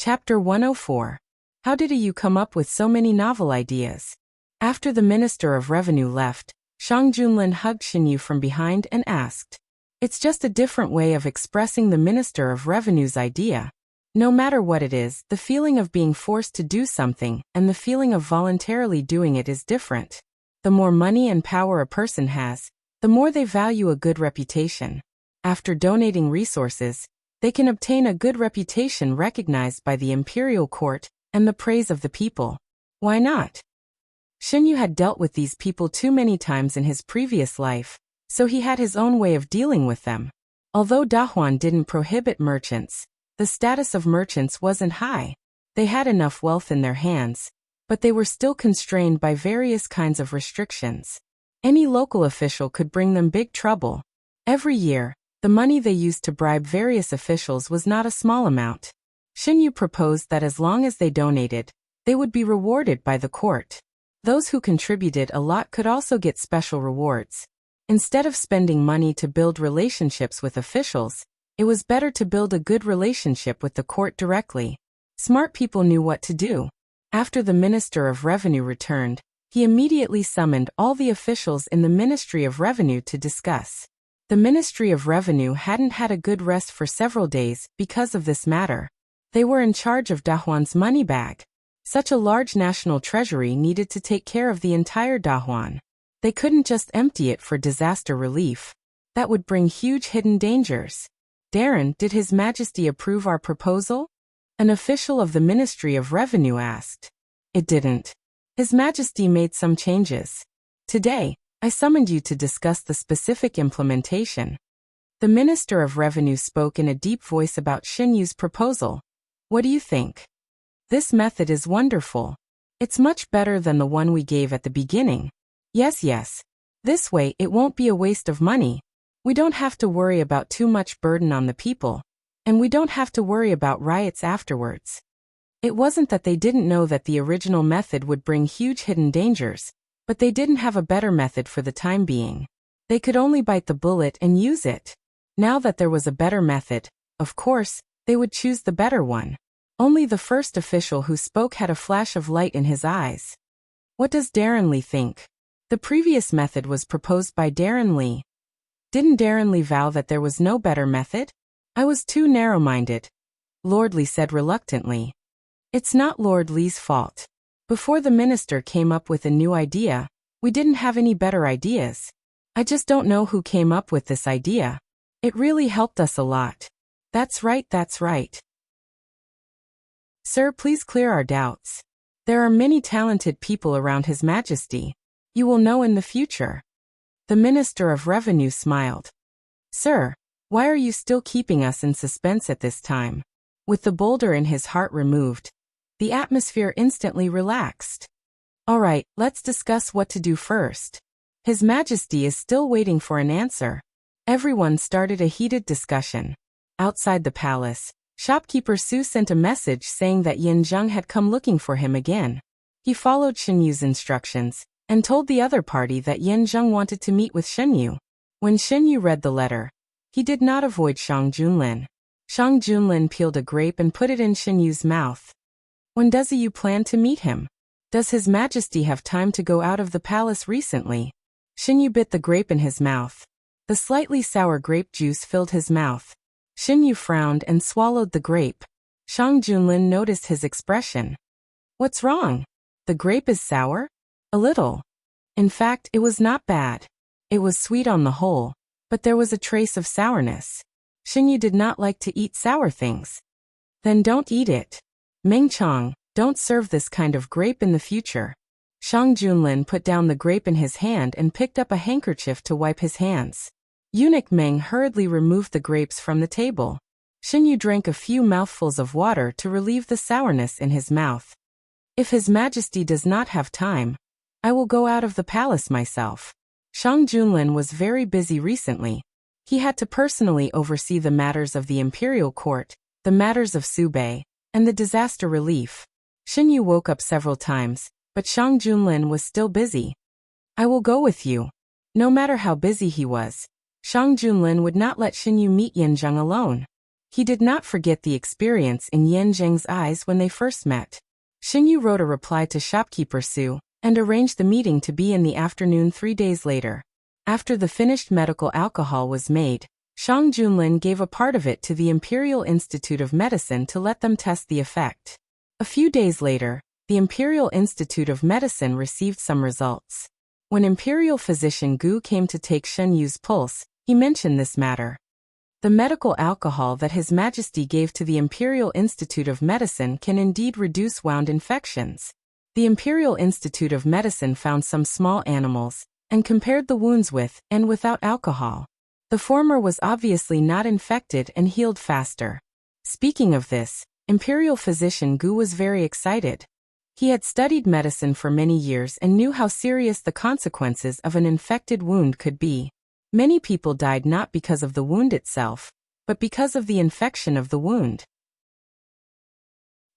Chapter 104. How did you come up with so many novel ideas? After the Minister of Revenue left, Shang Junlin hugged Xinyu from behind and asked. It's just a different way of expressing the Minister of Revenue's idea. No matter what it is, the feeling of being forced to do something and the feeling of voluntarily doing it is different. The more money and power a person has, the more they value a good reputation. After donating resources, they can obtain a good reputation recognized by the imperial court and the praise of the people. Why not? Xinyu had dealt with these people too many times in his previous life, so he had his own way of dealing with them. Although Dahuan didn't prohibit merchants, the status of merchants wasn't high. They had enough wealth in their hands, but they were still constrained by various kinds of restrictions. Any local official could bring them big trouble. Every year, the money they used to bribe various officials was not a small amount. Xinyu proposed that as long as they donated, they would be rewarded by the court. Those who contributed a lot could also get special rewards. Instead of spending money to build relationships with officials, it was better to build a good relationship with the court directly. Smart people knew what to do. After the Minister of Revenue returned, he immediately summoned all the officials in the Ministry of Revenue to discuss. The Ministry of Revenue hadn't had a good rest for several days because of this matter. They were in charge of Dahuan's money bag. Such a large national treasury needed to take care of the entire Dahuan. They couldn't just empty it for disaster relief. That would bring huge hidden dangers. Darren, did His Majesty approve our proposal? An official of the Ministry of Revenue asked. It didn't. His Majesty made some changes. Today, I summoned you to discuss the specific implementation. The Minister of Revenue spoke in a deep voice about Xinyu's proposal. What do you think? This method is wonderful. It's much better than the one we gave at the beginning. Yes. This way it won't be a waste of money. We don't have to worry about too much burden on the people. And we don't have to worry about riots afterwards. It wasn't that they didn't know that the original method would bring huge hidden dangers, but they didn't have a better method for the time being. They could only bite the bullet and use it. Now that there was a better method, of course, they would choose the better one. Only the first official who spoke had a flash of light in his eyes. What does Darren Lee think? The previous method was proposed by Darren Lee. Didn't Darren Lee vow that there was no better method? I was too narrow-minded, Lord Lee said reluctantly. It's not Lord Lee's fault. Before the minister came up with a new idea, we didn't have any better ideas. I just don't know who came up with this idea. It really helped us a lot. That's right. Sir, please clear our doubts. There are many talented people around His Majesty. You will know in the future. The Minister of Revenue smiled. Sir, why are you still keeping us in suspense at this time? With the boulder in his heart removed, the atmosphere instantly relaxed. All right, let's discuss what to do first. His Majesty is still waiting for an answer. Everyone started a heated discussion. Outside the palace, shopkeeper Su sent a message saying that Yin Zheng had come looking for him again. He followed Xinyu's instructions and told the other party that Yin Zheng wanted to meet with Xinyu. When Xinyu read the letter, he did not avoid Shang Junlin. Shang Junlin peeled a grape and put it in Xinyu's mouth. When does you plan to meet him? Does His Majesty have time to go out of the palace recently? Xinyu bit the grape in his mouth. The slightly sour grape juice filled his mouth. Xinyu frowned and swallowed the grape. Shang Junlin noticed his expression. What's wrong? The grape is sour? A little. In fact, it was not bad. It was sweet on the whole, but there was a trace of sourness. Xinyu did not like to eat sour things. Then don't eat it. Meng Chong, don't serve this kind of grape in the future. Shang Junlin put down the grape in his hand and picked up a handkerchief to wipe his hands. Eunuch Meng hurriedly removed the grapes from the table. Xinyu drank a few mouthfuls of water to relieve the sourness in his mouth. If His Majesty does not have time, I will go out of the palace myself. Shang Junlin was very busy recently. He had to personally oversee the matters of the imperial court, the matters of Subei, and the disaster relief. Xinyu woke up several times, but Shang Junlin was still busy. I will go with you. No matter how busy he was, Shang Junlin would not let Xinyu meet Yin Zheng alone. He did not forget the experience in Yan Zheng's eyes when they first met. Xingyu wrote a reply to shopkeeper Su and arranged the meeting to be in the afternoon 3 days later. After the finished medical alcohol was made, Shang Junlin gave a part of it to the Imperial Institute of Medicine to let them test the effect. A few days later, the Imperial Institute of Medicine received some results. When Imperial Physician Gu came to take Shen Yu's pulse, he mentioned this matter. The medical alcohol that His Majesty gave to the Imperial Institute of Medicine can indeed reduce wound infections. The Imperial Institute of Medicine found some small animals and compared the wounds with and without alcohol. The former was obviously not infected and healed faster. Speaking of this, Imperial Physician Gu was very excited. He had studied medicine for many years and knew how serious the consequences of an infected wound could be. Many people died not because of the wound itself, but because of the infection of the wound.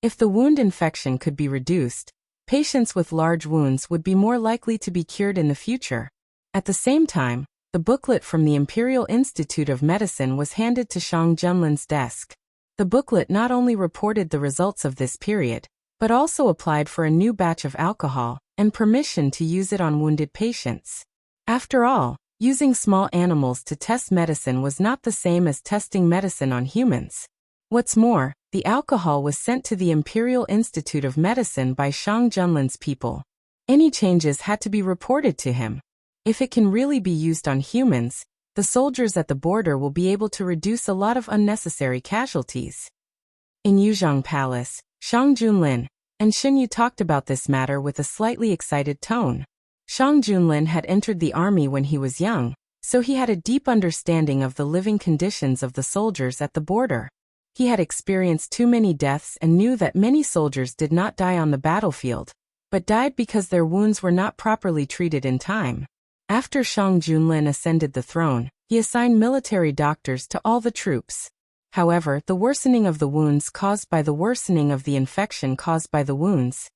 If the wound infection could be reduced, patients with large wounds would be more likely to be cured in the future. At the same time, the booklet from the Imperial Institute of Medicine was handed to Shang Junlin's desk. The booklet not only reported the results of this period, but also applied for a new batch of alcohol and permission to use it on wounded patients. After all, using small animals to test medicine was not the same as testing medicine on humans. What's more, the alcohol was sent to the Imperial Institute of Medicine by Shang Junlin's people. Any changes had to be reported to him. If it can really be used on humans, the soldiers at the border will be able to reduce a lot of unnecessary casualties. In Yuzhong Palace, Shang Junlin and Shen Yu talked about this matter with a slightly excited tone. Shang Junlin had entered the army when he was young, so he had a deep understanding of the living conditions of the soldiers at the border. He had experienced too many deaths and knew that many soldiers did not die on the battlefield, but died because their wounds were not properly treated in time. After Shang Junlin ascended the throne, he assigned military doctors to all the troops. However, the worsening of the wounds caused by the worsening of the infection caused by the wounds,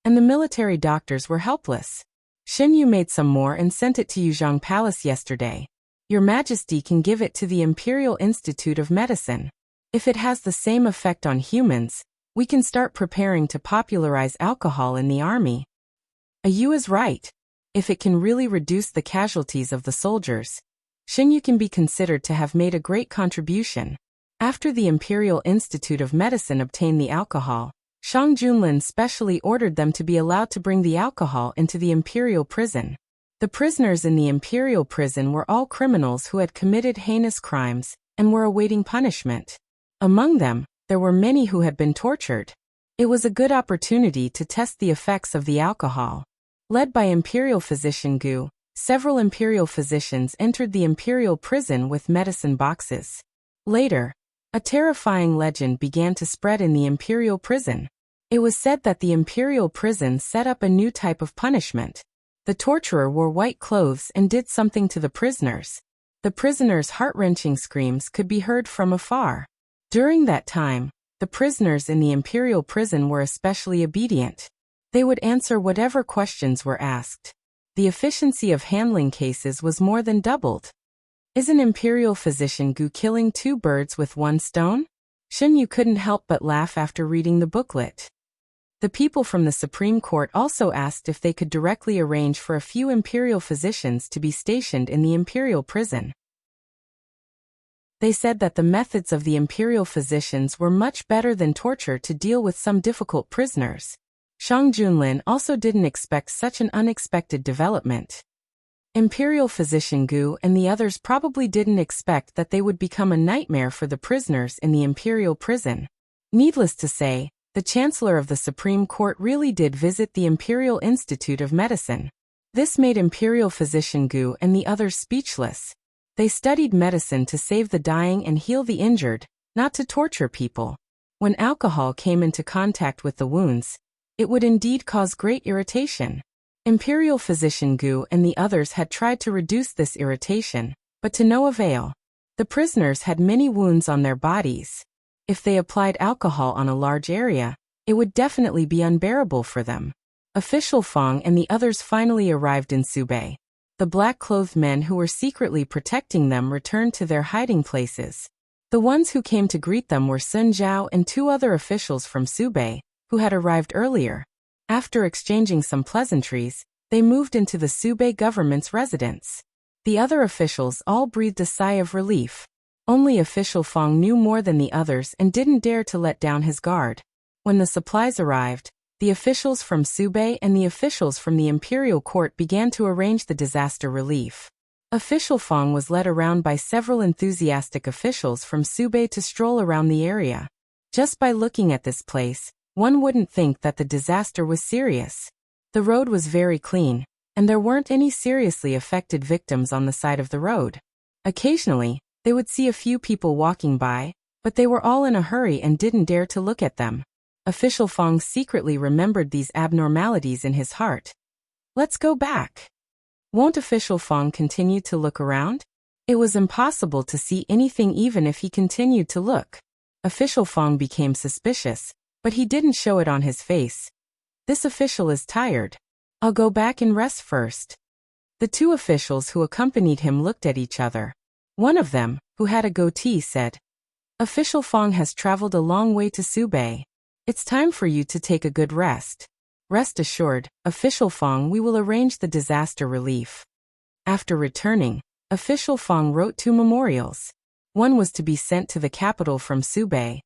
and the military doctors were helpless. Shen Yu made some more and sent it to Yuzhong Palace yesterday. Your Majesty can give it to the Imperial Institute of Medicine. If it has the same effect on humans, we can start preparing to popularize alcohol in the army. Yu is right. If it can really reduce the casualties of the soldiers, Shen Yu can be considered to have made a great contribution. After the Imperial Institute of Medicine obtained the alcohol, Shang Junlin specially ordered them to be allowed to bring the alcohol into the Imperial prison. The prisoners in the Imperial prison were all criminals who had committed heinous crimes and were awaiting punishment. Among them, there were many who had been tortured. It was a good opportunity to test the effects of the alcohol. Led by Imperial Physician Gu, several Imperial physicians entered the Imperial prison with medicine boxes. Later, a terrifying legend began to spread in the Imperial prison. It was said that the Imperial prison set up a new type of punishment. The torturer wore white clothes and did something to the prisoners. The prisoners' heart-wrenching screams could be heard from afar. During that time, the prisoners in the Imperial prison were especially obedient. They would answer whatever questions were asked. The efficiency of handling cases was more than doubled. Isn't Imperial Physician Gu killing 2 birds with 1 stone? Shen Yu couldn't help but laugh after reading the booklet. The people from the Supreme Court also asked if they could directly arrange for a few Imperial physicians to be stationed in the Imperial prison. They said that the methods of the Imperial physicians were much better than torture to deal with some difficult prisoners. Shang Junlin also didn't expect such an unexpected development. Imperial Physician Gu and the others probably didn't expect that they would become a nightmare for the prisoners in the Imperial prison. Needless to say, the Chancellor of the Supreme Court really did visit the Imperial Institute of Medicine. This made Imperial Physician Gu and the others speechless. They studied medicine to save the dying and heal the injured, not to torture people. When alcohol came into contact with the wounds, it would indeed cause great irritation. Imperial Physician Gu and the others had tried to reduce this irritation, but to no avail. The prisoners had many wounds on their bodies. If they applied alcohol on a large area, it would definitely be unbearable for them. Official Fong and the others finally arrived in Subei. The black-clothed men who were secretly protecting them returned to their hiding places. The ones who came to greet them were Sun Zhao and two other officials from Subei, who had arrived earlier. After exchanging some pleasantries, they moved into the Subei government's residence. The other officials all breathed a sigh of relief. Only official Feng knew more than the others and didn't dare to let down his guard. When the supplies arrived, the officials from Subei and the officials from the imperial court began to arrange the disaster relief. Official Feng was led around by several enthusiastic officials from Subei to stroll around the area. Just by looking at this place, one wouldn't think that the disaster was serious. The road was very clean, and there weren't any seriously affected victims on the side of the road. Occasionally, they would see a few people walking by, but they were all in a hurry and didn't dare to look at them. Official Feng secretly remembered these abnormalities in his heart. Let's go back. Won't Official Feng continue to look around? It was impossible to see anything even if he continued to look. Official Feng became suspicious, but he didn't show it on his face. This official is tired. I'll go back and rest first. The two officials who accompanied him looked at each other. One of them, who had a goatee, said, Official Feng has traveled a long way to Subei. It's time for you to take a good rest. Rest assured, Official Feng, we will arrange the disaster relief. After returning, Official Feng wrote two memorials. One was to be sent to the capital from Subei,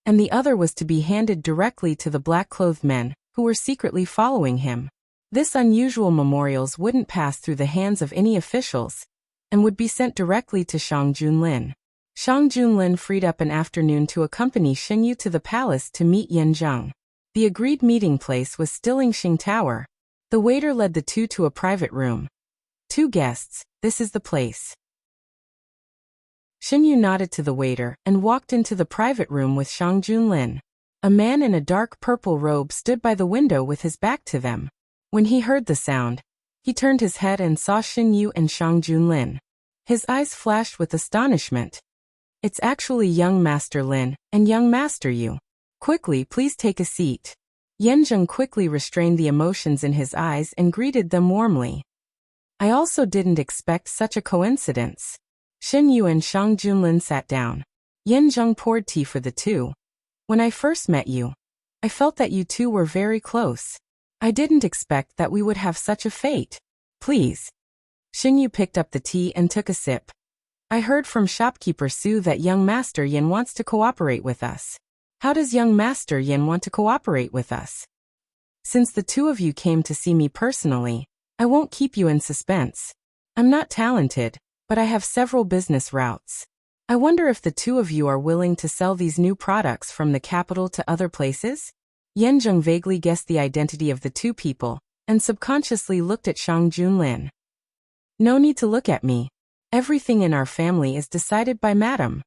and the other was to be handed directly to the black-clothed men, who were secretly following him. This unusual memorials wouldn't pass through the hands of any officials, and would be sent directly to Shang Junlin. Shang Junlin freed up an afternoon to accompany Xinyu to the palace to meet Yan Zheng. The agreed meeting place was still Yingxing Tower. The waiter led the two to a private room. Two guests, this is the place. Xinyu nodded to the waiter and walked into the private room with Shang Junlin. A man in a dark purple robe stood by the window with his back to them. When he heard the sound, he turned his head and saw Xinyu and Shang Junlin. His eyes flashed with astonishment. It's actually young Master Lin and young Master Yu. Quickly, please take a seat. Yanzheng quickly restrained the emotions in his eyes and greeted them warmly. I also didn't expect such a coincidence. Xinyu and Shang Junlin sat down. Yanzheng poured tea for the two. When I first met you, I felt that you two were very close. I didn't expect that we would have such a fate. Please. Xinyu picked up the tea and took a sip. I heard from shopkeeper Su that young Master Yin wants to cooperate with us. How does young Master Yin want to cooperate with us? Since the two of you came to see me personally, I won't keep you in suspense. I'm not talented, but I have several business routes. I wonder if the two of you are willing to sell these new products from the capital to other places? Yanzheng vaguely guessed the identity of the two people, and subconsciously looked at Shang Junlin. No need to look at me. Everything in our family is decided by Madam.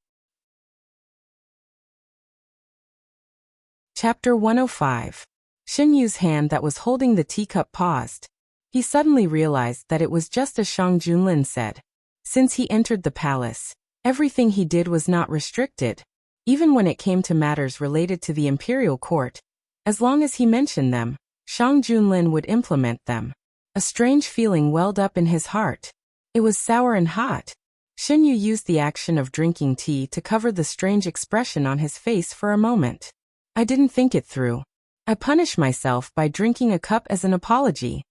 Chapter 105. Xinyu's hand that was holding the teacup paused. He suddenly realized that it was just as Shang Junlin said. Since he entered the palace, everything he did was not restricted. Even when it came to matters related to the imperial court, as long as he mentioned them, Shang Junlin would implement them. A strange feeling welled up in his heart. It was sour and hot. Xinyu used the action of drinking tea to cover the strange expression on his face for a moment. I didn't think it through. I punish myself by drinking a cup as an apology.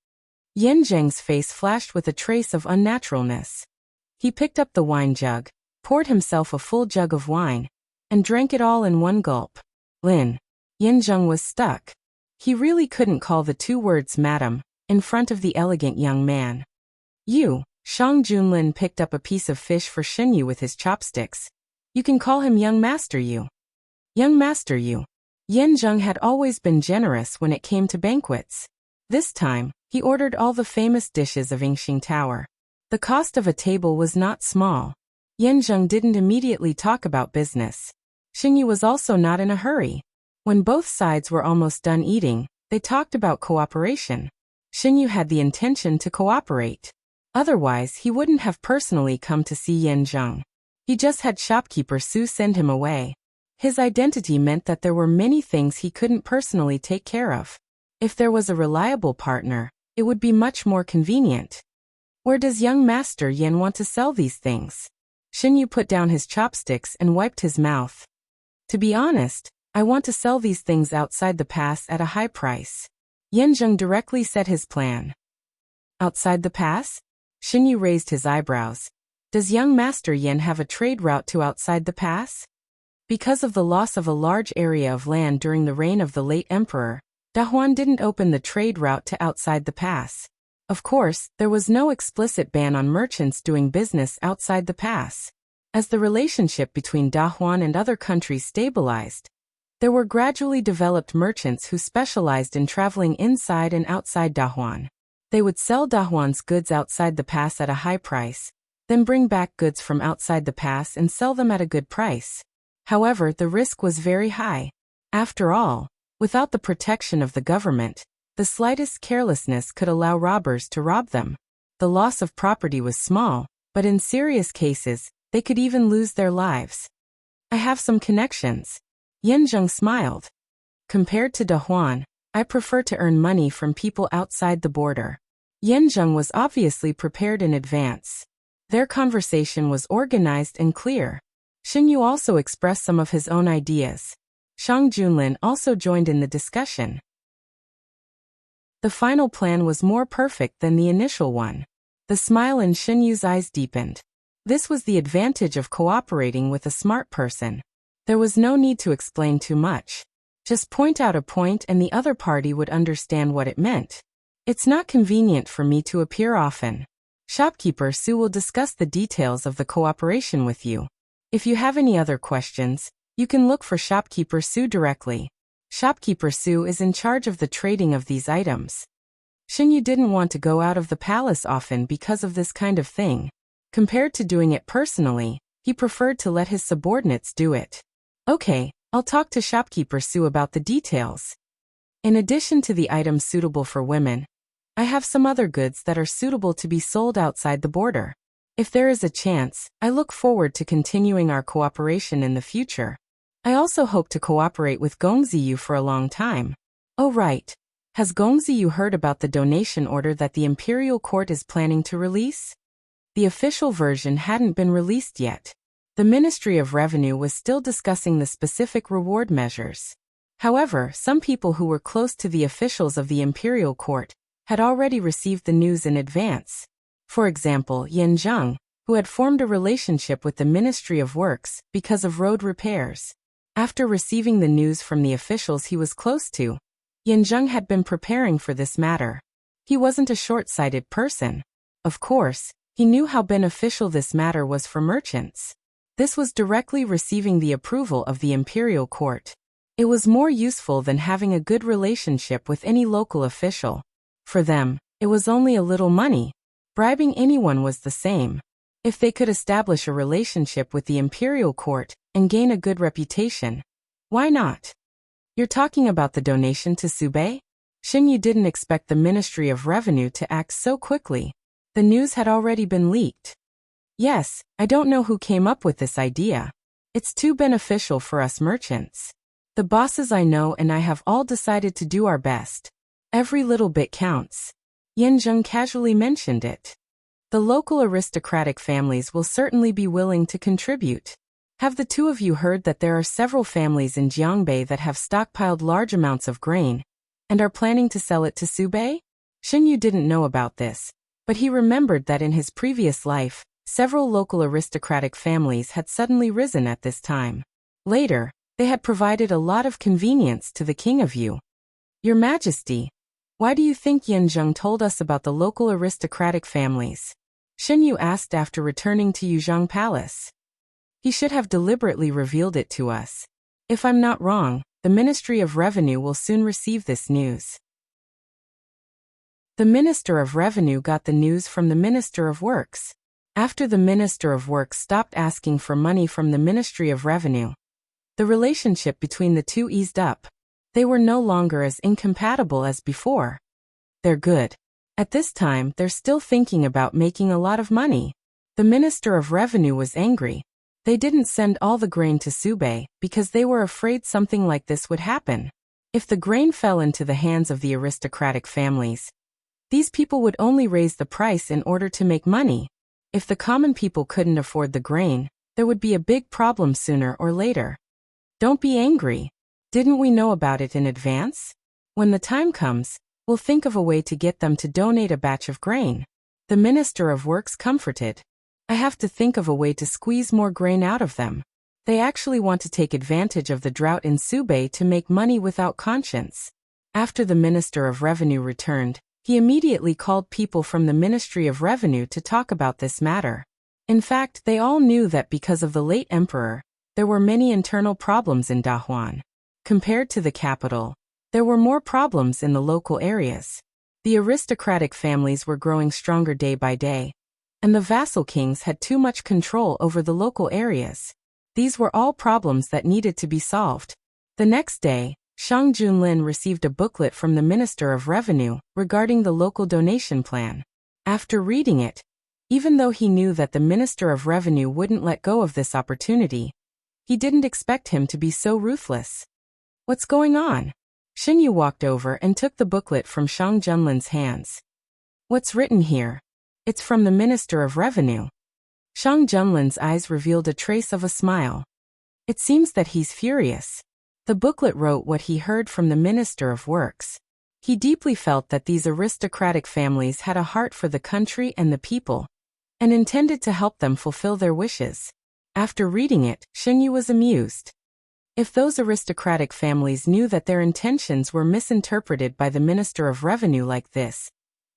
Yanzheng's face flashed with a trace of unnaturalness. He picked up the wine jug, poured himself a full jug of wine, and drank it all in one gulp. Lin. Yanzheng was stuck. He really couldn't call the two words madam in front of the elegant young man. You. Shang Junlin picked up a piece of fish for Xinyu with his chopsticks. You can call him young Master Yu. Young Master Yu. Yanzheng had always been generous when it came to banquets. This time, he ordered all the famous dishes of Yingxing Tower. The cost of a table was not small. Yanzheng didn't immediately talk about business. Xinyu was also not in a hurry. When both sides were almost done eating, they talked about cooperation. Xinyu had the intention to cooperate. Otherwise, he wouldn't have personally come to see Yanzheng. He just had shopkeeper Su send him away. His identity meant that there were many things he couldn't personally take care of. If there was a reliable partner, it would be much more convenient. Where does young Master Yin want to sell these things? Xinyu put down his chopsticks and wiped his mouth. To be honest, I want to sell these things outside the pass at a high price. Yanzheng directly said his plan. Outside the pass? Xinyu raised his eyebrows. Does young Master Yan have a trade route to outside the pass? Because of the loss of a large area of land during the reign of the late emperor, Dahuan didn't open the trade route to outside the pass. Of course, there was no explicit ban on merchants doing business outside the pass. As the relationship between Dahuan and other countries stabilized, there were gradually developed merchants who specialized in traveling inside and outside Dahuan. They would sell Dahuan's goods outside the pass at a high price, then bring back goods from outside the pass and sell them at a good price. However, the risk was very high. After all, without the protection of the government, the slightest carelessness could allow robbers to rob them. The loss of property was small, but in serious cases, they could even lose their lives. I have some connections. Yanzheng smiled. Compared to Dahuan, I prefer to earn money from people outside the border. Yanzheng was obviously prepared in advance. Their conversation was organized and clear. Xinyu also expressed some of his own ideas. Shang Junlin also joined in the discussion. The final plan was more perfect than the initial one. The smile in Xinyu's eyes deepened. This was the advantage of cooperating with a smart person. There was no need to explain too much. Just point out a point and the other party would understand what it meant. It's not convenient for me to appear often. Shopkeeper Su will discuss the details of the cooperation with you. If you have any other questions, you can look for Shopkeeper Su directly. Shopkeeper Su is in charge of the trading of these items. Xinyu didn't want to go out of the palace often because of this kind of thing. Compared to doing it personally, he preferred to let his subordinates do it. Okay, I'll talk to Shopkeeper Su about the details. In addition to the items suitable for women, I have some other goods that are suitable to be sold outside the border. If there is a chance, I look forward to continuing our cooperation in the future. I also hope to cooperate with Gongziyu for a long time. Oh right. Has Gongziyu heard about the donation order that the Imperial Court is planning to release? The official version hadn't been released yet. The Ministry of Revenue was still discussing the specific reward measures. However, some people who were close to the officials of the Imperial Court had already received the news in advance. For example, Yin Zheng, who had formed a relationship with the Ministry of Works because of road repairs. After receiving the news from the officials he was close to, Yin Zheng had been preparing for this matter. He wasn't a short-sighted person. Of course, he knew how beneficial this matter was for merchants. This was directly receiving the approval of the Imperial Court. It was more useful than having a good relationship with any local official. For them, it was only a little money. Bribing anyone was the same. If they could establish a relationship with the Imperial Court and gain a good reputation, why not? You're talking about the donation to Subei? Xinyu didn't expect the Ministry of Revenue to act so quickly. The news had already been leaked. Yes, I don't know who came up with this idea. It's too beneficial for us merchants. The bosses I know and I have all decided to do our best. Every little bit counts. Yin Zheng casually mentioned it. The local aristocratic families will certainly be willing to contribute. Have the two of you heard that there are several families in Jiangbei that have stockpiled large amounts of grain and are planning to sell it to Subei? Xinyu didn't know about this, but he remembered that in his previous life, several local aristocratic families had suddenly risen at this time. Later, they had provided a lot of convenience to the king of Yu. Your Majesty, why do you think Yin Zheng told us about the local aristocratic families? Xinyu asked after returning to Yuzhang Palace. He should have deliberately revealed it to us. If I'm not wrong, the Ministry of Revenue will soon receive this news. The Minister of Revenue got the news from the Minister of Works. After the Minister of Works stopped asking for money from the Ministry of Revenue, the relationship between the two eased up. They were no longer as incompatible as before. They're good. At this time, they're still thinking about making a lot of money. The Minister of Revenue was angry. They didn't send all the grain to Subei because they were afraid something like this would happen. If the grain fell into the hands of the aristocratic families, these people would only raise the price in order to make money. If the common people couldn't afford the grain, there would be a big problem sooner or later. Don't be angry. Didn't we know about it in advance? When the time comes, we'll think of a way to get them to donate a batch of grain. The Minister of Works comforted. I have to think of a way to squeeze more grain out of them. They actually want to take advantage of the drought in Subei to make money without conscience. After the Minister of Revenue returned, he immediately called people from the Ministry of Revenue to talk about this matter. In fact, they all knew that because of the late emperor, there were many internal problems in Dahuan. Compared to the capital, there were more problems in the local areas. The aristocratic families were growing stronger day by day, and the vassal kings had too much control over the local areas. These were all problems that needed to be solved. The next day, Shang Junlin received a booklet from the Minister of Revenue regarding the local donation plan. After reading it, even though he knew that the Minister of Revenue wouldn't let go of this opportunity, he didn't expect him to be so ruthless. What's going on? Xinyu walked over and took the booklet from Shang Junlin's hands. What's written here? It's from the Minister of Revenue. Shang Junlin's eyes revealed a trace of a smile. It seems that he's furious. The booklet wrote what he heard from the Minister of Works. He deeply felt that these aristocratic families had a heart for the country and the people, and intended to help them fulfill their wishes. After reading it, Xinyu was amused. If those aristocratic families knew that their intentions were misinterpreted by the Minister of Revenue like this,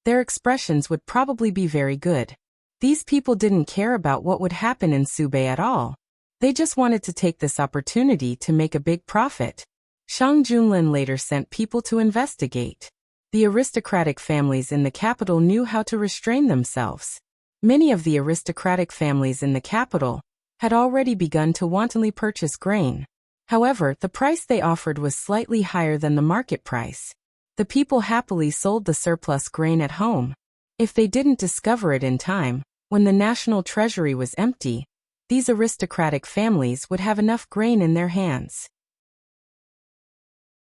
their expressions would probably be very good. These people didn't care about what would happen in Subei at all. They just wanted to take this opportunity to make a big profit. Shang Junlin later sent people to investigate. The aristocratic families in the capital knew how to restrain themselves. Many of the aristocratic families in the capital had already begun to wantonly purchase grain. However, the price they offered was slightly higher than the market price. The people happily sold the surplus grain at home. If they didn't discover it in time, when the national treasury was empty, these aristocratic families would have enough grain in their hands.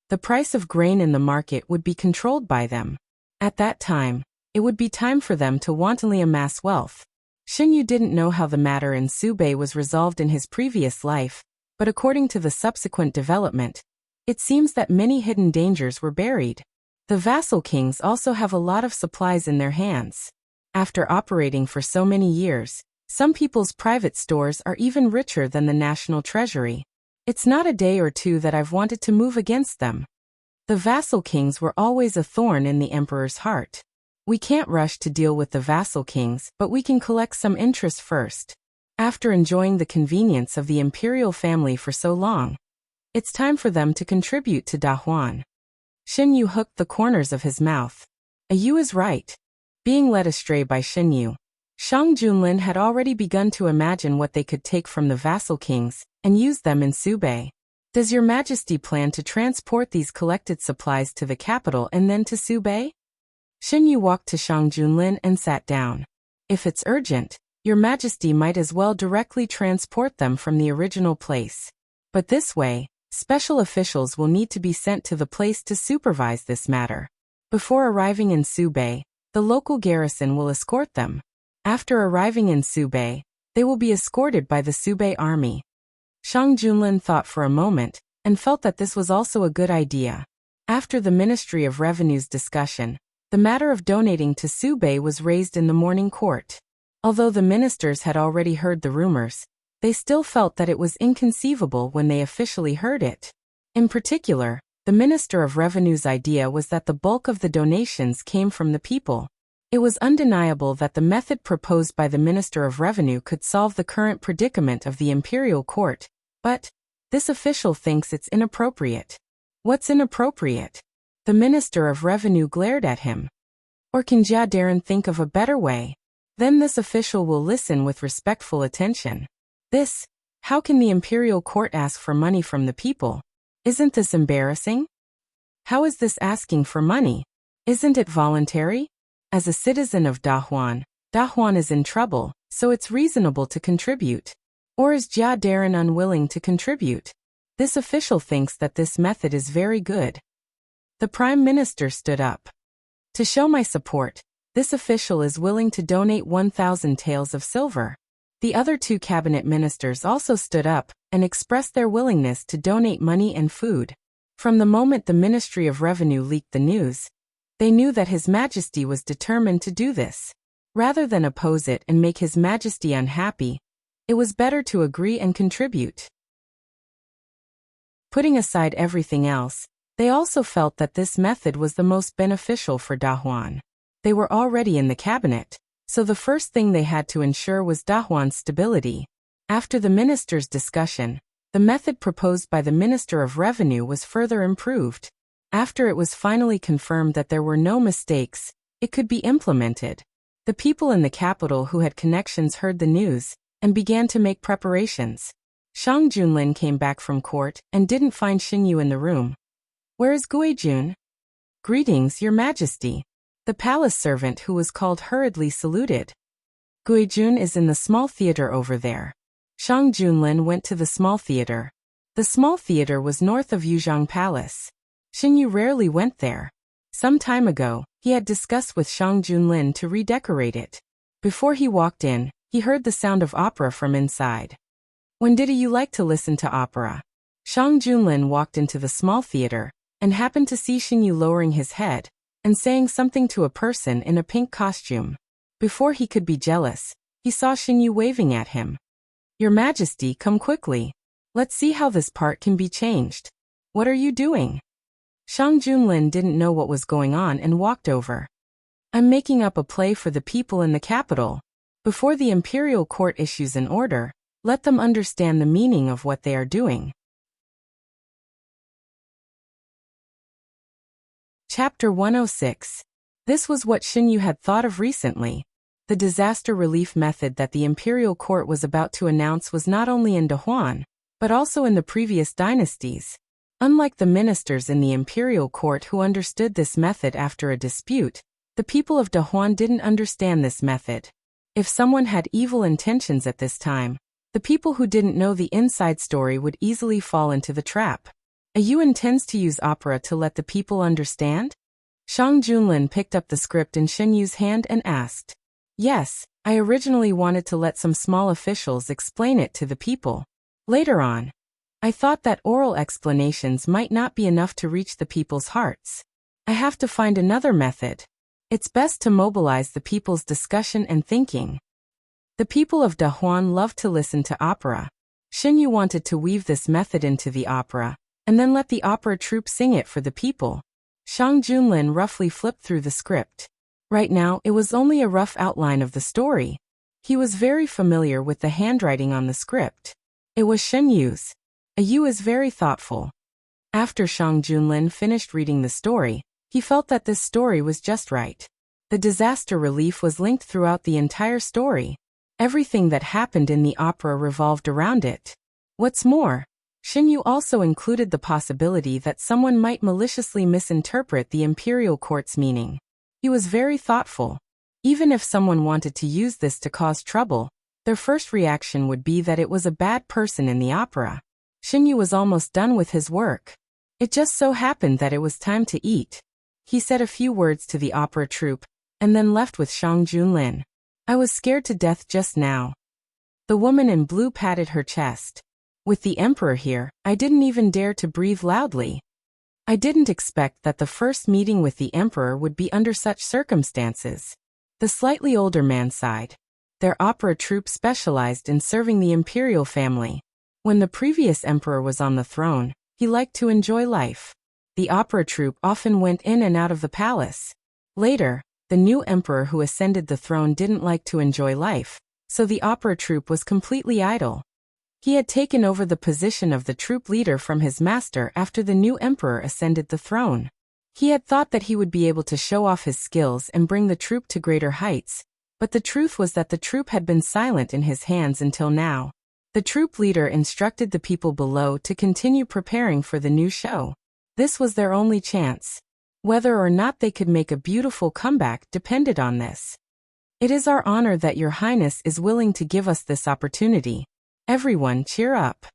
The price of grain in the market would be controlled by them. At that time, it would be time for them to wantonly amass wealth. Xinyu didn't know how the matter in Subei was resolved in his previous life, but according to the subsequent development, it seems that many hidden dangers were buried. The vassal kings also have a lot of supplies in their hands. After operating for so many years, some people's private stores are even richer than the national treasury. It's not a day or two that I've wanted to move against them. The vassal kings were always a thorn in the emperor's heart. We can't rush to deal with the vassal kings, but we can collect some interest first. After enjoying the convenience of the imperial family for so long, it's time for them to contribute to Dahuan. Xinyu hooked the corners of his mouth. Yu is right. Being led astray by Xinyu, Shang Junlin had already begun to imagine what they could take from the vassal kings and use them in Subei. Does your majesty plan to transport these collected supplies to the capital and then to Subei? Xinyu walked to Shang Junlin and sat down. If it's urgent, your majesty might as well directly transport them from the original place. But this way, special officials will need to be sent to the place to supervise this matter. Before arriving in Subei, the local garrison will escort them. After arriving in Subei, they will be escorted by the Subei army. Shang Junlin thought for a moment, and felt that this was also a good idea. After the Ministry of Revenue's discussion, the matter of donating to Subei was raised in the morning court. Although the ministers had already heard the rumors, they still felt that it was inconceivable when they officially heard it. In particular, the Minister of Revenue's idea was that the bulk of the donations came from the people. It was undeniable that the method proposed by the Minister of Revenue could solve the current predicament of the imperial court, but this official thinks it's inappropriate. What's inappropriate? The Minister of Revenue glared at him. Or can Jia Darren think of a better way? Then this official will listen with respectful attention. How can the imperial court ask for money from the people? Isn't this embarrassing? How is this asking for money? Isn't it voluntary? As a citizen of Dahuan, Dahuan is in trouble, so it's reasonable to contribute. Or is Jia Darren unwilling to contribute? This official thinks that this method is very good. The Prime Minister stood up. To show my support, This official is willing to donate 1,000 taels of silver. The other 2 cabinet ministers also stood up and expressed their willingness to donate money and food. From the moment the Ministry of Revenue leaked the news, they knew that His Majesty was determined to do this. Rather than oppose it and make His Majesty unhappy, it was better to agree and contribute. Putting aside everything else, they also felt that this method was the most beneficial for Dahuan. They were already in the cabinet, so the first thing they had to ensure was Dahuan's stability. After the ministers' discussion, the method proposed by the Minister of Revenue was further improved. After it was finally confirmed that there were no mistakes, it could be implemented. The people in the capital who had connections heard the news and began to make preparations. Shang Junlin came back from court and didn't find Xinyu in the room. "Where is Guijun?" "Greetings, Your Majesty." The palace servant who was called hurriedly saluted. "Guijun is in the small theater over there." Shang Junlin went to the small theater. The small theater was north of Yuzhang Palace. Xinyu rarely went there. Some time ago, he had discussed with Shang Junlin to redecorate it. Before he walked in, he heard the sound of opera from inside. "When did you like to listen to opera?" Shang Junlin walked into the small theater and happened to see Xinyu lowering his head and saying something to a person in a pink costume. Before he could be jealous, he saw Xinyu waving at him. "Your Majesty, come quickly. Let's see how this part can be changed." "What are you doing?" Shang Junlin didn't know what was going on and walked over. "I'm making up a play for the people in the capital. Before the imperial court issues an order, let them understand the meaning of what they are doing." Chapter 106. This was what Xinyu had thought of recently. The disaster relief method that the imperial court was about to announce was not only in Dahuan, but also in the previous dynasties. Unlike the ministers in the imperial court who understood this method after a dispute, the people of Dahuan didn't understand this method. If someone had evil intentions at this time, the people who didn't know the inside story would easily fall into the trap. "You intends to use opera to let the people understand?" Shang Junlin picked up the script in Xinyu's hand and asked. "Yes, I originally wanted to let some small officials explain it to the people. Later on, I thought that oral explanations might not be enough to reach the people's hearts. I have to find another method. It's best to mobilize the people's discussion and thinking." The people of Dahuan loved to listen to opera. Xinyu wanted to weave this method into the opera, and then let the opera troupe sing it for the people. Shang Junlin roughly flipped through the script. Right now, it was only a rough outline of the story. He was very familiar with the handwriting on the script. It was Xinyu's. Yu is very thoughtful. After Shang Junlin finished reading the story, he felt that this story was just right. The disaster relief was linked throughout the entire story. Everything that happened in the opera revolved around it. What's more, Xinyu also included the possibility that someone might maliciously misinterpret the imperial court's meaning. He was very thoughtful. Even if someone wanted to use this to cause trouble, their first reaction would be that it was a bad person in the opera. Xinyu was almost done with his work. It just so happened that it was time to eat. He said a few words to the opera troupe, and then left with Shang Junlin. "I was scared to death just now." The woman in blue patted her chest. "With the emperor here, I didn't even dare to breathe loudly. I didn't expect that the first meeting with the emperor would be under such circumstances." The slightly older man sighed. Their opera troupe specialized in serving the imperial family. When the previous emperor was on the throne, he liked to enjoy life. The opera troupe often went in and out of the palace. Later, the new emperor who ascended the throne didn't like to enjoy life, so the opera troupe was completely idle. He had taken over the position of the troupe leader from his master after the new emperor ascended the throne. He had thought that he would be able to show off his skills and bring the troupe to greater heights, but the truth was that the troupe had been silent in his hands until now. The troupe leader instructed the people below to continue preparing for the new show. This was their only chance. Whether or not they could make a beautiful comeback depended on this. "It is our honor that Your Highness is willing to give us this opportunity. Everyone cheer up.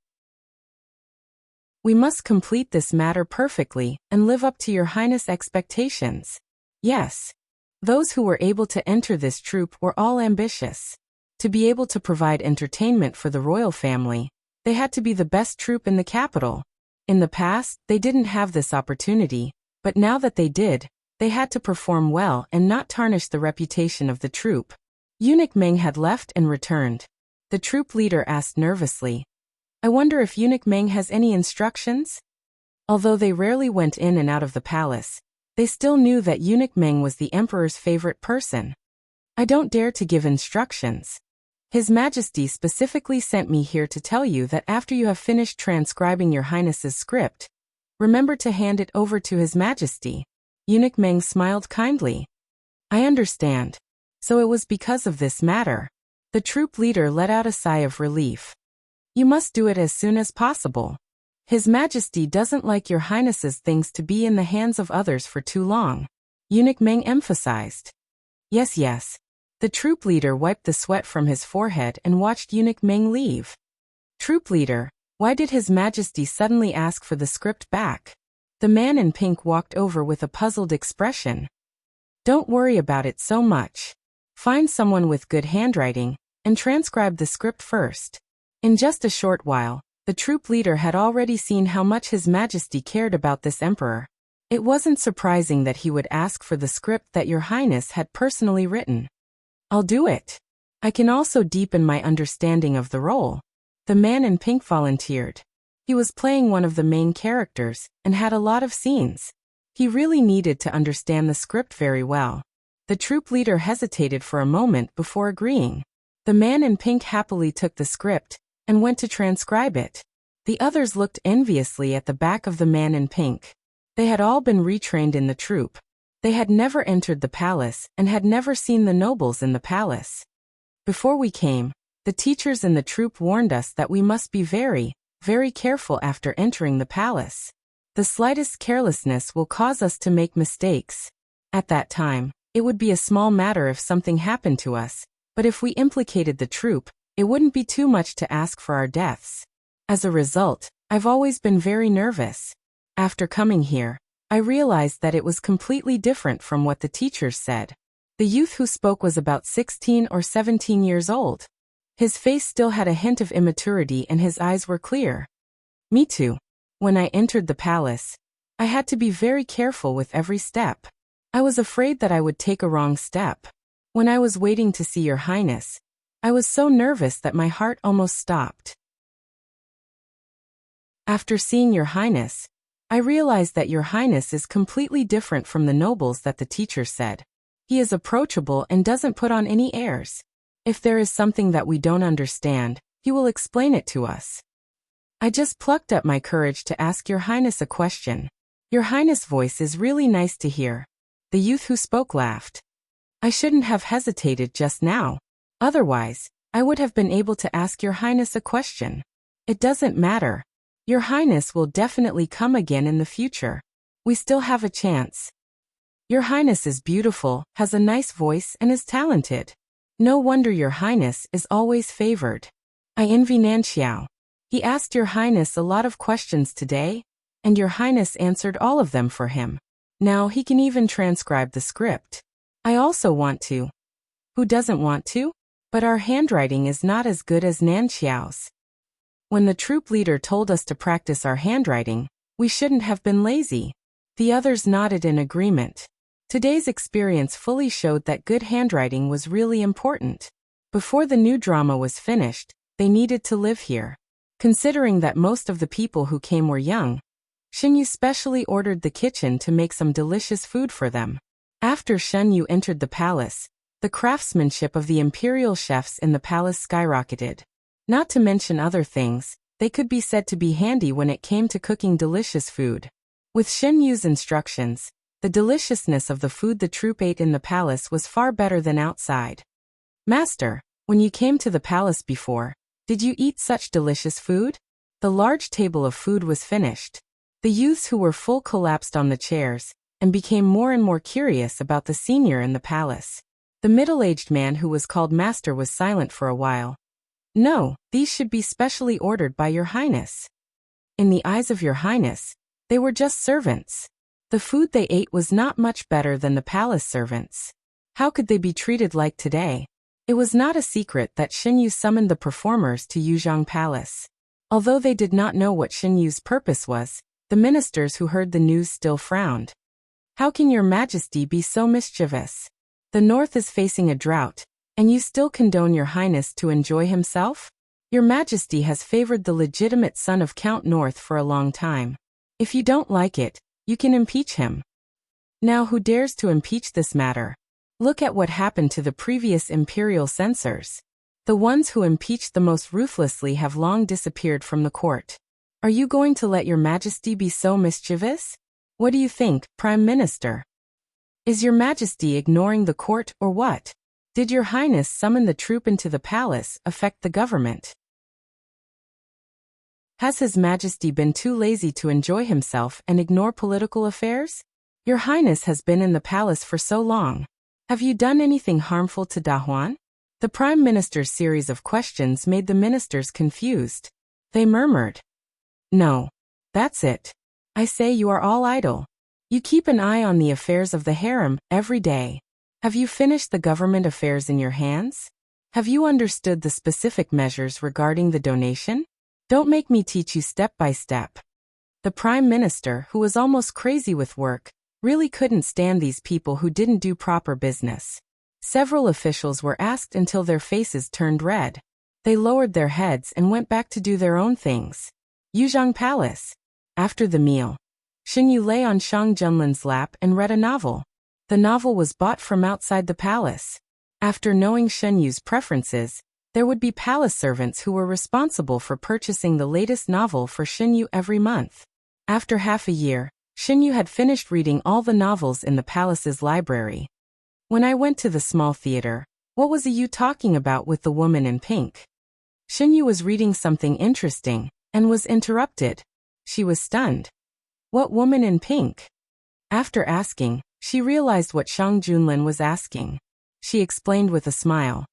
We must complete this matter perfectly and live up to Your Highness' expectations." "Yes." Those who were able to enter this troupe were all ambitious. To be able to provide entertainment for the royal family, they had to be the best troupe in the capital. In the past, they didn't have this opportunity, but now that they did, they had to perform well and not tarnish the reputation of the troupe. Eunuch Meng had left and returned. The troupe leader asked nervously, "I wonder if Eunuch Meng has any instructions?" Although they rarely went in and out of the palace, they still knew that Eunuch Meng was the emperor's favorite person. "I don't dare to give instructions. His Majesty specifically sent me here to tell you that after you have finished transcribing your Highness's script, remember to hand it over to His Majesty." Eunuch Meng smiled kindly. "I understand. So it was because of this matter." The troop leader let out a sigh of relief. "You must do it as soon as possible. His Majesty doesn't like your Highness's things to be in the hands of others for too long," Eunuch Meng emphasized. "Yes, yes." The troop leader wiped the sweat from his forehead and watched Eunuch Meng leave. "Troop leader, why did His Majesty suddenly ask for the script back?" The man in pink walked over with a puzzled expression. "Don't worry about it so much. Find someone with good handwriting and transcribe the script first." In just a short while, the troop leader had already seen how much His Majesty cared about this emperor. It wasn't surprising that he would ask for the script that your Highness had personally written. "I'll do it. I can also deepen my understanding of the role." The man in pink volunteered. He was playing one of the main characters and had a lot of scenes. He really needed to understand the script very well. The troop leader hesitated for a moment before agreeing. The man in pink happily took the script and went to transcribe it. The others looked enviously at the back of the man in pink. They had all been retrained in the troupe. They had never entered the palace and had never seen the nobles in the palace. "Before we came, the teachers in the troupe warned us that we must be very, very careful after entering the palace. The slightest carelessness will cause us to make mistakes. At that time, it would be a small matter if something happened to us, but if we implicated the troupe, it wouldn't be too much to ask for our deaths. As a result, I've always been very nervous. After coming here, I realized that it was completely different from what the teachers said." The youth who spoke was about 16 or 17 years old. His face still had a hint of immaturity and his eyes were clear. "Me too. When I entered the palace, I had to be very careful with every step. I was afraid that I would take a wrong step. When I was waiting to see your Highness, I was so nervous that my heart almost stopped. After seeing your Highness, I realized that your Highness is completely different from the nobles that the teacher said. He is approachable and doesn't put on any airs. If there is something that we don't understand, he will explain it to us." I just plucked up my courage to ask your Highness a question. Your Highness' voice is really nice to hear. The youth who spoke laughed. I shouldn't have hesitated just now. Otherwise, I would have been able to ask your Highness a question. It doesn't matter. Your Highness will definitely come again in the future. We still have a chance. Your Highness is beautiful, has a nice voice, and is talented. No wonder your Highness is always favored. I envy Nanxiao. He asked your Highness a lot of questions today, and your Highness answered all of them for him. Now he can even transcribe the script. I also want to. Who doesn't want to? But our handwriting is not as good as Nanxiao's. When the troop leader told us to practice our handwriting, we shouldn't have been lazy. The others nodded in agreement. Today's experience fully showed that good handwriting was really important. Before the new drama was finished, they needed to live here. Considering that most of the people who came were young, Shen Yu specially ordered the kitchen to make some delicious food for them. After Shen Yu entered the palace, the craftsmanship of the imperial chefs in the palace skyrocketed. Not to mention other things, they could be said to be handy when it came to cooking delicious food. With Shen Yu's instructions, the deliciousness of the food the troupe ate in the palace was far better than outside. "Master, when you came to the palace before, did you eat such delicious food?" The large table of food was finished. The youths who were full collapsed on the chairs and became more and more curious about the senior in the palace. The middle-aged man who was called Master was silent for a while. "No, these should be specially ordered by your Highness." In the eyes of your Highness, they were just servants. The food they ate was not much better than the palace servants. How could they be treated like today? It was not a secret that Xinyu summoned the performers to Yuzhong Palace. Although they did not know what Xinyu's purpose was, the ministers who heard the news still frowned. How can your majesty be so mischievous? The north is facing a drought, and you still condone your highness to enjoy himself? Your majesty has favored the legitimate son of Count North for a long time. If you don't like it, you can impeach him. Now who dares to impeach this matter? Look at what happened to the previous imperial censors. The ones who impeached the most ruthlessly have long disappeared from the court. Are you going to let your majesty be so mischievous? What do you think, Prime Minister? Is your majesty ignoring the court or what? Did your highness summon the troop into the palace affect the government? Has his majesty been too lazy to enjoy himself and ignore political affairs? Your highness has been in the palace for so long. Have you done anything harmful to Dahuan? The prime minister's series of questions made the ministers confused. They murmured. No. That's it. I say you are all idle. You keep an eye on the affairs of the harem every day. Have you finished the government affairs in your hands? Have you understood the specific measures regarding the donation? Don't make me teach you step by step. The prime minister, who was almost crazy with work, really couldn't stand these people who didn't do proper business. Several officials were asked until their faces turned red. They lowered their heads and went back to do their own things. Yuzhong Palace. After the meal, Xinyu lay on Shang Junlin's lap and read a novel. The novel was bought from outside the palace. After knowing Xinyu's preferences, there would be palace servants who were responsible for purchasing the latest novel for Xinyu every month. After half a year, Xinyu had finished reading all the novels in the palace's library. When I went to the small theater, what was you talking about with the woman in pink? Xinyu was reading something interesting, and was interrupted. She was stunned. What woman in pink? After asking, she realized what Shang Junlin was asking. She explained with a smile.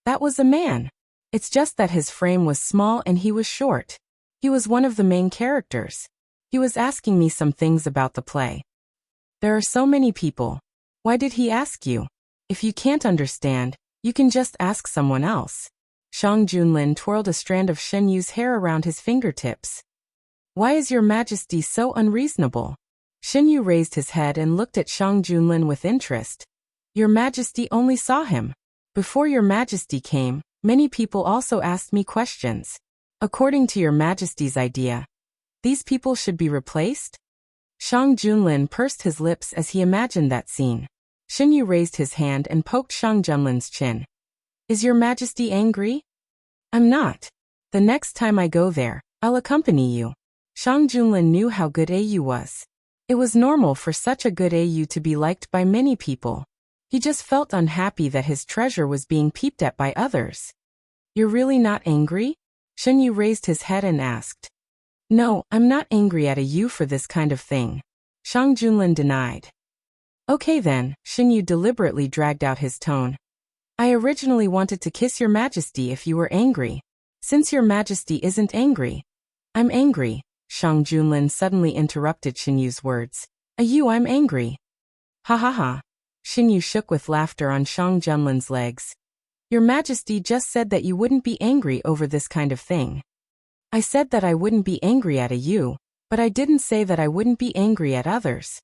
That was a man. It's just that his frame was small and he was short. He was one of the main characters. He was asking me some things about the play. There are so many people. Why did he ask you? If you can't understand, you can just ask someone else. Shang Junlin twirled a strand of Xinyu's hair around his fingertips. Why is your majesty so unreasonable? Xinyu raised his head and looked at Shang Junlin with interest. Your majesty only saw him. Before your majesty came, many people also asked me questions. According to your majesty's idea, these people should be replaced? Shang Junlin pursed his lips as he imagined that scene. Xinyu raised his hand and poked Shang Junlin's chin. Is your majesty angry? I'm not. The next time I go there, I'll accompany you. Shang Junlin knew how good Au was. It was normal for such a good Au to be liked by many people. He just felt unhappy that his treasure was being peeped at by others. You're really not angry? Xinyu raised his head and asked. No, I'm not angry at Au for this kind of thing. Shang Junlin denied. Okay then, Xinyu deliberately dragged out his tone. I originally wanted to kiss your majesty if you were angry. Since your majesty isn't angry. I'm angry, Shang Junlin suddenly interrupted Xinyu's words. I'm angry. Ha ha ha. Xinyu shook with laughter on Shang Junlin's legs. Your majesty just said that you wouldn't be angry over this kind of thing. I said that I wouldn't be angry at you, but I didn't say that I wouldn't be angry at others.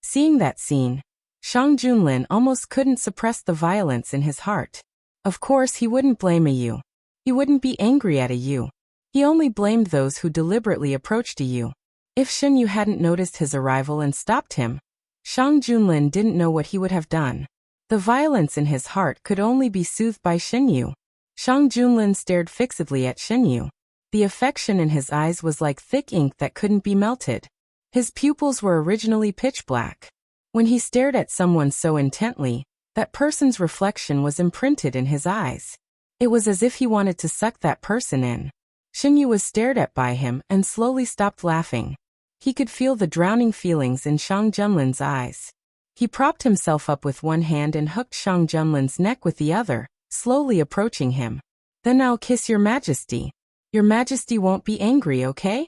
Seeing that scene, Shang Junlin almost couldn't suppress the violence in his heart. Of course he wouldn't blame Au. He wouldn't be angry at Au. He only blamed those who deliberately approached Au. If Xinyu hadn't noticed his arrival and stopped him, Shang Junlin didn't know what he would have done. The violence in his heart could only be soothed by Xinyu. Shang Junlin stared fixedly at Xinyu. The affection in his eyes was like thick ink that couldn't be melted. His pupils were originally pitch black. When he stared at someone so intently, that person's reflection was imprinted in his eyes. It was as if he wanted to suck that person in. Xinyu was stared at by him and slowly stopped laughing. He could feel the drowning feelings in Shang Junlin's eyes. He propped himself up with one hand and hooked Shang Junlin's neck with the other, slowly approaching him. Then I'll kiss your majesty. Your majesty won't be angry, okay?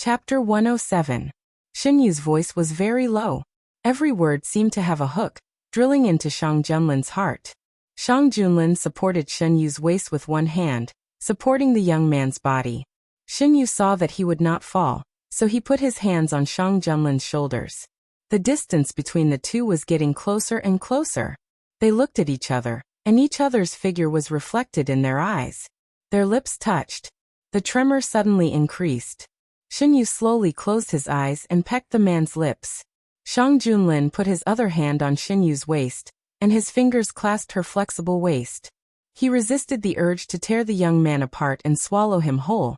Chapter 107. Xinyu's voice was very low. Every word seemed to have a hook, drilling into Shang Junlin's heart. Shang Junlin supported Xinyu's waist with one hand, supporting the young man's body. Xinyu saw that he would not fall, so he put his hands on Shang Junlin's shoulders. The distance between the two was getting closer and closer. They looked at each other, and each other's figure was reflected in their eyes. Their lips touched. The tremor suddenly increased. Xinyu slowly closed his eyes and pecked the man's lips. Shang Junlin put his other hand on Xinyu's waist, and his fingers clasped her flexible waist. He resisted the urge to tear the young man apart and swallow him whole,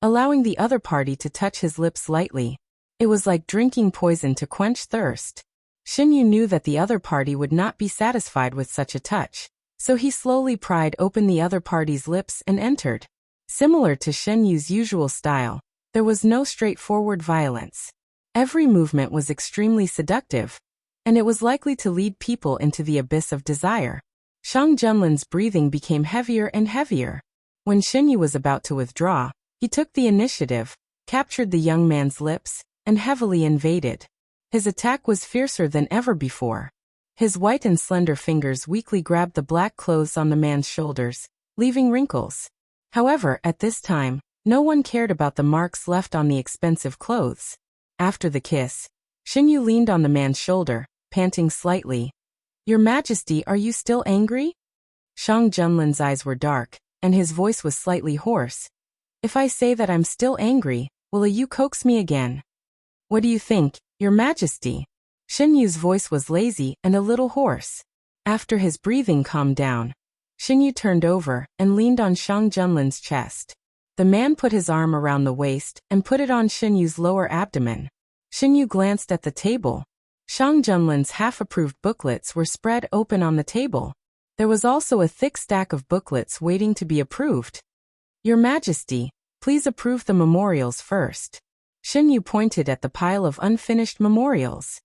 allowing the other party to touch his lips lightly. It was like drinking poison to quench thirst. Xinyu knew that the other party would not be satisfied with such a touch, so he slowly pried open the other party's lips and entered. Similar to Xinyu's usual style, there was no straightforward violence. Every movement was extremely seductive, and it was likely to lead people into the abyss of desire. Shang Junlin's breathing became heavier and heavier. When Xinyu was about to withdraw, he took the initiative, captured the young man's lips, and heavily invaded. His attack was fiercer than ever before. His white and slender fingers weakly grabbed the black clothes on the man's shoulders, leaving wrinkles. However, at this time, no one cared about the marks left on the expensive clothes. After the kiss, Xinyu leaned on the man's shoulder, panting slightly. "Your Majesty, are you still angry?" Shang Junlin's eyes were dark, and his voice was slightly hoarse. "If I say that I'm still angry, will you coax me again?" "What do you think, Your Majesty?" Xinyu's voice was lazy and a little hoarse. After his breathing calmed down, Xinyu turned over and leaned on Shang Junlin's chest. The man put his arm around the waist and put it on Xinyu's lower abdomen. Xinyu glanced at the table. Shang Junlin's half-approved booklets were spread open on the table. There was also a thick stack of booklets waiting to be approved. "Your Majesty, please approve the memorials first." Xinyu pointed at the pile of unfinished memorials.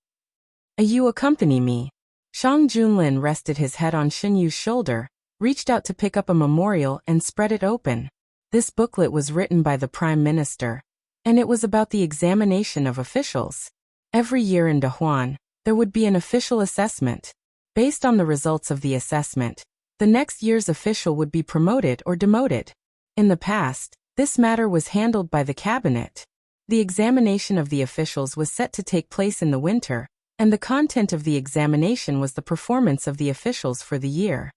"You accompany me." Shang Junlin rested his head on Xinyu's shoulder, reached out to pick up a memorial and spread it open. This booklet was written by the Prime Minister, and it was about the examination of officials. Every year in Dahuan, there would be an official assessment. Based on the results of the assessment, the next year's official would be promoted or demoted. In the past, this matter was handled by the cabinet. The examination of the officials was set to take place in the winter, and the content of the examination was the performance of the officials for the year.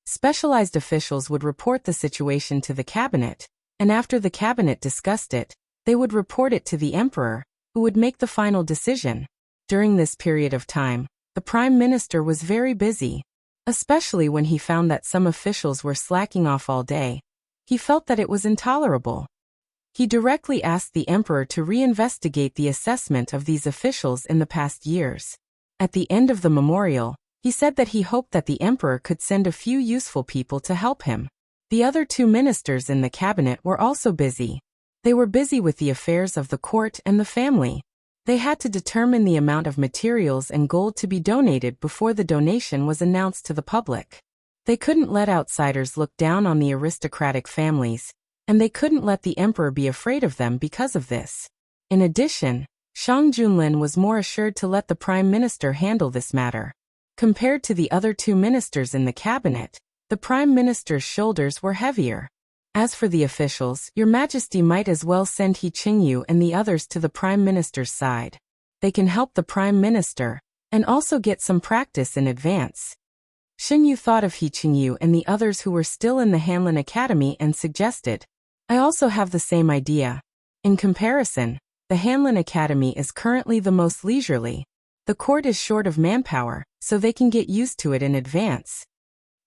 Specialized officials would report the situation to the cabinet, and after the cabinet discussed it, they would report it to the emperor, who would make the final decision. During this period of time, the prime minister was very busy, especially when he found that some officials were slacking off all day. He felt that it was intolerable. He directly asked the emperor to reinvestigate the assessment of these officials in the past years. At the end of the memorial, he said that he hoped that the emperor could send a few useful people to help him. The other two ministers in the cabinet were also busy. They were busy with the affairs of the court and the family. They had to determine the amount of materials and gold to be donated before the donation was announced to the public. They couldn't let outsiders look down on the aristocratic families, and they couldn't let the emperor be afraid of them because of this. In addition, Shang Junlin was more assured to let the prime minister handle this matter. Compared to the other two ministers in the cabinet, the prime minister's shoulders were heavier. As for the officials, Your Majesty might as well send He Qingyu and the others to the prime minister's side. They can help the prime minister, and also get some practice in advance. Xinyu thought of He Qingyu and the others who were still in the Hanlin Academy and suggested, "I also have the same idea." In comparison, the Hanlin Academy is currently the most leisurely. The court is short of manpower, so they can get used to it in advance.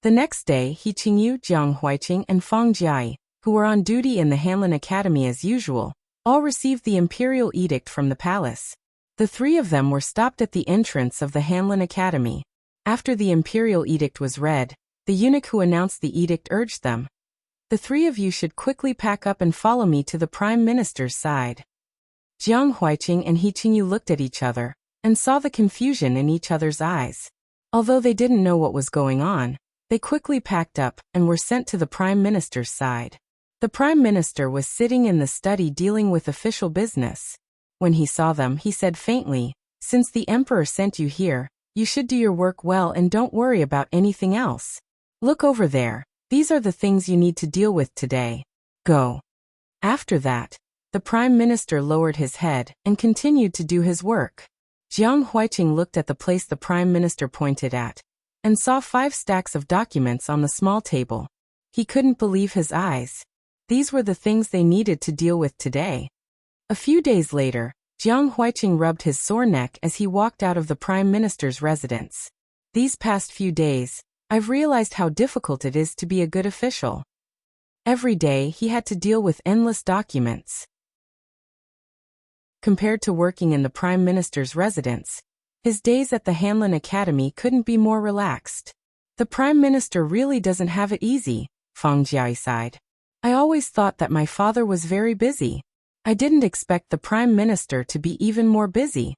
The next day, He Qingyu, Jiang Huiqing, and Fang Jiai, who were on duty in the Hanlin Academy as usual, all received the imperial edict from the palace. The three of them were stopped at the entrance of the Hanlin Academy. After the imperial edict was read, the eunuch who announced the edict urged them, "The three of you should quickly pack up and follow me to the prime minister's side." Jiang Huiqing and He Qingyu looked at each other and saw the confusion in each other's eyes. Although they didn't know what was going on, they quickly packed up and were sent to the prime minister's side. The Prime Minister was sitting in the study dealing with official business. When he saw them, he said faintly, "Since the Emperor sent you here, you should do your work well and don't worry about anything else. Look over there. These are the things you need to deal with today. Go." After that, the Prime Minister lowered his head and continued to do his work. Jiang Huiqing looked at the place the Prime Minister pointed at and saw 5 stacks of documents on the small table. He couldn't believe his eyes. These were the things they needed to deal with today. A few days later, Jiang Huiqing rubbed his sore neck as he walked out of the Prime Minister's residence. These past few days, I've realized how difficult it is to be a good official. Every day he had to deal with endless documents. Compared to working in the Prime Minister's residence, his days at the Hanlin Academy couldn't be more relaxed. The Prime Minister really doesn't have it easy, Fang Jiai sighed. I always thought that my father was very busy. I didn't expect the Prime Minister to be even more busy.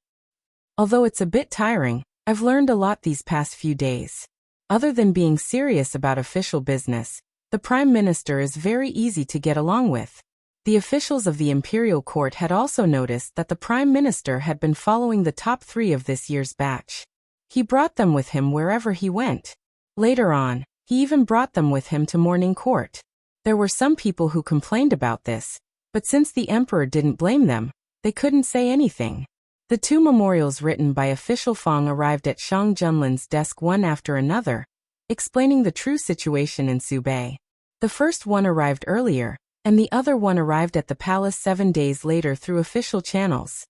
Although it's a bit tiring, I've learned a lot these past few days. Other than being serious about official business, the Prime Minister is very easy to get along with. The officials of the Imperial Court had also noticed that the Prime Minister had been following the top 3 of this year's batch. He brought them with him wherever he went. Later on, he even brought them with him to morning court. There were some people who complained about this, but since the Emperor didn't blame them, they couldn't say anything. The 2 memorials written by official Fang arrived at Shang Junlin's desk one after another, explaining the true situation in Subei. The first one arrived earlier, and the other one arrived at the palace 7 days later through official channels.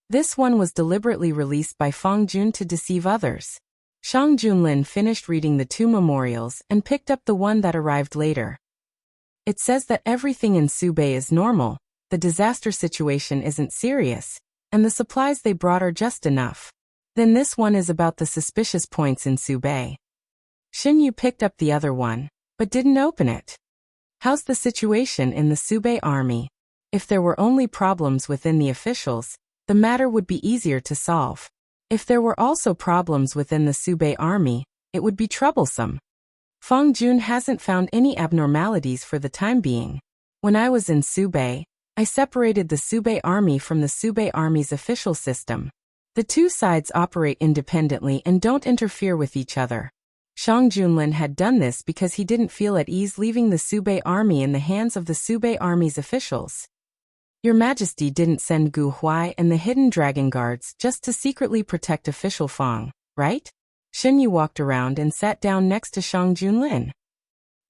This one was deliberately released by Fang Jun to deceive others. Shang Junlin finished reading the 2 memorials and picked up the one that arrived later. It says that everything in Subei is normal, the disaster situation isn't serious, and the supplies they brought are just enough. Then this one is about the suspicious points in Subei. Xin Yu picked up the other one, but didn't open it. How's the situation in the Subei army? If there were only problems within the officials, the matter would be easier to solve. If there were also problems within the Subei army, it would be troublesome. Fang Jun hasn't found any abnormalities for the time being. When I was in Subei, I separated the Subei army from the Subei army's official system. The 2 sides operate independently and don't interfere with each other. Shang Junlin had done this because he didn't feel at ease leaving the Subei army in the hands of the Subei army's officials. Your Majesty didn't send Gu Huai and the hidden dragon guards just to secretly protect official Fang, right? Xin Yu walked around and sat down next to Shang Junlin.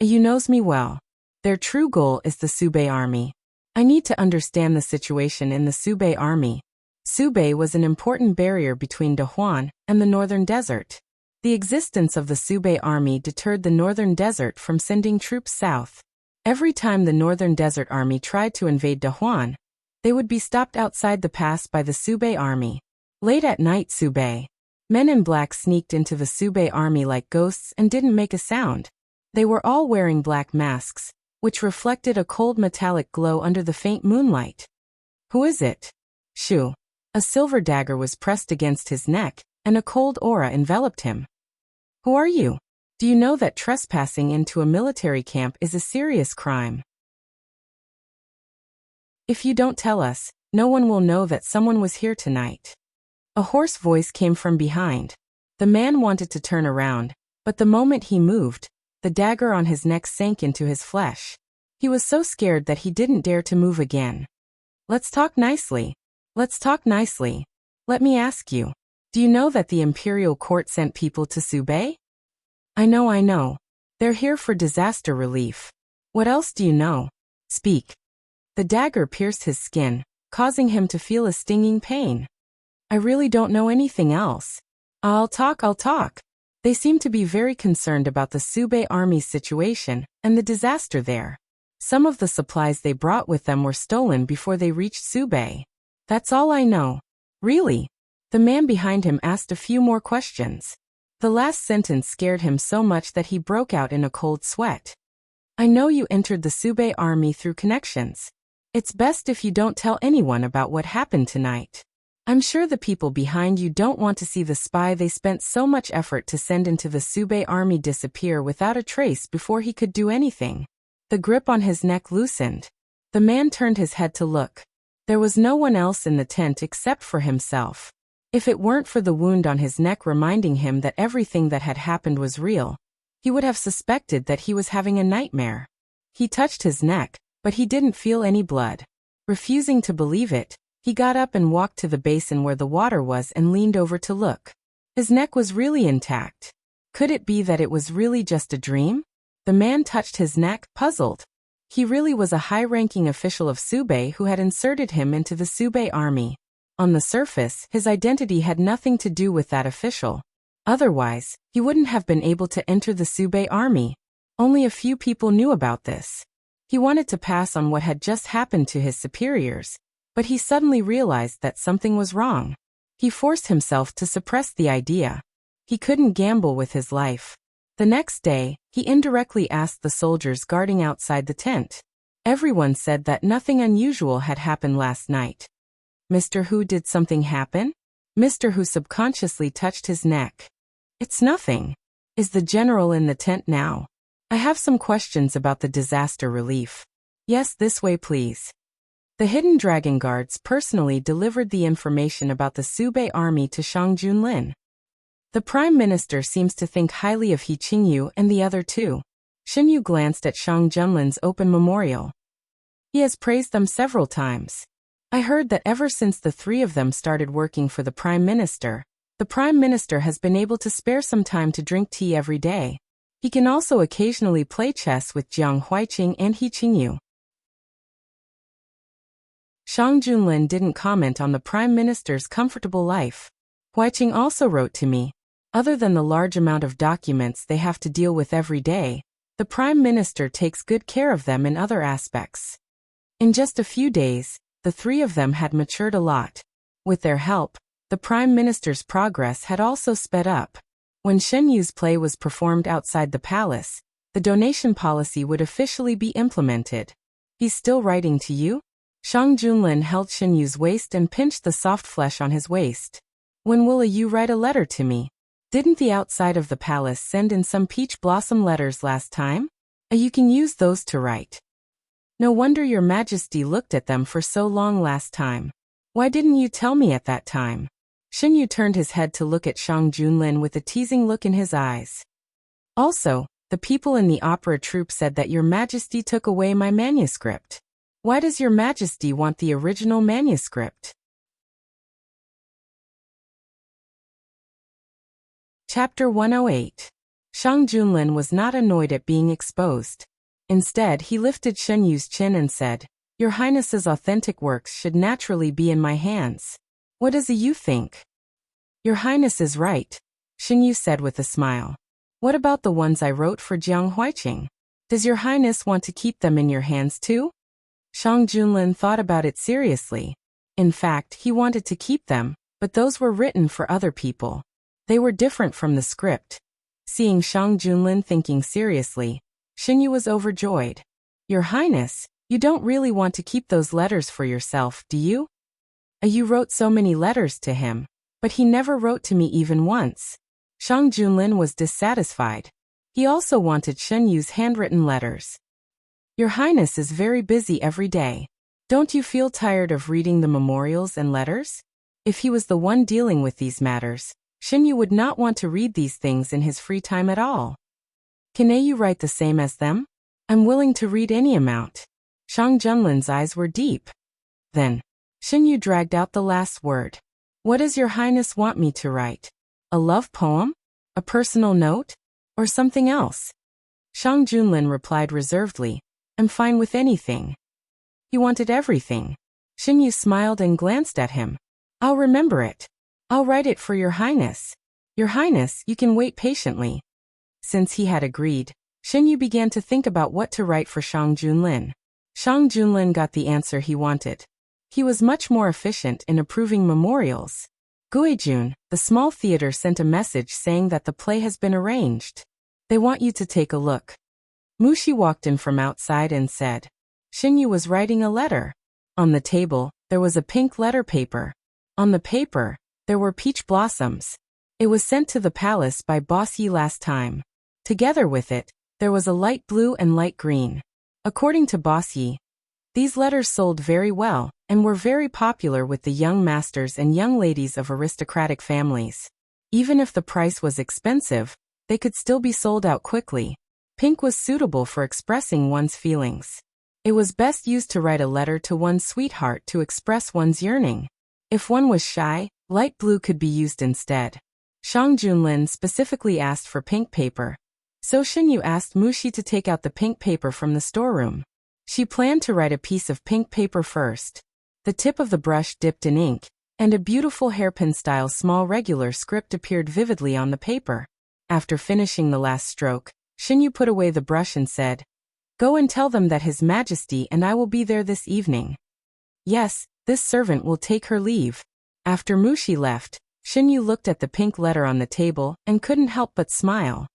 You knows me well. Their true goal is the Subei army. I need to understand the situation in the Subei army. Subei was an important barrier between Dahuan and the northern desert. The existence of the Subei army deterred the northern desert from sending troops south. Every time the northern desert army tried to invade Dahuan, they would be stopped outside the pass by the Subei army. Late at night, Subei men in black sneaked into the Subei army like ghosts and didn't make a sound. They were all wearing black masks, which reflected a cold metallic glow under the faint moonlight. Who is it? Shu. A silver dagger was pressed against his neck, and a cold aura enveloped him. Who are you? Do you know that trespassing into a military camp is a serious crime? If you don't tell us, no one will know that someone was here tonight. A hoarse voice came from behind. The man wanted to turn around, but the moment he moved, the dagger on his neck sank into his flesh. He was so scared that he didn't dare to move again. Let's talk nicely. Let's talk nicely. Let me ask you, do you know that the Imperial Court sent people to Subei? I know. They're here for disaster relief. What else do you know? Speak. The dagger pierced his skin, causing him to feel a stinging pain. I really don't know anything else. I'll talk. They seem to be very concerned about the Subei army's situation and the disaster there. Some of the supplies they brought with them were stolen before they reached Subei. That's all I know. Really? The man behind him asked a few more questions. The last sentence scared him so much that he broke out in a cold sweat. I know you entered the Subei army through connections. It's best if you don't tell anyone about what happened tonight. I'm sure the people behind you don't want to see the spy they spent so much effort to send into the Subei army disappear without a trace before he could do anything. The grip on his neck loosened. The man turned his head to look. There was no one else in the tent except for himself. If it weren't for the wound on his neck reminding him that everything that had happened was real, he would have suspected that he was having a nightmare. He touched his neck, but he didn't feel any blood. Refusing to believe it, he got up and walked to the basin where the water was and leaned over to look. His neck was really intact. Could it be that it was really just a dream? The man touched his neck, puzzled. He really was a high-ranking official of Subei who had inserted him into the Subei army. On the surface, his identity had nothing to do with that official. Otherwise, he wouldn't have been able to enter the Subei army. Only a few people knew about this. He wanted to pass on what had just happened to his superiors, but he suddenly realized that something was wrong. He forced himself to suppress the idea. He couldn't gamble with his life. The next day, he indirectly asked the soldiers guarding outside the tent. Everyone said that nothing unusual had happened last night. Mr. Hu, did something happen? Mr. Hu subconsciously touched his neck. It's nothing. Is the general in the tent now? I have some questions about the disaster relief. Yes, this way please. The hidden dragon guards personally delivered the information about the Subei army to Shang Junlin. The Prime Minister seems to think highly of He Qingyu and the other two. Xinyu glanced at Shang Junlin's open memorial. He has praised them several times. I heard that ever since the three of them started working for the Prime Minister, the Prime Minister has been able to spare some time to drink tea every day. He can also occasionally play chess with Jiang Huiqing and He Qingyu. Shang Junlin didn't comment on the Prime Minister's comfortable life. Huiqing also wrote to me. Other than the large amount of documents they have to deal with every day, the Prime Minister takes good care of them in other aspects. In just a few days, the three of them had matured a lot. With their help, the Prime Minister's progress had also sped up. When Shen Yu's play was performed outside the palace, the donation policy would officially be implemented. He's still writing to you? Shang Junlin held Shen Yu's waist and pinched the soft flesh on his waist. When will you write a letter to me? Didn't the outside of the palace send in some peach blossom letters last time? You can use those to write. No wonder your Majesty looked at them for so long last time. Why didn't you tell me at that time? Shen Yu turned his head to look at Shang Junlin with a teasing look in his eyes. Also, the people in the opera troupe said that your Majesty took away my manuscript. Why does your Majesty want the original manuscript? Chapter 108. Shang Junlin was not annoyed at being exposed. Instead, he lifted Shen Yu's chin and said, Your Highness's authentic works should naturally be in my hands. What does you think? Your Highness is right, Shen Yu said with a smile. What about the ones I wrote for Jiang Huiqing? Does your Highness want to keep them in your hands too? Shang Junlin thought about it seriously. In fact, he wanted to keep them, but those were written for other people. They were different from the script. Seeing Shang Junlin thinking seriously, Shen Yu was overjoyed. Your Highness, you don't really want to keep those letters for yourself, do you? You wrote so many letters to him, but he never wrote to me even once. Shang Junlin was dissatisfied. He also wanted Shen Yu's handwritten letters. Your Highness is very busy every day. Don't you feel tired of reading the memorials and letters? If he was the one dealing with these matters, Shen Yu would not want to read these things in his free time at all. Can you write the same as them? I'm willing to read any amount. Shang Junlin's eyes were deep. Then, Shen Yu dragged out the last word. What does your Highness want me to write? A love poem? A personal note? Or something else? Shang Junlin replied reservedly, I'm fine with anything. He wanted everything. Shen Yu smiled and glanced at him. I'll remember it. I'll write it for your Highness. Your Highness, you can wait patiently. Since he had agreed, Shen Yu began to think about what to write for Shang Junlin. Shang Junlin got the answer he wanted. He was much more efficient in approving memorials. Guijun, the small theater, sent a message saying that the play has been arranged. They want you to take a look. Mushi walked in from outside and said. Shen Yu was writing a letter. On the table, there was a pink letter paper. On the paper, there were peach blossoms. It was sent to the palace by Boss Yi last time. Together with it, there was a light blue and light green. According to Boss Yi, these letters sold very well and were very popular with the young masters and young ladies of aristocratic families. Even if the price was expensive, they could still be sold out quickly. Pink was suitable for expressing one's feelings. It was best used to write a letter to one's sweetheart to express one's yearning. If one was shy, light blue could be used instead. Shang Junlin specifically asked for pink paper, so Xinyu asked Mushi to take out the pink paper from the storeroom. She planned to write a piece of pink paper first. The tip of the brush dipped in ink, and a beautiful hairpin-style small regular script appeared vividly on the paper. After finishing the last stroke, Xinyu put away the brush and said, "Go and tell them that His Majesty and I will be there this evening." Yes, this servant will take her leave. After Mushi left, Xinyu looked at the pink letter on the table and couldn't help but smile.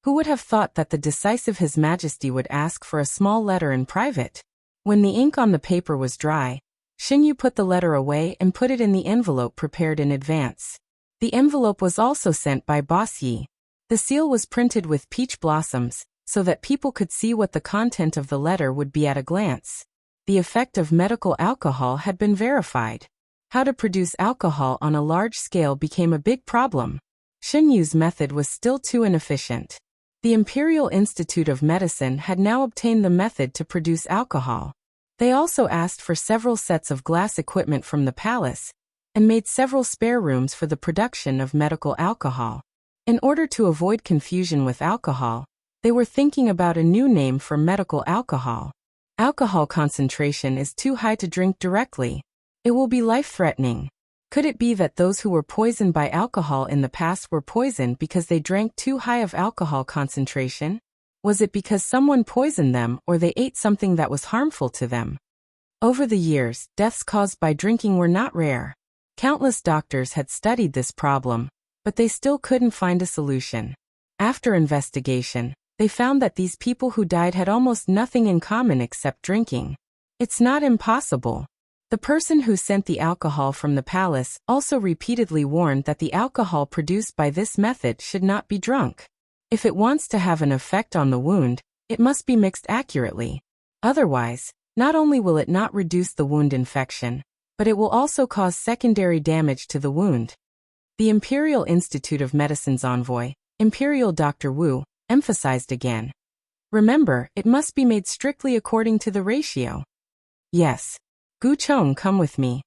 Who would have thought that the decisive His Majesty would ask for a small letter in private? When the ink on the paper was dry, Xinyu put the letter away and put it in the envelope prepared in advance. The envelope was also sent by Boss Yi. The seal was printed with peach blossoms, so that people could see what the content of the letter would be at a glance. The effect of medical alcohol had been verified. How to produce alcohol on a large scale became a big problem. Xinyu's method was still too inefficient. The Imperial Institute of Medicine had now obtained the method to produce alcohol. They also asked for several sets of glass equipment from the palace, and made several spare rooms for the production of medical alcohol. In order to avoid confusion with alcohol, they were thinking about a new name for medical alcohol. Alcohol concentration is too high to drink directly. It will be life-threatening. Could it be that those who were poisoned by alcohol in the past were poisoned because they drank too high of alcohol concentration? Was it because someone poisoned them or they ate something that was harmful to them? Over the years, deaths caused by drinking were not rare. Countless doctors had studied this problem, but they still couldn't find a solution. After investigation, they found that these people who died had almost nothing in common except drinking. It's not impossible. The person who sent the alcohol from the palace also repeatedly warned that the alcohol produced by this method should not be drunk. If it wants to have an effect on the wound, it must be mixed accurately. Otherwise, not only will it not reduce the wound infection, but it will also cause secondary damage to the wound. The Imperial Institute of Medicine's envoy, Imperial Dr. Wu, emphasized again. Remember, it must be made strictly according to the ratio. Yes. Gu Chong, come with me.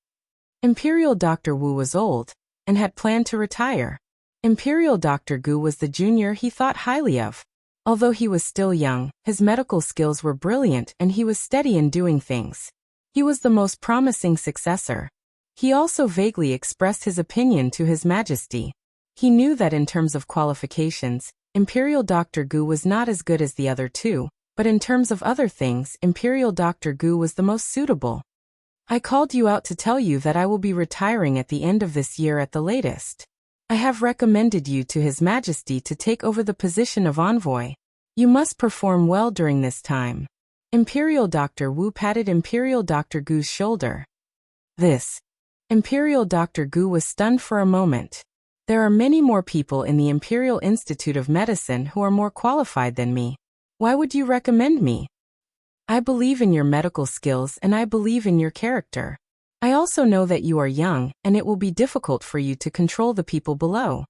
Imperial Dr. Wu was old, and had planned to retire. Imperial Dr. Gu was the junior he thought highly of. Although he was still young, his medical skills were brilliant and he was steady in doing things. He was the most promising successor. He also vaguely expressed his opinion to His Majesty. He knew that in terms of qualifications, Imperial Dr. Gu was not as good as the other two, but in terms of other things, Imperial Dr. Gu was the most suitable. I called you out to tell you that I will be retiring at the end of this year at the latest. I have recommended you to His Majesty to take over the position of envoy. You must perform well during this time. Imperial Dr. Wu patted Imperial Dr. Gu's shoulder. This. Imperial Dr. Gu was stunned for a moment. There are many more people in the Imperial Institute of Medicine who are more qualified than me. Why would you recommend me? I believe in your medical skills and I believe in your character. I also know that you are young and it will be difficult for you to control the people below.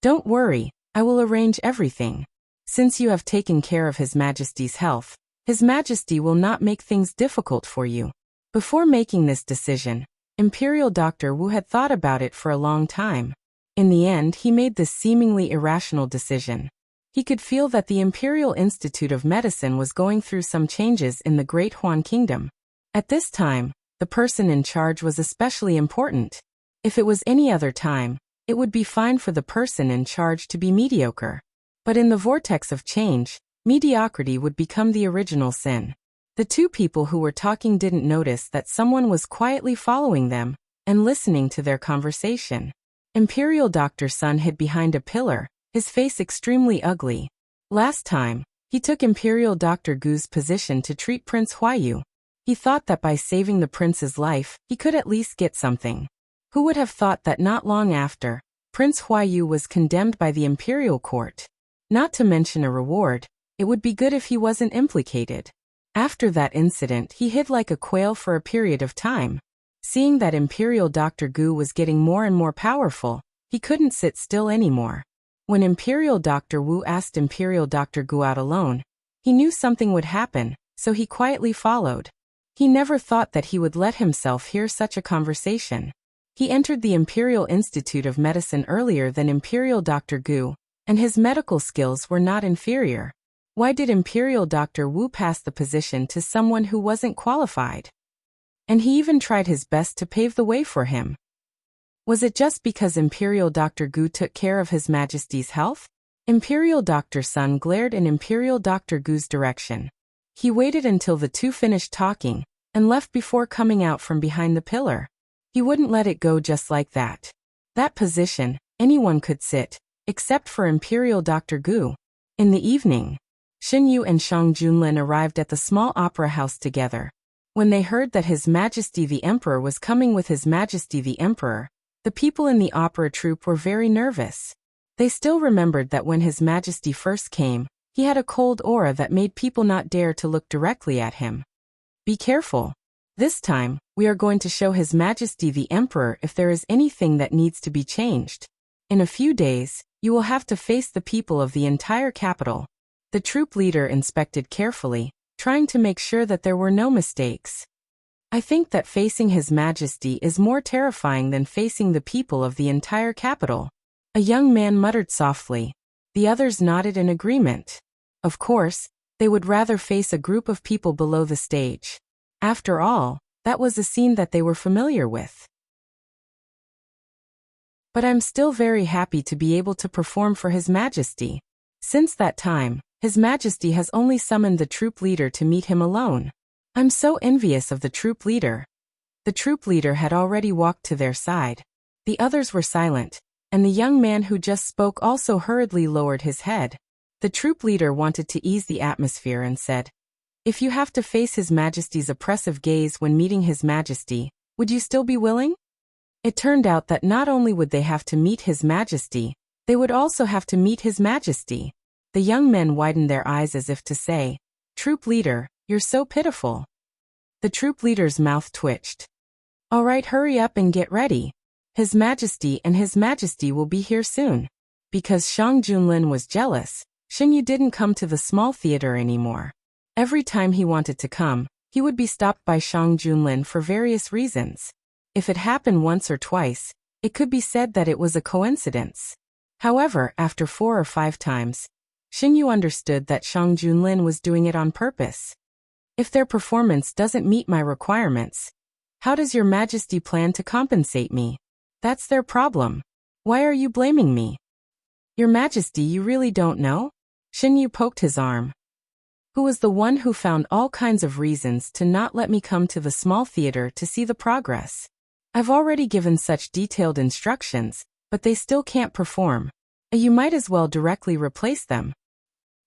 Don't worry, I will arrange everything. Since you have taken care of His Majesty's health, His Majesty will not make things difficult for you. Before making this decision, Imperial Dr. Wu had thought about it for a long time. In the end, he made this seemingly irrational decision. He could feel that the Imperial Institute of Medicine was going through some changes in the Great Huan Kingdom. At this time, the person in charge was especially important. If it was any other time, it would be fine for the person in charge to be mediocre. But in the vortex of change, mediocrity would become the original sin. The two people who were talking didn't notice that someone was quietly following them and listening to their conversation. Imperial Dr. Sun hid behind a pillar, his face extremely ugly. Last time, he took Imperial Dr. Gu's position to treat Prince Huayu. He thought that by saving the prince's life, he could at least get something. Who would have thought that not long after, Prince Huayu was condemned by the imperial court? Not to mention a reward, it would be good if he wasn't implicated. After that incident, he hid like a quail for a period of time. Seeing that Imperial Dr. Gu was getting more and more powerful, he couldn't sit still anymore. When Imperial Dr. Wu asked Imperial Dr. Gu out alone, he knew something would happen, so he quietly followed. He never thought that he would let himself hear such a conversation. He entered the Imperial Institute of Medicine earlier than Imperial Dr. Gu, and his medical skills were not inferior. Why did Imperial Dr. Wu pass the position to someone who wasn't qualified? And he even tried his best to pave the way for him. Was it just because Imperial Dr. Gu took care of His Majesty's health? Imperial Dr. Sun glared in Imperial Dr. Gu's direction. He waited until the two finished talking, and left before coming out from behind the pillar. He wouldn't let it go just like that. That position, anyone could sit, except for Imperial Dr. Gu. In the evening, Xin Yu and Shang Junlin arrived at the small opera house together. When they heard that His Majesty the Emperor was coming with His Majesty the Emperor, the people in the opera troupe were very nervous. They still remembered that when His Majesty first came, he had a cold aura that made people not dare to look directly at him. Be careful. This time, we are going to show His Majesty the Emperor if there is anything that needs to be changed. In a few days, you will have to face the people of the entire capital. The troop leader inspected carefully, trying to make sure that there were no mistakes. I think that facing His Majesty is more terrifying than facing the people of the entire capital. A young man muttered softly. The others nodded in agreement. Of course, they would rather face a group of people below the stage. After all, that was a scene that they were familiar with. But I'm still very happy to be able to perform for His Majesty. Since that time, His Majesty has only summoned the troop leader to meet him alone. I'm so envious of the troop leader. The troop leader had already walked to their side. The others were silent, and the young man who just spoke also hurriedly lowered his head. The troop leader wanted to ease the atmosphere and said, "If you have to face His Majesty's oppressive gaze when meeting His Majesty, would you still be willing?" It turned out that not only would they have to meet His Majesty, they would also have to meet His Majesty. The young men widened their eyes as if to say, "Troop leader, you're so pitiful." The troop leader's mouth twitched. "All right, hurry up and get ready. His Majesty and His Majesty will be here soon." Because Shang Junlin was jealous, Xin Yu didn't come to the small theater anymore. Every time he wanted to come, he would be stopped by Shang Junlin for various reasons. If it happened once or twice, it could be said that it was a coincidence. However, after 4 or 5 times, Xin Yu understood that Shang Junlin was doing it on purpose. If their performance doesn't meet my requirements, how does Your Majesty plan to compensate me? That's their problem. Why are you blaming me? Your Majesty, you really don't know? Xin Yu poked his arm. Who was the one who found all kinds of reasons to not let me come to the small theater to see the progress? I've already given such detailed instructions, but they still can't perform. You might as well directly replace them.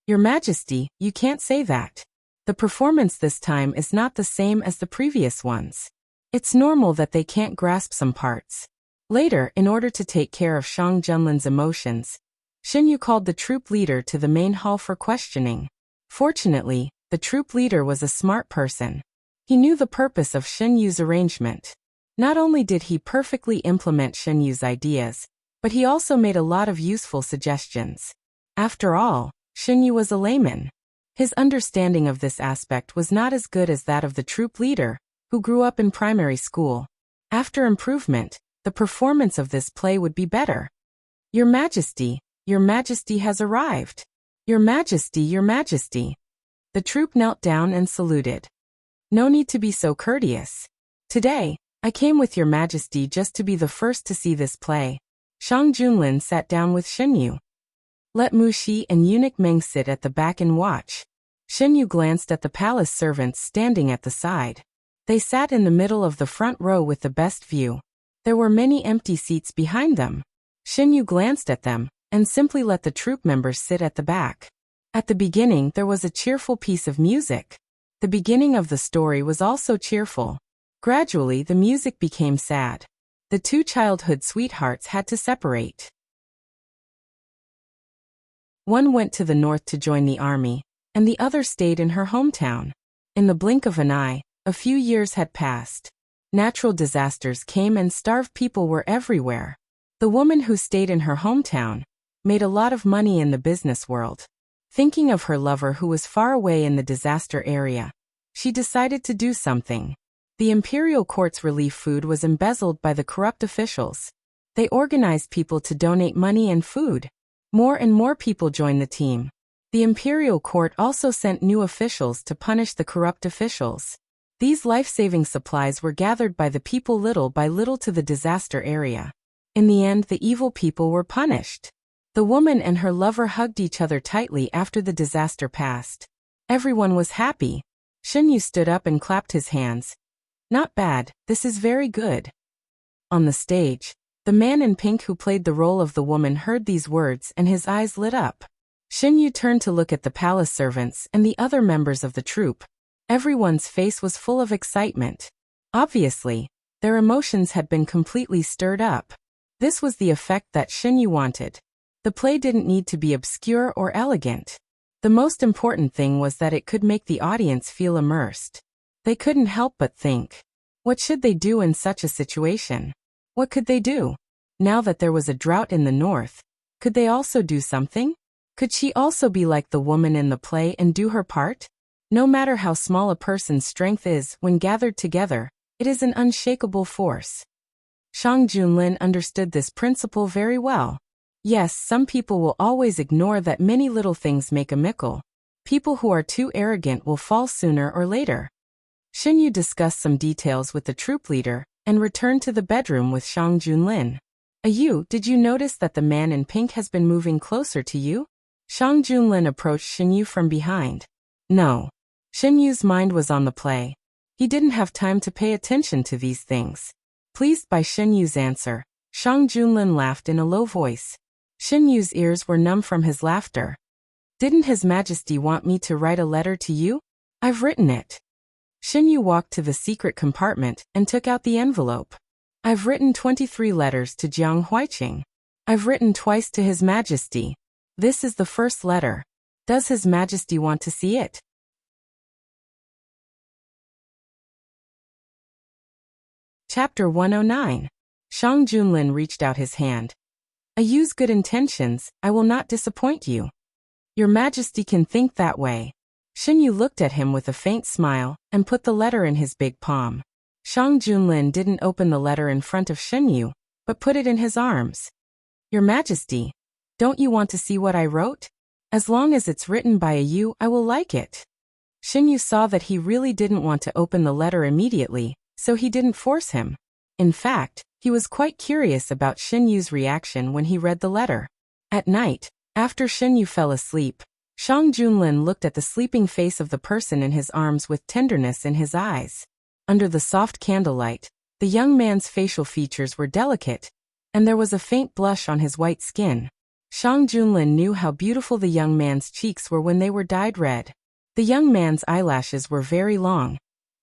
Your Majesty, you can't say that. The performance this time is not the same as the previous ones. It's normal that they can't grasp some parts. Later, in order to take care of Shang Junlin's emotions, Xin Yu called the troop leader to the main hall for questioning. Fortunately, the troop leader was a smart person. He knew the purpose of Xin Yu's arrangement. Not only did he perfectly implement Xin Yu's ideas, but he also made a lot of useful suggestions. After all, Xin Yu was a layman. His understanding of this aspect was not as good as that of the troop leader, who grew up in primary school. After improvement, the performance of this play would be better. Your Majesty has arrived. Your Majesty, Your Majesty. The troop knelt down and saluted. No need to be so courteous. Today, I came with Your Majesty just to be the first to see this play. Shang Junlin sat down with Xin Yu. Let Mu Shi and eunuch Meng sit at the back and watch. Xin Yu glanced at the palace servants standing at the side. They sat in the middle of the front row with the best view. There were many empty seats behind them. Xin Yu glanced at them, and simply let the troop members sit at the back. At the beginning there was a cheerful piece of music. The beginning of the story was also cheerful. Gradually the music became sad. The two childhood sweethearts had to separate. One went to the north to join the army, and the other stayed in her hometown. In the blink of an eye, a few years had passed. Natural disasters came and starved people were everywhere. The woman who stayed in her hometown made a lot of money in the business world. Thinking of her lover who was far away in the disaster area, she decided to do something. The imperial court's relief food was embezzled by the corrupt officials. They organized people to donate money and food. More and more people joined the team. The imperial court also sent new officials to punish the corrupt officials. These life-saving supplies were gathered by the people little by little to the disaster area. In the end, the evil people were punished. The woman and her lover hugged each other tightly after the disaster passed. Everyone was happy. Shinyu stood up and clapped his hands. Not bad, this is very good. On the stage, the man in pink who played the role of the woman heard these words and his eyes lit up. Shinyu turned to look at the palace servants and the other members of the troupe. Everyone's face was full of excitement. Obviously, their emotions had been completely stirred up. This was the effect that Shinyu wanted. The play didn't need to be obscure or elegant. The most important thing was that it could make the audience feel immersed. They couldn't help but think, what should they do in such a situation? What could they do? Now that there was a drought in the north, could they also do something? Could she also be like the woman in the play and do her part? No matter how small a person's strength is, when gathered together, it is an unshakable force. Shang Junlin understood this principle very well. Yes, some people will always ignore that many little things make a mickle. People who are too arrogant will fall sooner or later. Shinyu discussed some details with the troop leader and returned to the bedroom with Shang Junlin. Did you notice that the man in pink has been moving closer to you? Shang Junlin approached Shinyu from behind. No. Shinyu's mind was on the play. He didn't have time to pay attention to these things. Pleased by Shinyu's answer, Shang Junlin laughed in a low voice. Shinyu's ears were numb from his laughter. Didn't His Majesty want me to write a letter to you? I've written it. Shinyu walked to the secret compartment and took out the envelope. I've written 23 letters to Jiang Huiqing. I've written twice to His Majesty. This is the first letter. Does His Majesty want to see it? Chapter 109. Shang Junlin reached out his hand. I use good intentions, I will not disappoint you. Your Majesty can think that way. Shinyu looked at him with a faint smile and put the letter in his big palm. Shang Junlin didn't open the letter in front of Shinyu, but put it in his arms. Your Majesty, don't you want to see what I wrote? As long as it's written by a you, I will like it. Shinyu saw that he really didn't want to open the letter immediately, so he didn't force him. In fact, he was quite curious about Shinyu's reaction when he read the letter. At night, after Shinyu fell asleep, Shang Junlin looked at the sleeping face of the person in his arms with tenderness in his eyes. Under the soft candlelight, the young man's facial features were delicate, and there was a faint blush on his white skin. Shang Junlin knew how beautiful the young man's cheeks were when they were dyed red. The young man's eyelashes were very long,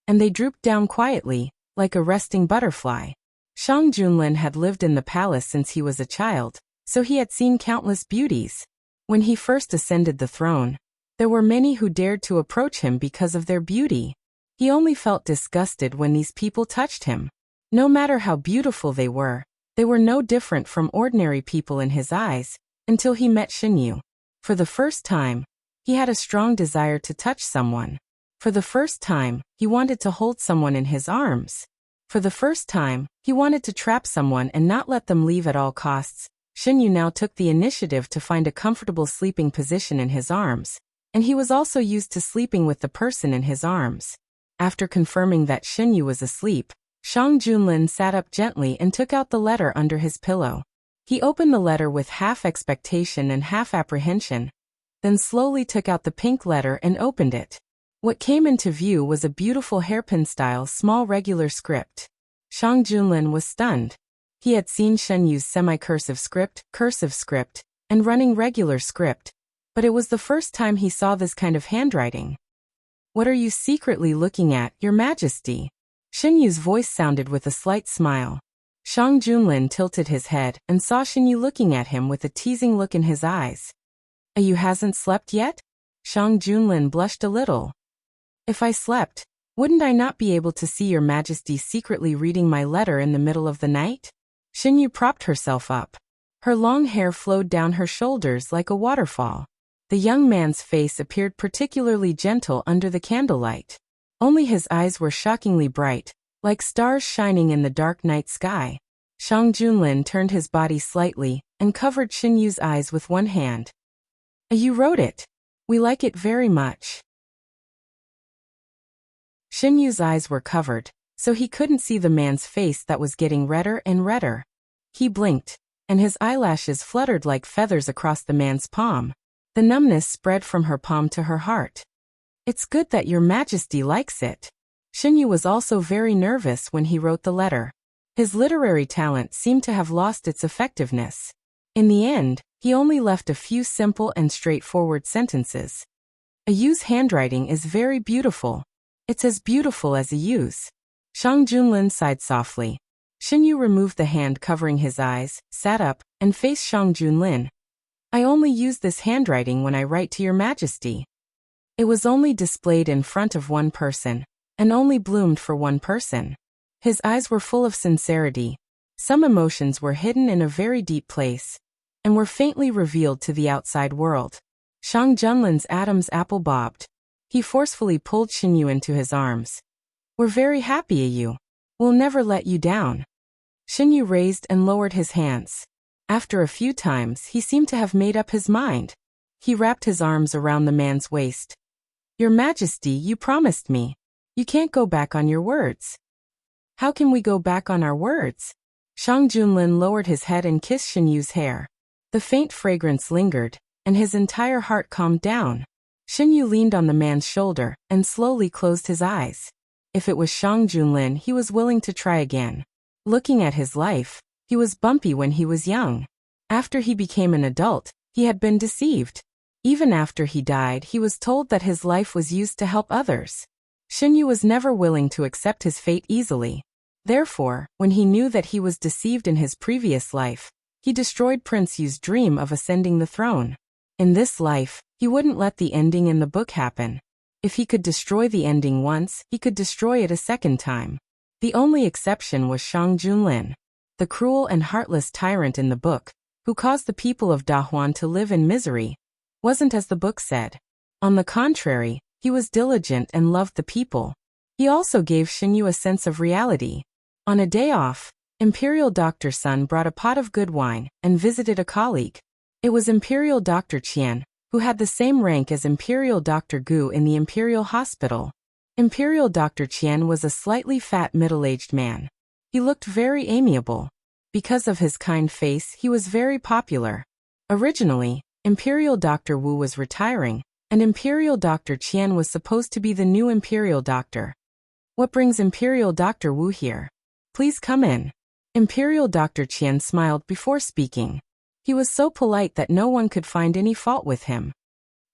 and they drooped down quietly, like a resting butterfly. Shang Junlin had lived in the palace since he was a child, so he had seen countless beauties. When he first ascended the throne, there were many who dared to approach him because of their beauty. He only felt disgusted when these people touched him. No matter how beautiful they were no different from ordinary people in his eyes, until he met Shinyu. For the first time, he had a strong desire to touch someone. For the first time, he wanted to hold someone in his arms. For the first time, he wanted to trap someone and not let them leave at all costs. Shinyu now took the initiative to find a comfortable sleeping position in his arms, and he was also used to sleeping with the person in his arms. After confirming that Shinyu was asleep, Shang Junlin sat up gently and took out the letter under his pillow. He opened the letter with half expectation and half apprehension, then slowly took out the pink letter and opened it. What came into view was a beautiful hairpin-style small regular script. Shang Junlin was stunned. He had seen Shinyu's semi-cursive script, cursive script, and running regular script, but it was the first time he saw this kind of handwriting. What are you secretly looking at, Your Majesty? Shinyu's voice sounded with a slight smile. Shang Junlin tilted his head and saw Shinyu looking at him with a teasing look in his eyes. You hasn't slept yet? Shang Junlin blushed a little. If I slept, wouldn't I not be able to see your majesty secretly reading my letter in the middle of the night? Xinyu propped herself up. Her long hair flowed down her shoulders like a waterfall. The young man's face appeared particularly gentle under the candlelight. Only his eyes were shockingly bright, like stars shining in the dark night sky. Shang Junlin turned his body slightly and covered Xinyu's eyes with one hand. You wrote it. We like it very much. Xinyu's eyes were covered, so he couldn't see the man's face that was getting redder and redder. He blinked, and his eyelashes fluttered like feathers across the man's palm. The numbness spread from her palm to her heart. It's good that your majesty likes it. Xinyu was also very nervous when he wrote the letter. His literary talent seemed to have lost its effectiveness. In the end, he only left a few simple and straightforward sentences. A Yu's handwriting is very beautiful. It's as beautiful as a Yu's. Shang Junlin sighed softly. Xinyu removed the hand covering his eyes, sat up, and faced Shang Junlin. I only use this handwriting when I write to your majesty. It was only displayed in front of one person, and only bloomed for one person. His eyes were full of sincerity. Some emotions were hidden in a very deep place, and were faintly revealed to the outside world. Shang Junlin's Adam's apple bobbed. He forcefully pulled Xinyu into his arms. We're very happy, you. We'll never let you down. Xinyu raised and lowered his hands. After a few times, he seemed to have made up his mind. He wrapped his arms around the man's waist. Your Majesty, you promised me. You can't go back on your words. How can we go back on our words? Shang Junlin lowered his head and kissed Xinyu's hair. The faint fragrance lingered, and his entire heart calmed down. Xinyu leaned on the man's shoulder and slowly closed his eyes. If it was Shang Junlin, he was willing to try again. Looking at his life, he was bumpy when he was young. After he became an adult, he had been deceived. Even after he died, he was told that his life was used to help others. Xinyu was never willing to accept his fate easily. Therefore, when he knew that he was deceived in his previous life, he destroyed Prince Yu's dream of ascending the throne. In this life, he wouldn't let the ending in the book happen. If he could destroy the ending once, he could destroy it a second time. The only exception was Shang Junlin, the cruel and heartless tyrant in the book, who caused the people of Dahuan to live in misery. Wasn't as the book said. On the contrary, he was diligent and loved the people. He also gave Xinyu a sense of reality. On a day off, Imperial Dr. Sun brought a pot of good wine and visited a colleague. It was Imperial Dr. Qian, who had the same rank as Imperial Dr. Gu in the Imperial Hospital. Imperial Dr. Qian was a slightly fat middle-aged man. He looked very amiable. Because of his kind face, he was very popular. Originally, Imperial Dr. Wu was retiring, and Imperial Dr. Qian was supposed to be the new Imperial Doctor. What brings Imperial Dr. Wu here? Please come in. Imperial Dr. Qian smiled before speaking. He was so polite that no one could find any fault with him.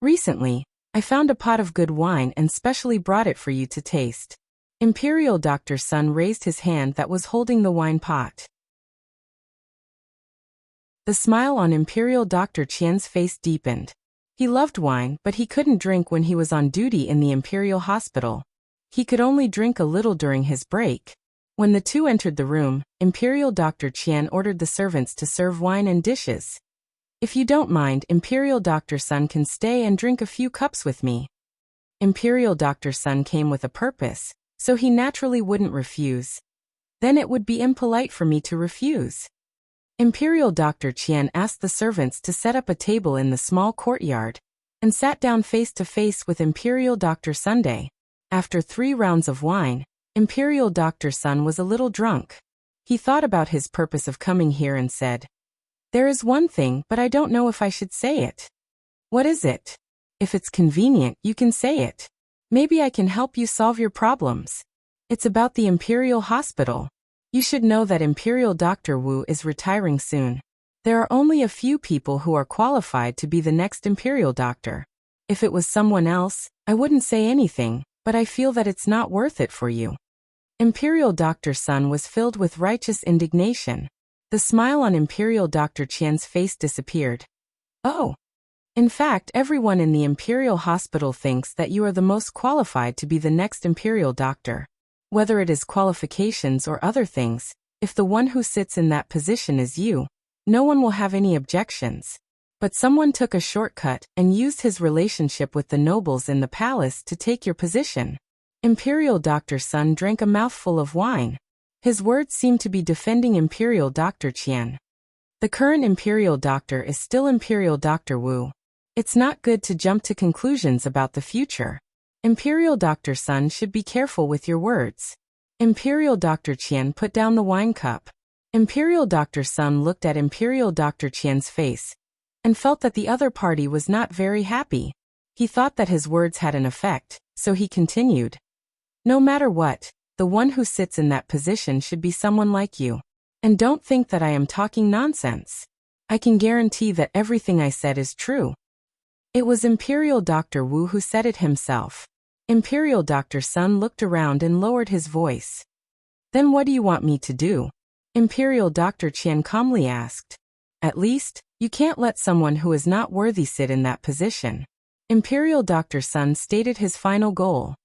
Recently, I found a pot of good wine and specially brought it for you to taste. Imperial Dr. Sun raised his hand that was holding the wine pot. The smile on Imperial Dr. Qian's face deepened. He loved wine, but he couldn't drink when he was on duty in the Imperial Hospital. He could only drink a little during his break. When the two entered the room, Imperial Dr. Qian ordered the servants to serve wine and dishes. If you don't mind, Imperial Dr. Sun can stay and drink a few cups with me. Imperial Dr. Sun came with a purpose, so he naturally wouldn't refuse. Then it would be impolite for me to refuse. Imperial Dr. Qian asked the servants to set up a table in the small courtyard, and sat down face to face with Imperial Dr. Sunday. After 3 rounds of wine, Imperial Dr. Sun was a little drunk. He thought about his purpose of coming here and said, "There is one thing, but I don't know if I should say it." "What is it?" "If it's convenient, you can say it. Maybe I can help you solve your problems. It's about the Imperial Hospital. You should know that Imperial Dr. Wu is retiring soon. There are only a few people who are qualified to be the next Imperial Doctor. If it was someone else, I wouldn't say anything, but I feel that it's not worth it for you." Imperial Dr. Sun was filled with righteous indignation. The smile on Imperial Dr. Qian's face disappeared. "Oh, In fact, everyone in the imperial hospital thinks that you are the most qualified to be the next imperial doctor. Whether it is qualifications or other things, if the one who sits in that position is you, no one will have any objections. But someone took a shortcut and used his relationship with the nobles in the palace to take your position. Imperial Dr. Sun drank a mouthful of wine. His words seemed to be defending Imperial Dr. Qian. The current Imperial Doctor is still Imperial Dr. Wu. It's not good to jump to conclusions about the future. Imperial Dr. Sun should be careful with your words. Imperial Dr. Qian put down the wine cup. Imperial Dr. Sun looked at Imperial Dr. Qian's face and felt that the other party was not very happy. He thought that his words had an effect, so he continued. No matter what, the one who sits in that position should be someone like you. And don't think that I am talking nonsense. I can guarantee that everything I said is true. It was Imperial Dr. Wu who said it himself. Imperial Dr. Sun looked around and lowered his voice. Then what do you want me to do? Imperial Dr. Qian calmly asked. At least, you can't let someone who is not worthy sit in that position. Imperial Dr. Sun stated his final goal.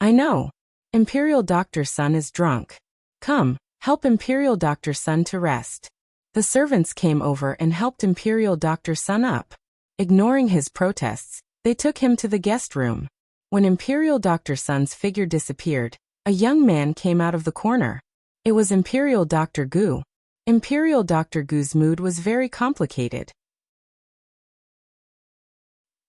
I know. Imperial Dr. Sun is drunk. Come, help Imperial Dr. Sun to rest. The servants came over and helped Imperial Dr. Sun up. Ignoring his protests, they took him to the guest room. When Imperial Dr. Sun's figure disappeared, a young man came out of the corner. It was Imperial Dr. Gu. Imperial Dr. Gu's mood was very complicated.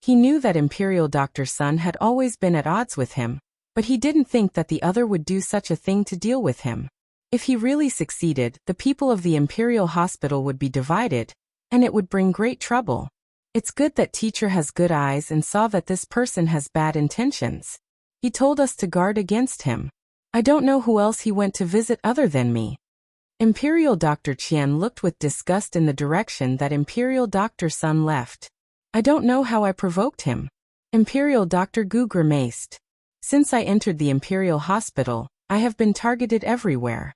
He knew that Imperial Dr. Sun had always been at odds with him, but he didn't think that the other would do such a thing to deal with him. If he really succeeded, the people of the Imperial Hospital would be divided, and it would bring great trouble. It's good that teacher has good eyes and saw that this person has bad intentions. He told us to guard against him. I don't know who else he went to visit other than me. Imperial Dr. Qian looked with disgust in the direction that Imperial Dr. Sun left. I don't know how I provoked him. Imperial Dr. Gu grimaced. Since I entered the Imperial Hospital, I have been targeted everywhere.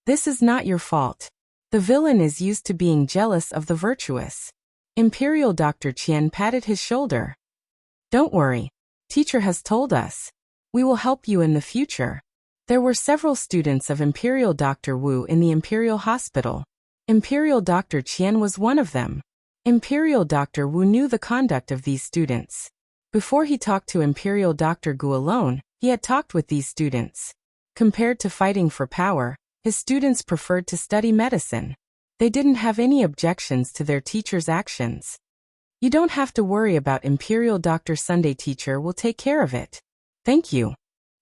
This is not your fault. The villain is used to being jealous of the virtuous. Imperial Dr. Qian patted his shoulder. Don't worry. Teacher has told us. We will help you in the future. There were several students of Imperial Dr. Wu in the Imperial Hospital. Imperial Dr. Qian was one of them. Imperial Dr. Wu knew the conduct of these students. Before he talked to Imperial Dr. Gu alone, he had talked with these students. Compared to fighting for power, his students preferred to study medicine. They didn't have any objections to their teacher's actions. You don't have to worry about Imperial Dr. Sunday teacher will take care of it. Thank you.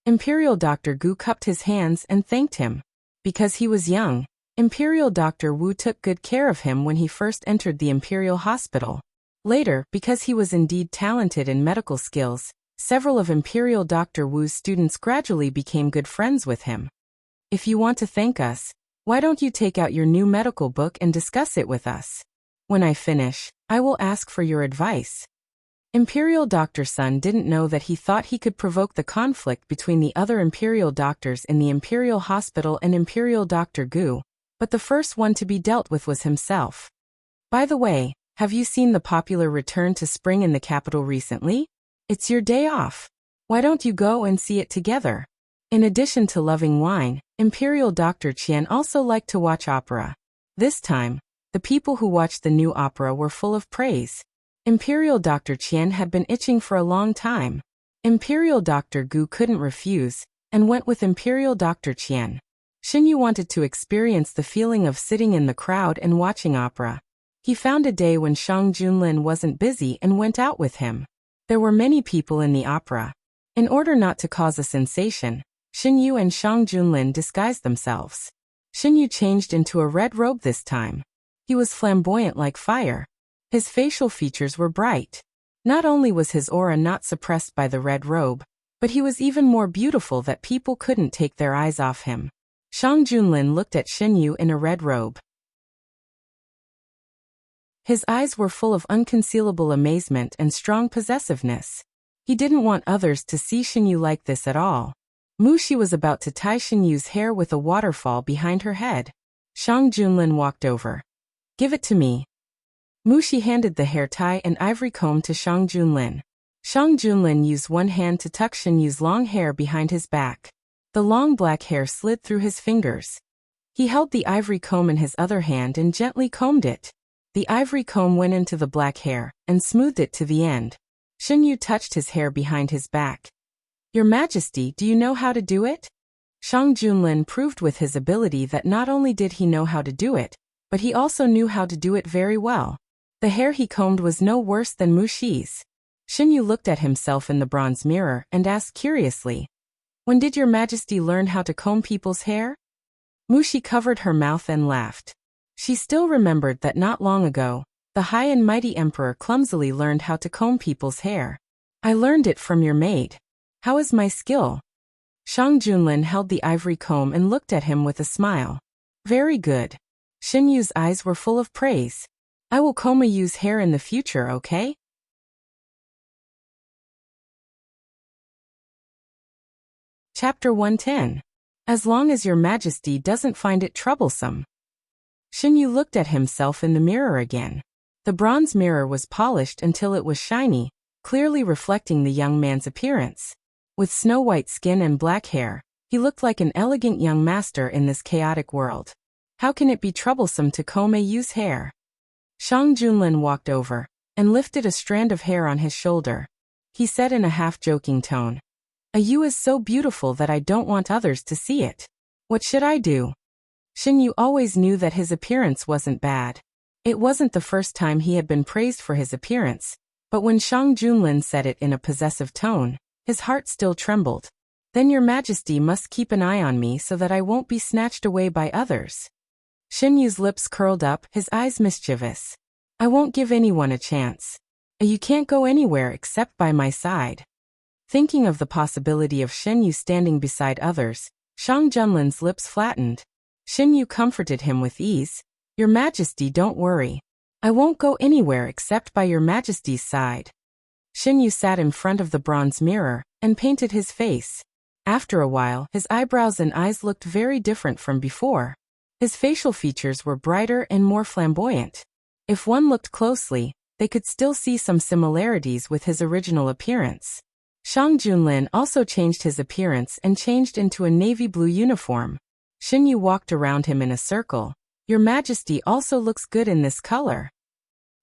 Imperial Dr. Gu cupped his hands and thanked him. Because he was young, Imperial Dr. Wu took good care of him when he first entered the Imperial Hospital. Later, because he was indeed talented in medical skills, several of Imperial Dr. Wu's students gradually became good friends with him. If you want to thank us, why don't you take out your new medical book and discuss it with us? When I finish, I will ask for your advice. Imperial Dr. Sun didn't know that he thought he could provoke the conflict between the other Imperial doctors in the Imperial Hospital and Imperial Dr. Gu, but the first one to be dealt with was himself. By the way, have you seen the popular Return to Spring in the capital recently? It's your day off. Why don't you go and see it together? In addition to loving wine, Imperial Dr. Qian also liked to watch opera. This time, the people who watched the new opera were full of praise. Imperial Dr. Qian had been itching for a long time. Imperial Dr. Gu couldn't refuse, and went with Imperial Dr. Qian. Xinyu wanted to experience the feeling of sitting in the crowd and watching opera. He found a day when Shang Junlin wasn't busy and went out with him. There were many people in the opera. In order not to cause a sensation, Xinyu and Shang Junlin disguised themselves. Xinyu changed into a red robe this time. He was flamboyant like fire. His facial features were bright. Not only was his aura not suppressed by the red robe, but he was even more beautiful that people couldn't take their eyes off him. Shang Junlin looked at Xinyu in a red robe. His eyes were full of unconcealable amazement and strong possessiveness. He didn't want others to see Xinyu like this at all. Mushi was about to tie Xinyu's hair with a waterfall behind her head. Shang Junlin walked over. Give it to me. Mushi handed the hair tie and ivory comb to Shang Junlin. Shang Junlin used one hand to tuck Xinyu's long hair behind his back. The long black hair slid through his fingers. He held the ivory comb in his other hand and gently combed it. The ivory comb went into the black hair and smoothed it to the end. Xinyu touched his hair behind his back. "Your Majesty, do you know how to do it?" Shang Junlin proved with his ability that not only did he know how to do it, but he also knew how to do it very well. The hair he combed was no worse than Mushi's. Xinyu looked at himself in the bronze mirror and asked curiously, "When did your Majesty learn how to comb people's hair?" Mushi covered her mouth and laughed. She still remembered that not long ago, the high and mighty emperor clumsily learned how to comb people's hair. "I learned it from your maid. How is my skill?" Shang Junlin held the ivory comb and looked at him with a smile. "Very good." Xinyu's eyes were full of praise. "I will comb Yu's hair in the future, okay?" Chapter 110. As long as your Majesty doesn't find it troublesome. Xinyu looked at himself in the mirror again. The bronze mirror was polished until it was shiny, clearly reflecting the young man's appearance. With snow-white skin and black hair, he looked like an elegant young master in this chaotic world. How can it be troublesome to comb Yu's hair? Shang Junlin walked over and lifted a strand of hair on his shoulder. He said in a half-joking tone, "Yu is so beautiful that I don't want others to see it. What should I do?" Xinyu always knew that his appearance wasn't bad. It wasn't the first time he had been praised for his appearance, but when Shang Junlin said it in a possessive tone, his heart still trembled. "Then your Majesty must keep an eye on me so that I won't be snatched away by others." Xinyu's lips curled up, his eyes mischievous. "I won't give anyone a chance. You can't go anywhere except by my side." Thinking of the possibility of Xinyu standing beside others, Shang Junlin's lips flattened. Xinyu comforted him with ease. "Your Majesty, don't worry. I won't go anywhere except by your Majesty's side." Xinyu sat in front of the bronze mirror and painted his face. After a while, his eyebrows and eyes looked very different from before. His facial features were brighter and more flamboyant. If one looked closely, they could still see some similarities with his original appearance. Shang Junlin also changed his appearance and changed into a navy blue uniform. Xinyu walked around him in a circle. "Your Majesty also looks good in this color."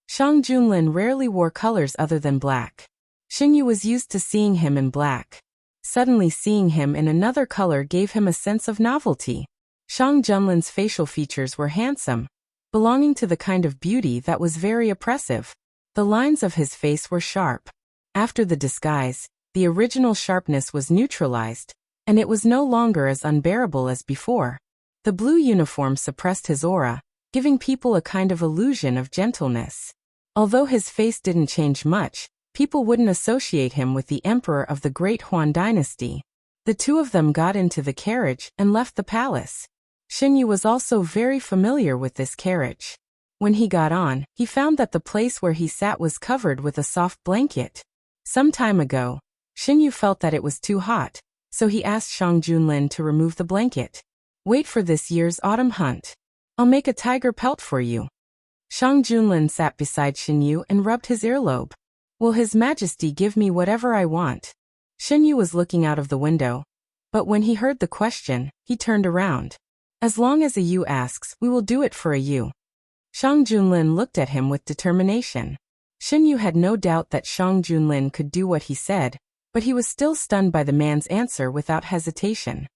Shang Junlin rarely wore colors other than black. Xinyu was used to seeing him in black. Suddenly seeing him in another color gave him a sense of novelty. Shang Junlin's facial features were handsome, belonging to the kind of beauty that was very oppressive. The lines of his face were sharp. After the disguise, the original sharpness was neutralized, and it was no longer as unbearable as before. The blue uniform suppressed his aura, giving people a kind of illusion of gentleness. Although his face didn't change much, people wouldn't associate him with the emperor of the Great Huan dynasty. The two of them got into the carriage and left the palace. Xinyu was also very familiar with this carriage. When he got on, he found that the place where he sat was covered with a soft blanket. Some time ago, Xinyu felt that it was too hot, so he asked Shang Junlin to remove the blanket. "Wait for this year's autumn hunt. I'll make a tiger pelt for you." Shang Junlin sat beside Xinyu and rubbed his earlobe. "Will His Majesty give me whatever I want?" Xinyu was looking out of the window, but when he heard the question, he turned around. "As long as Yu asks, we will do it for Yu." Shang Junlin looked at him with determination. Xinyu had no doubt that Shang Junlin could do what he said, but he was still stunned by the man's answer without hesitation.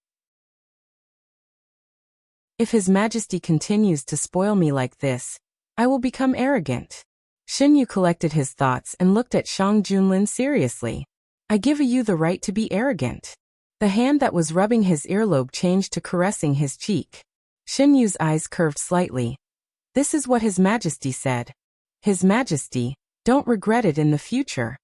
"If His Majesty continues to spoil me like this, I will become arrogant." Xinyu collected his thoughts and looked at Shang Junlin seriously. "I give you the right to be arrogant." The hand that was rubbing his earlobe changed to caressing his cheek. Xinyu's eyes curved slightly. "This is what His Majesty said. His Majesty, don't regret it in the future.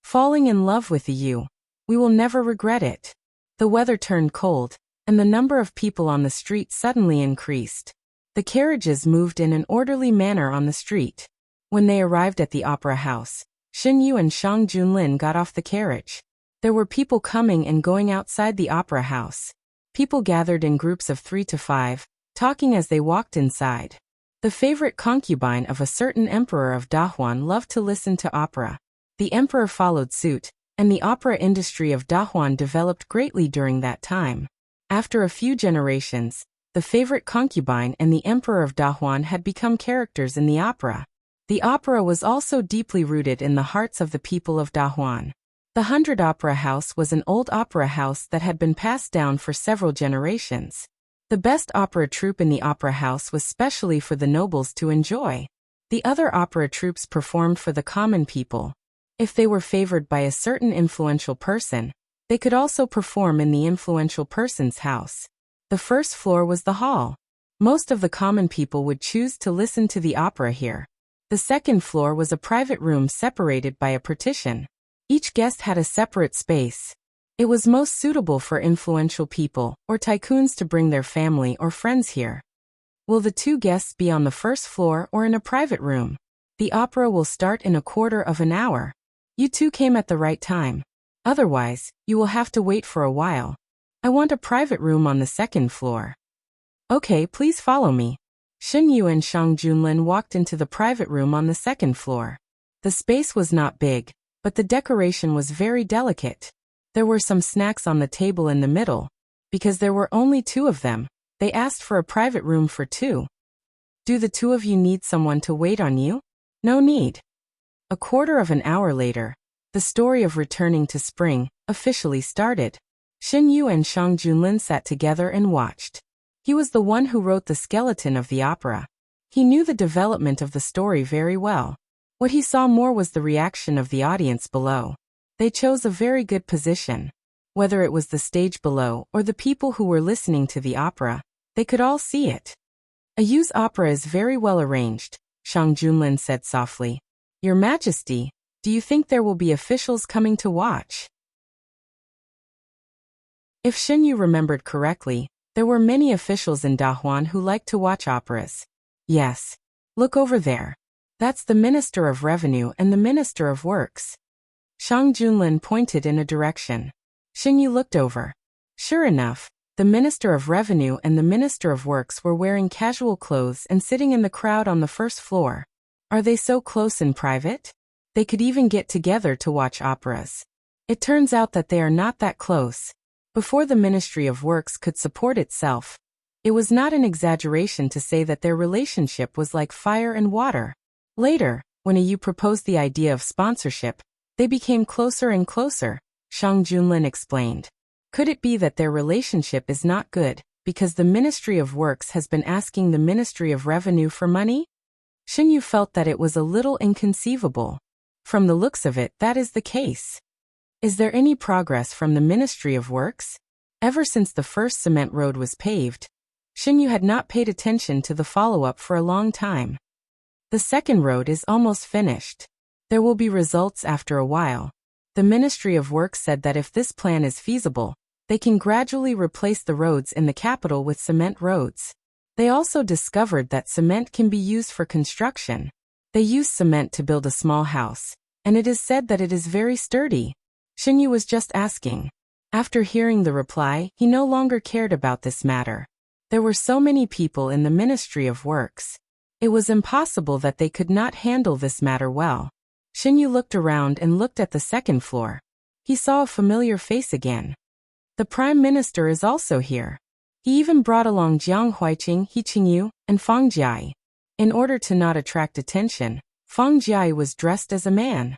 Falling in love with you. We will never regret it." The weather turned cold, and the number of people on the street suddenly increased. The carriages moved in an orderly manner on the street. When they arrived at the opera house, Xinyu and Shang Junlin got off the carriage. There were people coming and going outside the opera house. People gathered in groups of 3 to 5, talking as they walked inside. The favorite concubine of a certain emperor of Dahuan loved to listen to opera. The emperor followed suit, and the opera industry of Dahuan developed greatly during that time. After a few generations, the favorite concubine and the emperor of Dahuan had become characters in the opera. The opera was also deeply rooted in the hearts of the people of Dahuan. The 100 Opera House was an old opera house that had been passed down for several generations. The best opera troupe in the opera house was specially for the nobles to enjoy. The other opera troupes performed for the common people. If they were favored by a certain influential person, they could also perform in the influential person's house. The first floor was the hall. Most of the common people would choose to listen to the opera here. The second floor was a private room separated by a partition. Each guest had a separate space. It was most suitable for influential people or tycoons to bring their family or friends here. Will the two guests be on the first floor or in a private room? The opera will start in a quarter of an hour. You two came at the right time. Otherwise, you will have to wait for a while. I want a private room on the second floor. Okay, please follow me. Shen Yu and Shang Junlin walked into the private room on the second floor. The space was not big, but the decoration was very delicate. There were some snacks on the table in the middle. Because there were only 2 of them, they asked for a private room for 2. Do the 2 of you need someone to wait on you? No need. A quarter of an hour later, the story of returning to spring officially started. Shen Yu and Shang Junlin sat together and watched. He was the one who wrote the skeleton of the opera. He knew the development of the story very well. What he saw more was the reaction of the audience below. They chose a very good position. Whether it was the stage below or the people who were listening to the opera, they could all see it. A Yu's opera is very well arranged, Shang Junlin said softly. Your Majesty, do you think there will be officials coming to watch? If Shen Yu remembered correctly, there were many officials in Dahuan who liked to watch operas. Yes. Look over there. That's the Minister of Revenue and the Minister of Works. Shang Junlin pointed in a direction. Shen Yu looked over. Sure enough, the Minister of Revenue and the Minister of Works were wearing casual clothes and sitting in the crowd on the first floor. Are they so close in private? They could even get together to watch operas. It turns out that they are not that close. Before the Ministry of Works could support itself, it was not an exaggeration to say that their relationship was like fire and water. Later, when a Yu proposed the idea of sponsorship, they became closer and closer, Shang Junlin explained. Could it be that their relationship is not good, because the Ministry of Works has been asking the Ministry of Revenue for money? Shen Yu felt that it was a little inconceivable. From the looks of it, that is the case. Is there any progress from the Ministry of Works? Ever since the first cement road was paved, Shen Yu had not paid attention to the follow-up for a long time. The second road is almost finished. There will be results after a while. The Ministry of Works said that if this plan is feasible, they can gradually replace the roads in the capital with cement roads. They also discovered that cement can be used for construction. They use cement to build a small house, and it is said that it is very sturdy. Shen Yu was just asking. After hearing the reply, he no longer cared about this matter. There were so many people in the Ministry of Works. It was impossible that they could not handle this matter well. Shen Yu looked around and looked at the second floor. He saw a familiar face again. The Prime Minister is also here. He even brought along Jiang Huiqing, He Qingyu, and Fang Jiai. In order to not attract attention, Fang Jiai was dressed as a man.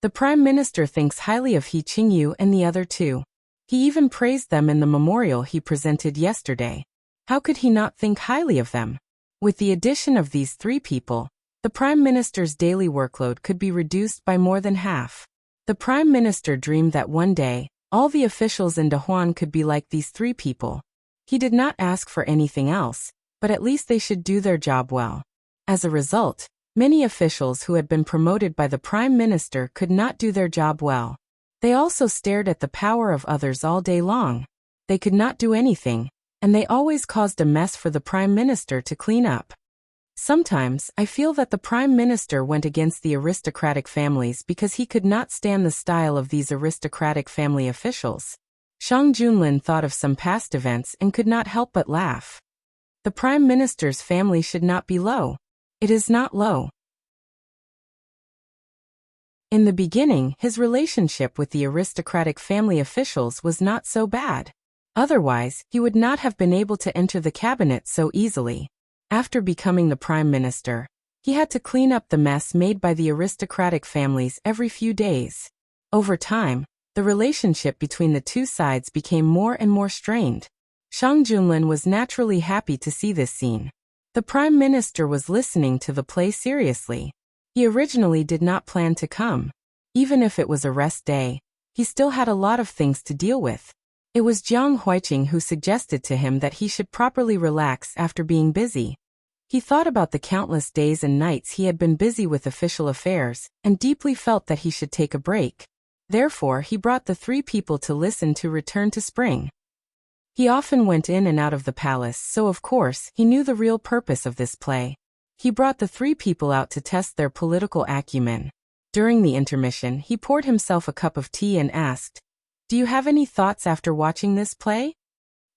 The Prime Minister thinks highly of He Qingyu and the other 2. He even praised them in the memorial he presented yesterday. How could he not think highly of them? With the addition of these 3 people, the Prime Minister's daily workload could be reduced by more than half. The Prime Minister dreamed that one day, all the officials in Dahuan could be like these 3 people. He did not ask for anything else, but at least they should do their job well. As a result, many officials who had been promoted by the Prime Minister could not do their job well. They also stared at the power of others all day long. They could not do anything, and they always caused a mess for the Prime Minister to clean up. Sometimes, I feel that the Prime Minister went against the aristocratic families because he could not stand the style of these aristocratic family officials. Shang Junlin thought of some past events and could not help but laugh. The Prime Minister's family should not be low. It is not low. In the beginning, his relationship with the aristocratic family officials was not so bad. Otherwise, he would not have been able to enter the cabinet so easily. After becoming the Prime Minister, he had to clean up the mess made by the aristocratic families every few days. Over time, the relationship between the two sides became more and more strained. Shang Junlin was naturally happy to see this scene. The Prime Minister was listening to the play seriously. He originally did not plan to come. Even if it was a rest day, he still had a lot of things to deal with. It was Jiang Huiqing who suggested to him that he should properly relax after being busy. He thought about the countless days and nights he had been busy with official affairs, and deeply felt that he should take a break. Therefore, he brought the three people to listen to Return to Spring. He often went in and out of the palace, so of course, he knew the real purpose of this play. He brought the three people out to test their political acumen. During the intermission, he poured himself a cup of tea and asked, "Do you have any thoughts after watching this play?"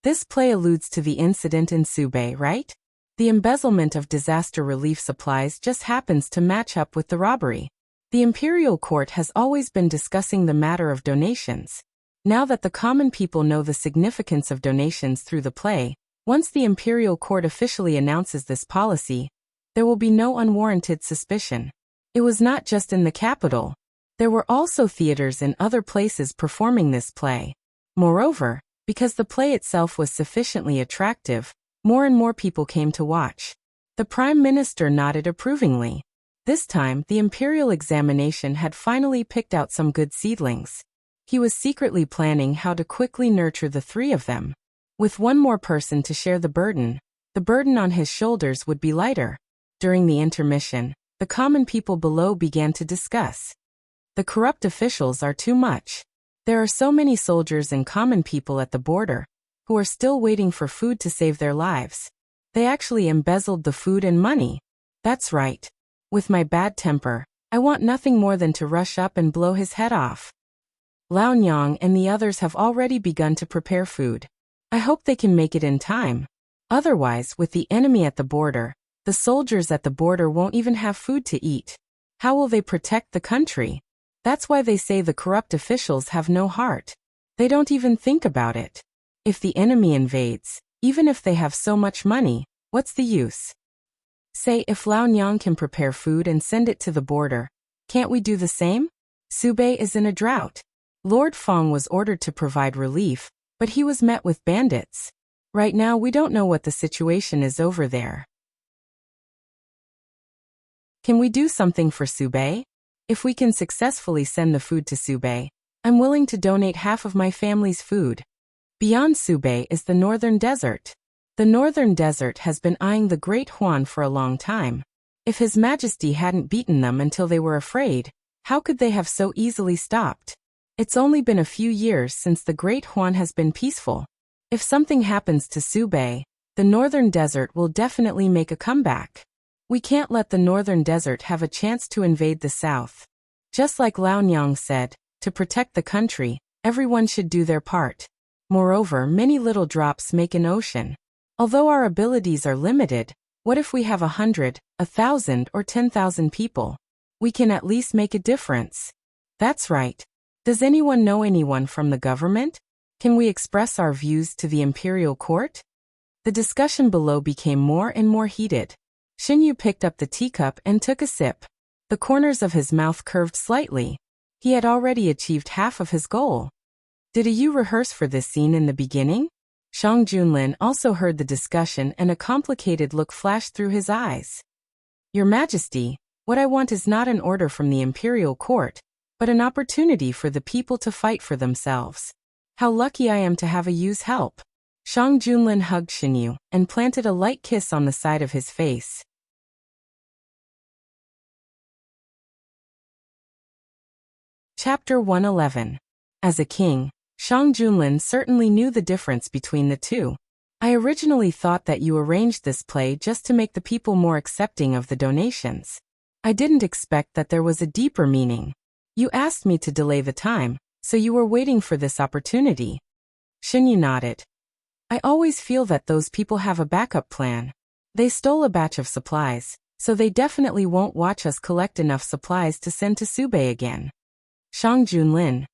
This play alludes to the incident in Subei, right? The embezzlement of disaster relief supplies just happens to match up with the robbery. The imperial court has always been discussing the matter of donations. Now that the common people know the significance of donations through the play, once the imperial court officially announces this policy, there will be no unwarranted suspicion. It was not just in the capital. There were also theaters in other places performing this play. Moreover, because the play itself was sufficiently attractive, more and more people came to watch. The Prime Minister nodded approvingly. This time, the imperial examination had finally picked out some good seedlings. He was secretly planning how to quickly nurture the three of them. With one more person to share the burden on his shoulders would be lighter. During the intermission, the common people below began to discuss. The corrupt officials are too much. There are so many soldiers and common people at the border who are still waiting for food to save their lives. They actually embezzled the food and money. That's right. With my bad temper, I want nothing more than to rush up and blow his head off. Lao Nyang and the others have already begun to prepare food. I hope they can make it in time. Otherwise, with the enemy at the border, the soldiers at the border won't even have food to eat. How will they protect the country? That's why they say the corrupt officials have no heart. They don't even think about it. If the enemy invades, even if they have so much money, what's the use? Say if Lao Nyang can prepare food and send it to the border, can't we do the same? Subei is in a drought. Lord Fong was ordered to provide relief, but he was met with bandits. Right now we don't know what the situation is over there. Can we do something for Subei? If we can successfully send the food to Subei, I'm willing to donate half of my family's food. Beyond Subei is the Northern Desert. The Northern Desert has been eyeing the Great Huan for a long time. If His Majesty hadn't beaten them until they were afraid, how could they have so easily stopped? It's only been a few years since the Great Huan has been peaceful. If something happens to Subei, the Northern Desert will definitely make a comeback. We can't let the Northern Desert have a chance to invade the South. Just like Lao Nyang said, to protect the country, everyone should do their part. Moreover, many little drops make an ocean. Although our abilities are limited, what if we have 100, 1,000, or 10,000 people? We can at least make a difference. That's right. Does anyone know anyone from the government? Can we express our views to the imperial court? The discussion below became more and more heated. Xinyu picked up the teacup and took a sip. The corners of his mouth curved slightly. He had already achieved half of his goal. Did you rehearse for this scene in the beginning? Shang Junlin also heard the discussion and a complicated look flashed through his eyes. Your Majesty, what I want is not an order from the imperial court, but an opportunity for the people to fight for themselves. How lucky I am to have a Yu's help. Shang Junlin hugged Xinyu and planted a light kiss on the side of his face. Chapter 111. As a king, Shang Junlin certainly knew the difference between the two. I originally thought that you arranged this play just to make the people more accepting of the donations. I didn't expect that there was a deeper meaning. You asked me to delay the time, so you were waiting for this opportunity. Xinyu nodded. I always feel that those people have a backup plan. They stole a batch of supplies, so they definitely won't watch us collect enough supplies to send to Subei again. Shang Junlin.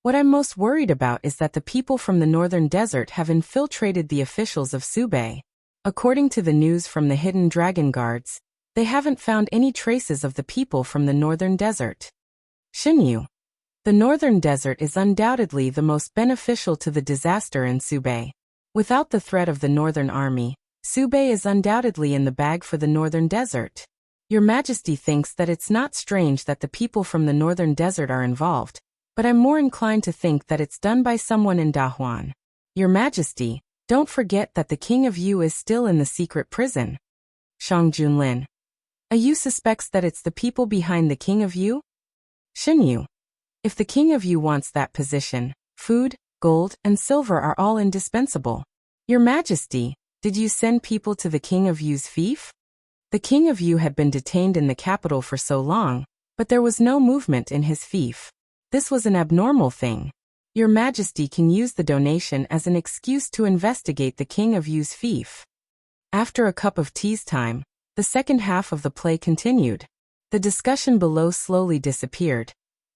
What I'm most worried about is that the people from the northern desert have infiltrated the officials of Subei. According to the news from the hidden dragon guards, they haven't found any traces of the people from the northern desert. Xinyu. The northern desert is undoubtedly the most beneficial to the disaster in Subei. Without the threat of the northern army, Subei is undoubtedly in the bag for the northern desert. Your Majesty thinks that it's not strange that the people from the northern desert are involved, but I'm more inclined to think that it's done by someone in Dahuan. Your Majesty, don't forget that the King of Yu is still in the secret prison. Shang Junlin. Yu suspects that it's the people behind the King of Yu? Xinyu. If the King of Yu wants that position, food, gold, and silver are all indispensable. Your Majesty, did you send people to the King of Yu's fief? The King of Yu had been detained in the capital for so long, but there was no movement in his fief. This was an abnormal thing. Your Majesty can use the donation as an excuse to investigate the King of Yu's fief. After a cup of tea's time, the second half of the play continued. The discussion below slowly disappeared,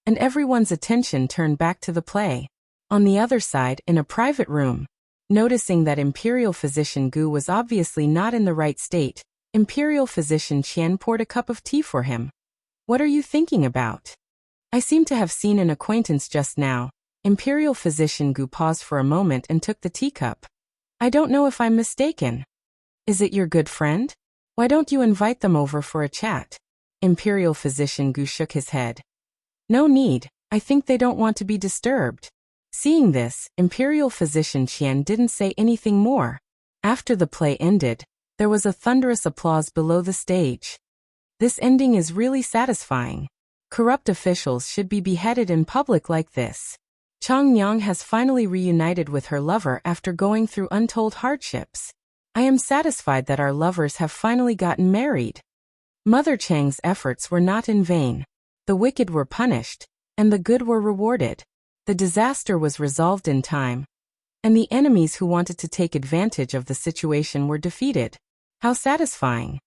and everyone's attention turned back to the play. On the other side, in a private room, noticing that Imperial Physician Gu was obviously not in the right state, Imperial Physician Qian poured a cup of tea for him. What are you thinking about? I seem to have seen an acquaintance just now. Imperial Physician Gu paused for a moment and took the teacup. I don't know if I'm mistaken. Is it your good friend? Why don't you invite them over for a chat? Imperial Physician Gu shook his head. No need, I think they don't want to be disturbed. Seeing this, Imperial Physician Qian didn't say anything more. After the play ended, there was a thunderous applause below the stage. This ending is really satisfying. Corrupt officials should be beheaded in public like this. Chang Yang has finally reunited with her lover after going through untold hardships. I am satisfied that our lovers have finally gotten married. Mother Chang's efforts were not in vain. The wicked were punished, and the good were rewarded. The disaster was resolved in time, and the enemies who wanted to take advantage of the situation were defeated. How satisfying.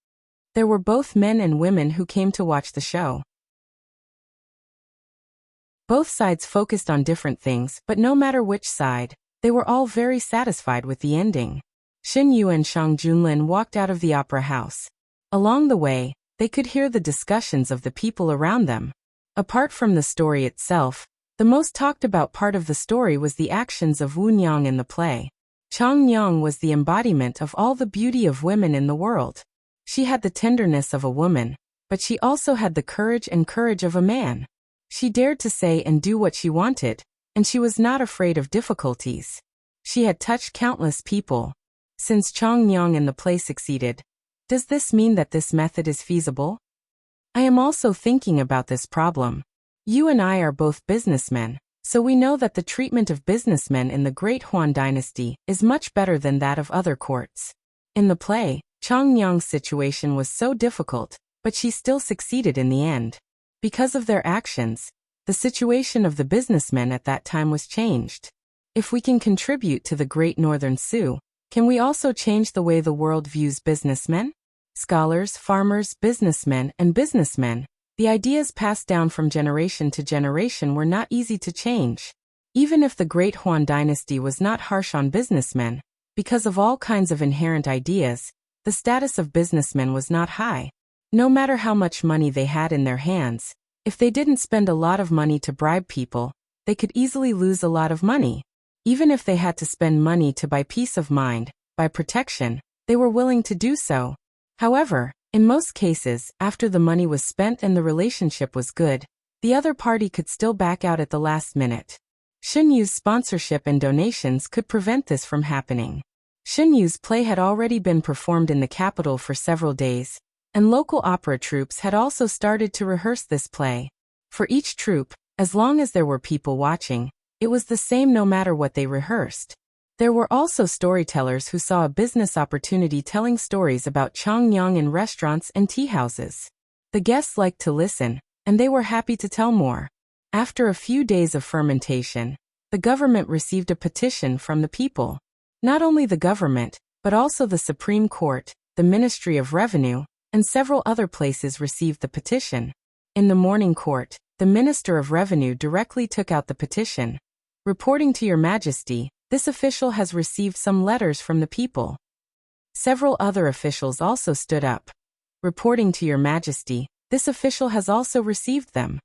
There were both men and women who came to watch the show. Both sides focused on different things, but no matter which side, they were all very satisfied with the ending. Xinyu and Shang Junlin walked out of the opera house. Along the way, they could hear the discussions of the people around them. Apart from the story itself, the most talked about part of the story was the actions of Wu Nyang in the play. Chang Yang was the embodiment of all the beauty of women in the world. She had the tenderness of a woman, but she also had the courage of a man. She dared to say and do what she wanted, and she was not afraid of difficulties. She had touched countless people. Since Chang Yang in the play succeeded, does this mean that this method is feasible? I am also thinking about this problem. You and I are both businessmen, so we know that the treatment of businessmen in the Great Huan dynasty is much better than that of other courts. In the play, Chang Yang's situation was so difficult, but she still succeeded in the end. Because of their actions, the situation of the businessmen at that time was changed. If we can contribute to the Great Northern Sioux, can we also change the way the world views businessmen? Scholars, farmers, businessmen, and businessmen. The ideas passed down from generation to generation were not easy to change. Even if the Great Huan dynasty was not harsh on businessmen, because of all kinds of inherent ideas, the status of businessmen was not high. No matter how much money they had in their hands, if they didn't spend a lot of money to bribe people, they could easily lose a lot of money. Even if they had to spend money to buy peace of mind, buy protection, they were willing to do so. However, in most cases, after the money was spent and the relationship was good, the other party could still back out at the last minute. Xinyu's sponsorship and donations could prevent this from happening. Xinyu's play had already been performed in the capital for several days, and local opera troupes had also started to rehearse this play. For each troupe, as long as there were people watching, it was the same no matter what they rehearsed. There were also storytellers who saw a business opportunity telling stories about Chang Yang in restaurants and tea houses. The guests liked to listen, and they were happy to tell more. After a few days of fermentation, the government received a petition from the people. Not only the government, but also the Supreme Court, the Ministry of Revenue, and several other places received the petition. In the morning court, the Minister of Revenue directly took out the petition. Reporting to Your Majesty, this official has received some letters from the people. Several other officials also stood up. Reporting to Your Majesty, this official has also received them.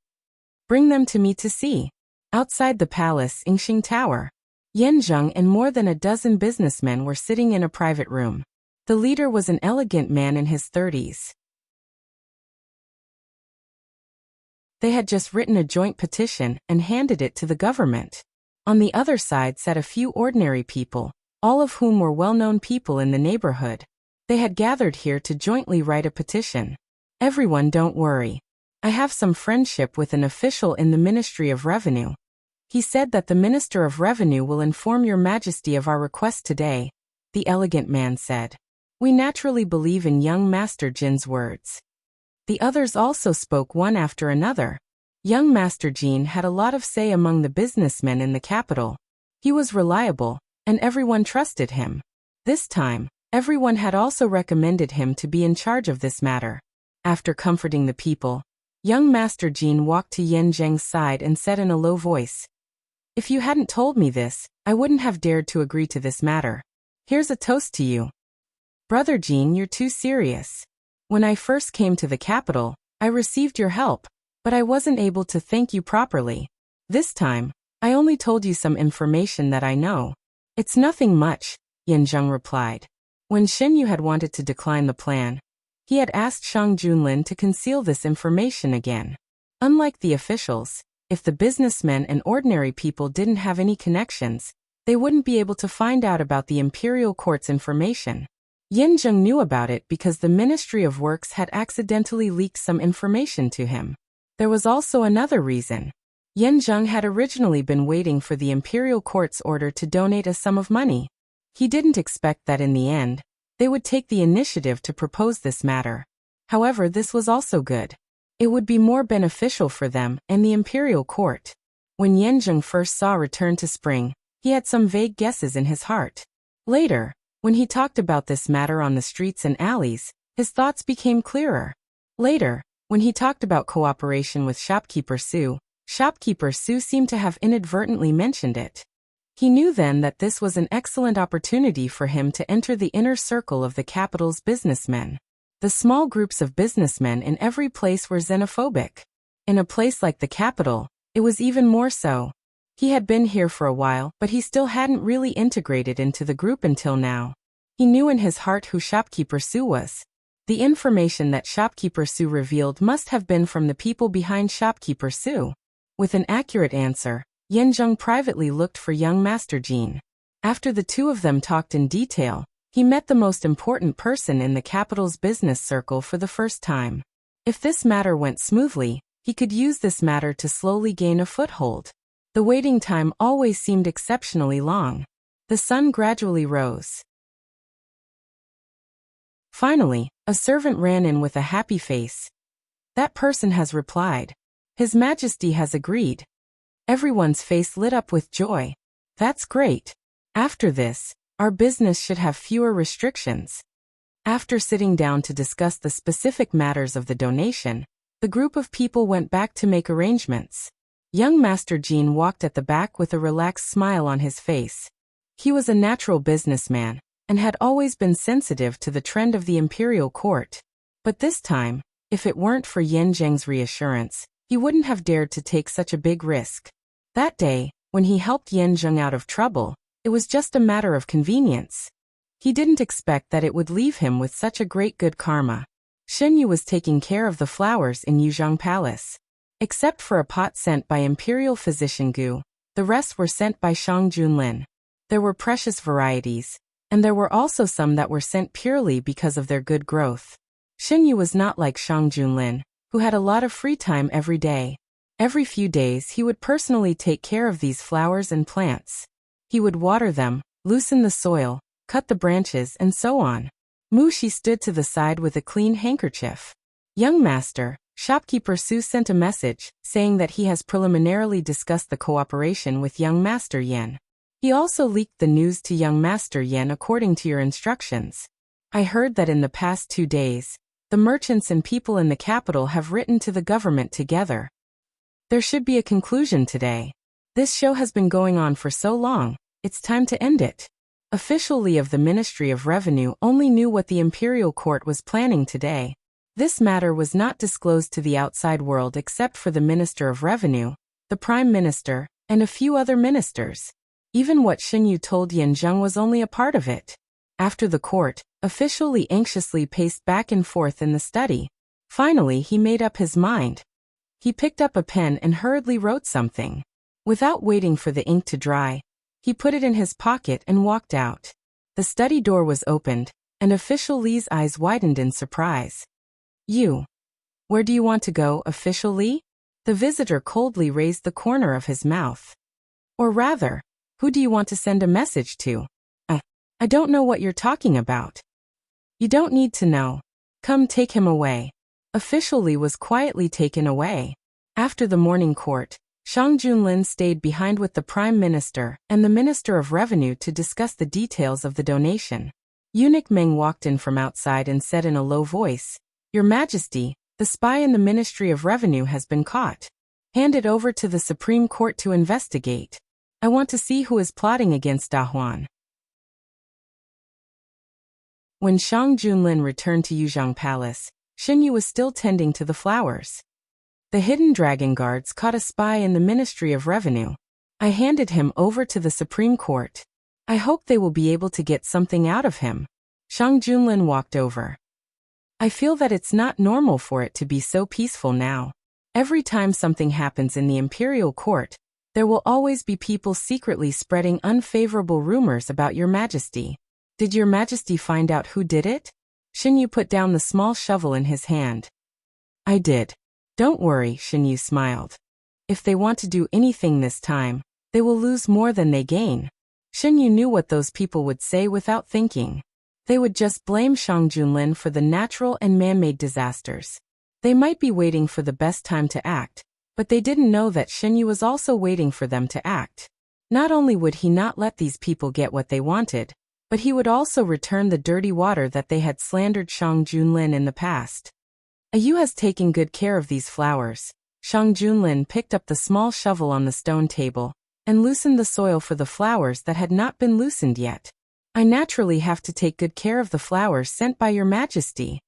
Bring them to me to see. Outside the palace in Qing Tower, Yanzheng and more than a dozen businessmen were sitting in a private room. The leader was an elegant man in his 30s. They had just written a joint petition and handed it to the government. On the other side sat a few ordinary people, all of whom were well-known people in the neighborhood. They had gathered here to jointly write a petition. Everyone, don't worry. I have some friendship with an official in the Ministry of Revenue. He said that the Minister of Revenue will inform Your Majesty of our request today, the elegant man said. We naturally believe in young Master Jin's words. The others also spoke one after another. Young Master Jin had a lot of say among the businessmen in the capital. He was reliable, and everyone trusted him. This time, everyone had also recommended him to be in charge of this matter. After comforting the people, young Master Jin walked to Yanzheng's side and said in a low voice, If you hadn't told me this, I wouldn't have dared to agree to this matter. Here's a toast to you. Brother Jin, you're too serious. When I first came to the capital, I received your help, but I wasn't able to thank you properly. This time, I only told you some information that I know. It's nothing much, Yanzheng replied. When Shen Yu had wanted to decline the plan, he had asked Shang Junlin to conceal this information again. Unlike the officials, if the businessmen and ordinary people didn't have any connections, they wouldn't be able to find out about the imperial court's information. Yanzheng knew about it because the Ministry of Works had accidentally leaked some information to him. There was also another reason. Yanzheng had originally been waiting for the imperial court's order to donate a sum of money. He didn't expect that in the end, they would take the initiative to propose this matter. However, this was also good. It would be more beneficial for them and the imperial court. When Yanzheng first saw Return to Spring, he had some vague guesses in his heart. Later, when he talked about this matter on the streets and alleys, his thoughts became clearer. Later, when he talked about cooperation with Shopkeeper Su seemed to have inadvertently mentioned it. He knew then that this was an excellent opportunity for him to enter the inner circle of the capital's businessmen. The small groups of businessmen in every place were xenophobic. In a place like the capital, it was even more so. He had been here for a while, but he still hadn't really integrated into the group until now. He knew in his heart who Shopkeeper Su was. The information that Shopkeeper Su revealed must have been from the people behind Shopkeeper Su. With an accurate answer, Yanzheng privately looked for young Master Jin. After the two of them talked in detail, he met the most important person in the capital's business circle for the first time. If this matter went smoothly, he could use this matter to slowly gain a foothold. The waiting time always seemed exceptionally long. The sun gradually rose. Finally, a servant ran in with a happy face. That person has replied. His Majesty has agreed. Everyone's face lit up with joy. That's great. After this, our business should have fewer restrictions. After sitting down to discuss the specific matters of the donation, the group of people went back to make arrangements. Young Master Jin walked at the back with a relaxed smile on his face. He was a natural businessman, and had always been sensitive to the trend of the imperial court. But this time, if it weren't for Yanzheng's reassurance, he wouldn't have dared to take such a big risk. That day, when he helped Yanzheng out of trouble, it was just a matter of convenience. He didn't expect that it would leave him with such a great good karma. Shen Yu was taking care of the flowers in Yuzhong Palace. Except for a pot sent by Imperial Physician Gu, the rest were sent by Shang Junlin. There were precious varieties, and there were also some that were sent purely because of their good growth. Shen Yu was not like Shang Junlin, who had a lot of free time every day. Every few days he would personally take care of these flowers and plants. He would water them, loosen the soil, cut the branches, and so on. Mu Shi stood to the side with a clean handkerchief. Young Master, Shopkeeper Su sent a message, saying that he has preliminarily discussed the cooperation with young Master Yan. He also leaked the news to young Master Yen according to your instructions. I heard that in the past 2 days, the merchants and people in the capital have written to the government together. There should be a conclusion today. This show has been going on for so long, it's time to end it. Official Li of the Ministry of Revenue only knew what the imperial court was planning today. This matter was not disclosed to the outside world except for the Minister of Revenue, the Prime Minister, and a few other ministers. Even what Xinyu told Yan Zheng was only a part of it. After the court, Official Li anxiously paced back and forth in the study. Finally, he made up his mind. He picked up a pen and hurriedly wrote something. Without waiting for the ink to dry, he put it in his pocket and walked out. The study door was opened, and Official Li's eyes widened in surprise. You. Where do you want to go, Official Li? The visitor coldly raised the corner of his mouth. Or rather, who do you want to send a message to? I don't know what you're talking about. You don't need to know. Come, take him away. Official Li was quietly taken away. After the morning court, Shang Junlin stayed behind with the Prime Minister and the Minister of Revenue to discuss the details of the donation. Eunuch Meng walked in from outside and said in a low voice, Your Majesty, the spy in the Ministry of Revenue has been caught. Hand it over to the Supreme Court to investigate. I want to see who is plotting against Da Huan. When Shang Junlin returned to Yuzhang Palace, Xinyu was still tending to the flowers. The hidden dragon guards caught a spy in the Ministry of Revenue. I handed him over to the Supreme Court. I hope they will be able to get something out of him. Shang Junlin walked over. I feel that it's not normal for it to be so peaceful now. Every time something happens in the imperial court, there will always be people secretly spreading unfavorable rumors about Your Majesty. Did Your Majesty find out who did it? Xinyu put down the small shovel in his hand. I did. Don't worry, Xinyu smiled. If they want to do anything this time, they will lose more than they gain. Xinyu knew what those people would say without thinking. They would just blame Shang Junlin for the natural and man-made disasters. They might be waiting for the best time to act, but they didn't know that Xinyu was also waiting for them to act. Not only would he not let these people get what they wanted, but he would also return the dirty water that they had slandered Shang Junlin in the past. You has taken good care of these flowers. Shang Junlin picked up the small shovel on the stone table and loosened the soil for the flowers that had not been loosened yet. I naturally have to take good care of the flowers sent by Your Majesty.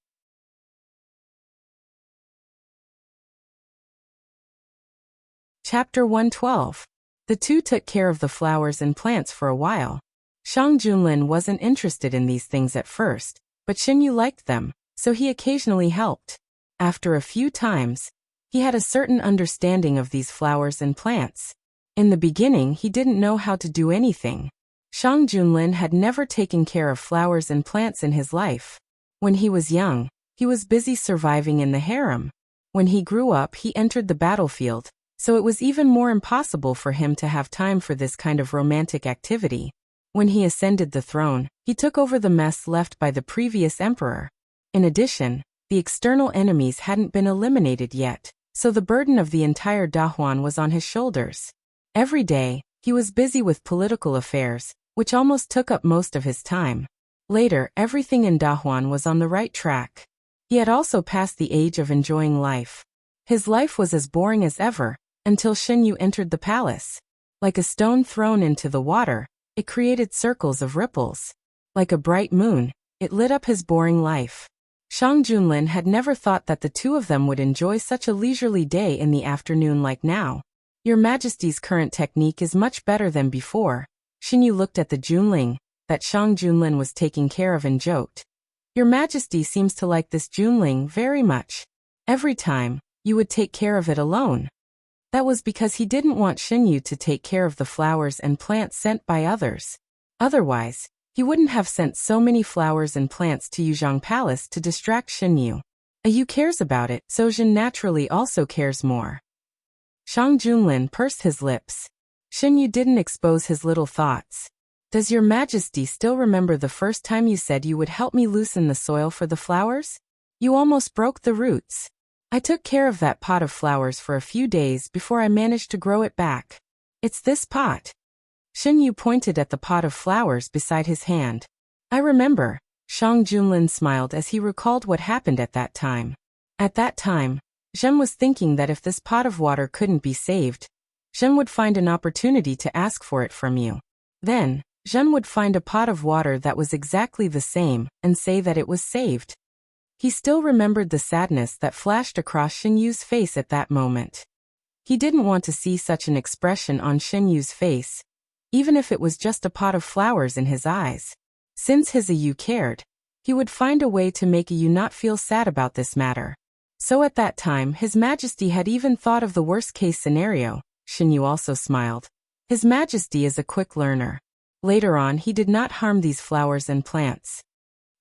Chapter 112. The two took care of the flowers and plants for a while. Shang Junlin wasn't interested in these things at first, but Xinyu liked them, so he occasionally helped. After a few times, he had a certain understanding of these flowers and plants. In the beginning, he didn't know how to do anything. Shang Junlin had never taken care of flowers and plants in his life. When he was young, he was busy surviving in the harem. When he grew up, he entered the battlefield, so it was even more impossible for him to have time for this kind of romantic activity. When he ascended the throne, he took over the mess left by the previous emperor. In addition, the external enemies hadn't been eliminated yet, so the burden of the entire Dahuan was on his shoulders. Every day, he was busy with political affairs, which almost took up most of his time. Later, everything in Dahuan was on the right track. He had also passed the age of enjoying life. His life was as boring as ever, until Xinyu entered the palace. Like a stone thrown into the water, it created circles of ripples. Like a bright moon, it lit up his boring life. Shang Junlin had never thought that the two of them would enjoy such a leisurely day in the afternoon like now. Your Majesty's current technique is much better than before. Xinyu looked at the Junling that Shang Junlin was taking care of and joked. Your Majesty seems to like this Junling very much. Every time, you would take care of it alone. That was because he didn't want Xinyu to take care of the flowers and plants sent by others. Otherwise, he wouldn't have sent so many flowers and plants to Yuzhang Palace to distract Xinyu. Yu cares about it, so Jin naturally also cares more. Shang Junlin pursed his lips. Xinyu didn't expose his little thoughts. Does Your Majesty still remember the first time you said you would help me loosen the soil for the flowers? You almost broke the roots. I took care of that pot of flowers for a few days before I managed to grow it back. It's this pot. Shin Yu pointed at the pot of flowers beside his hand. I remember. Shang Junlin smiled as he recalled what happened at that time. At that time, Zhen was thinking that if this pot of water couldn't be saved, Zhen would find an opportunity to ask for it from you. Then, Zhen would find a pot of water that was exactly the same and say that it was saved. He still remembered the sadness that flashed across Shin Yu's face at that moment. He didn't want to see such an expression on Shin Yu's face, even if it was just a pot of flowers in his eyes. Since his Yu cared, he would find a way to make Yu not feel sad about this matter. So at that time His Majesty had even thought of the worst-case scenario. Shin Yu also smiled. His Majesty is a quick learner. Later on he did not harm these flowers and plants.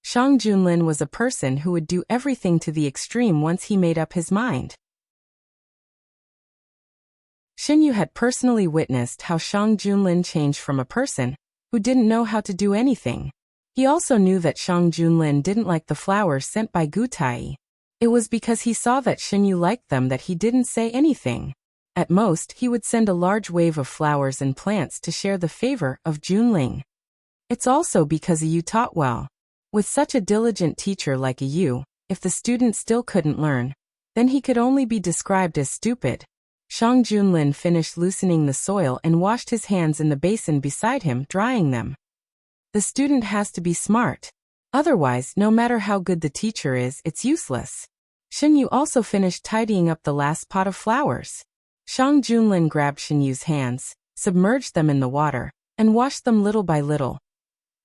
Shang Junlin was a person who would do everything to the extreme once he made up his mind. Shin Yu had personally witnessed how Shang Junlin changed from a person who didn't know how to do anything. He also knew that Shang Junlin didn't like the flowers sent by Gu Tai. It was because he saw that Shin Yu liked them that he didn't say anything. At most, he would send a large wave of flowers and plants to share the favor of Junling. It's also because Yu taught well. With such a diligent teacher like Yu, if the student still couldn't learn, then he could only be described as stupid. Shang Junlin finished loosening the soil and washed his hands in the basin beside him, drying them. The student has to be smart. Otherwise, no matter how good the teacher is, it's useless. Shin Yu also finished tidying up the last pot of flowers. Shang Junlin grabbed Shin Yu's hands, submerged them in the water, and washed them little by little.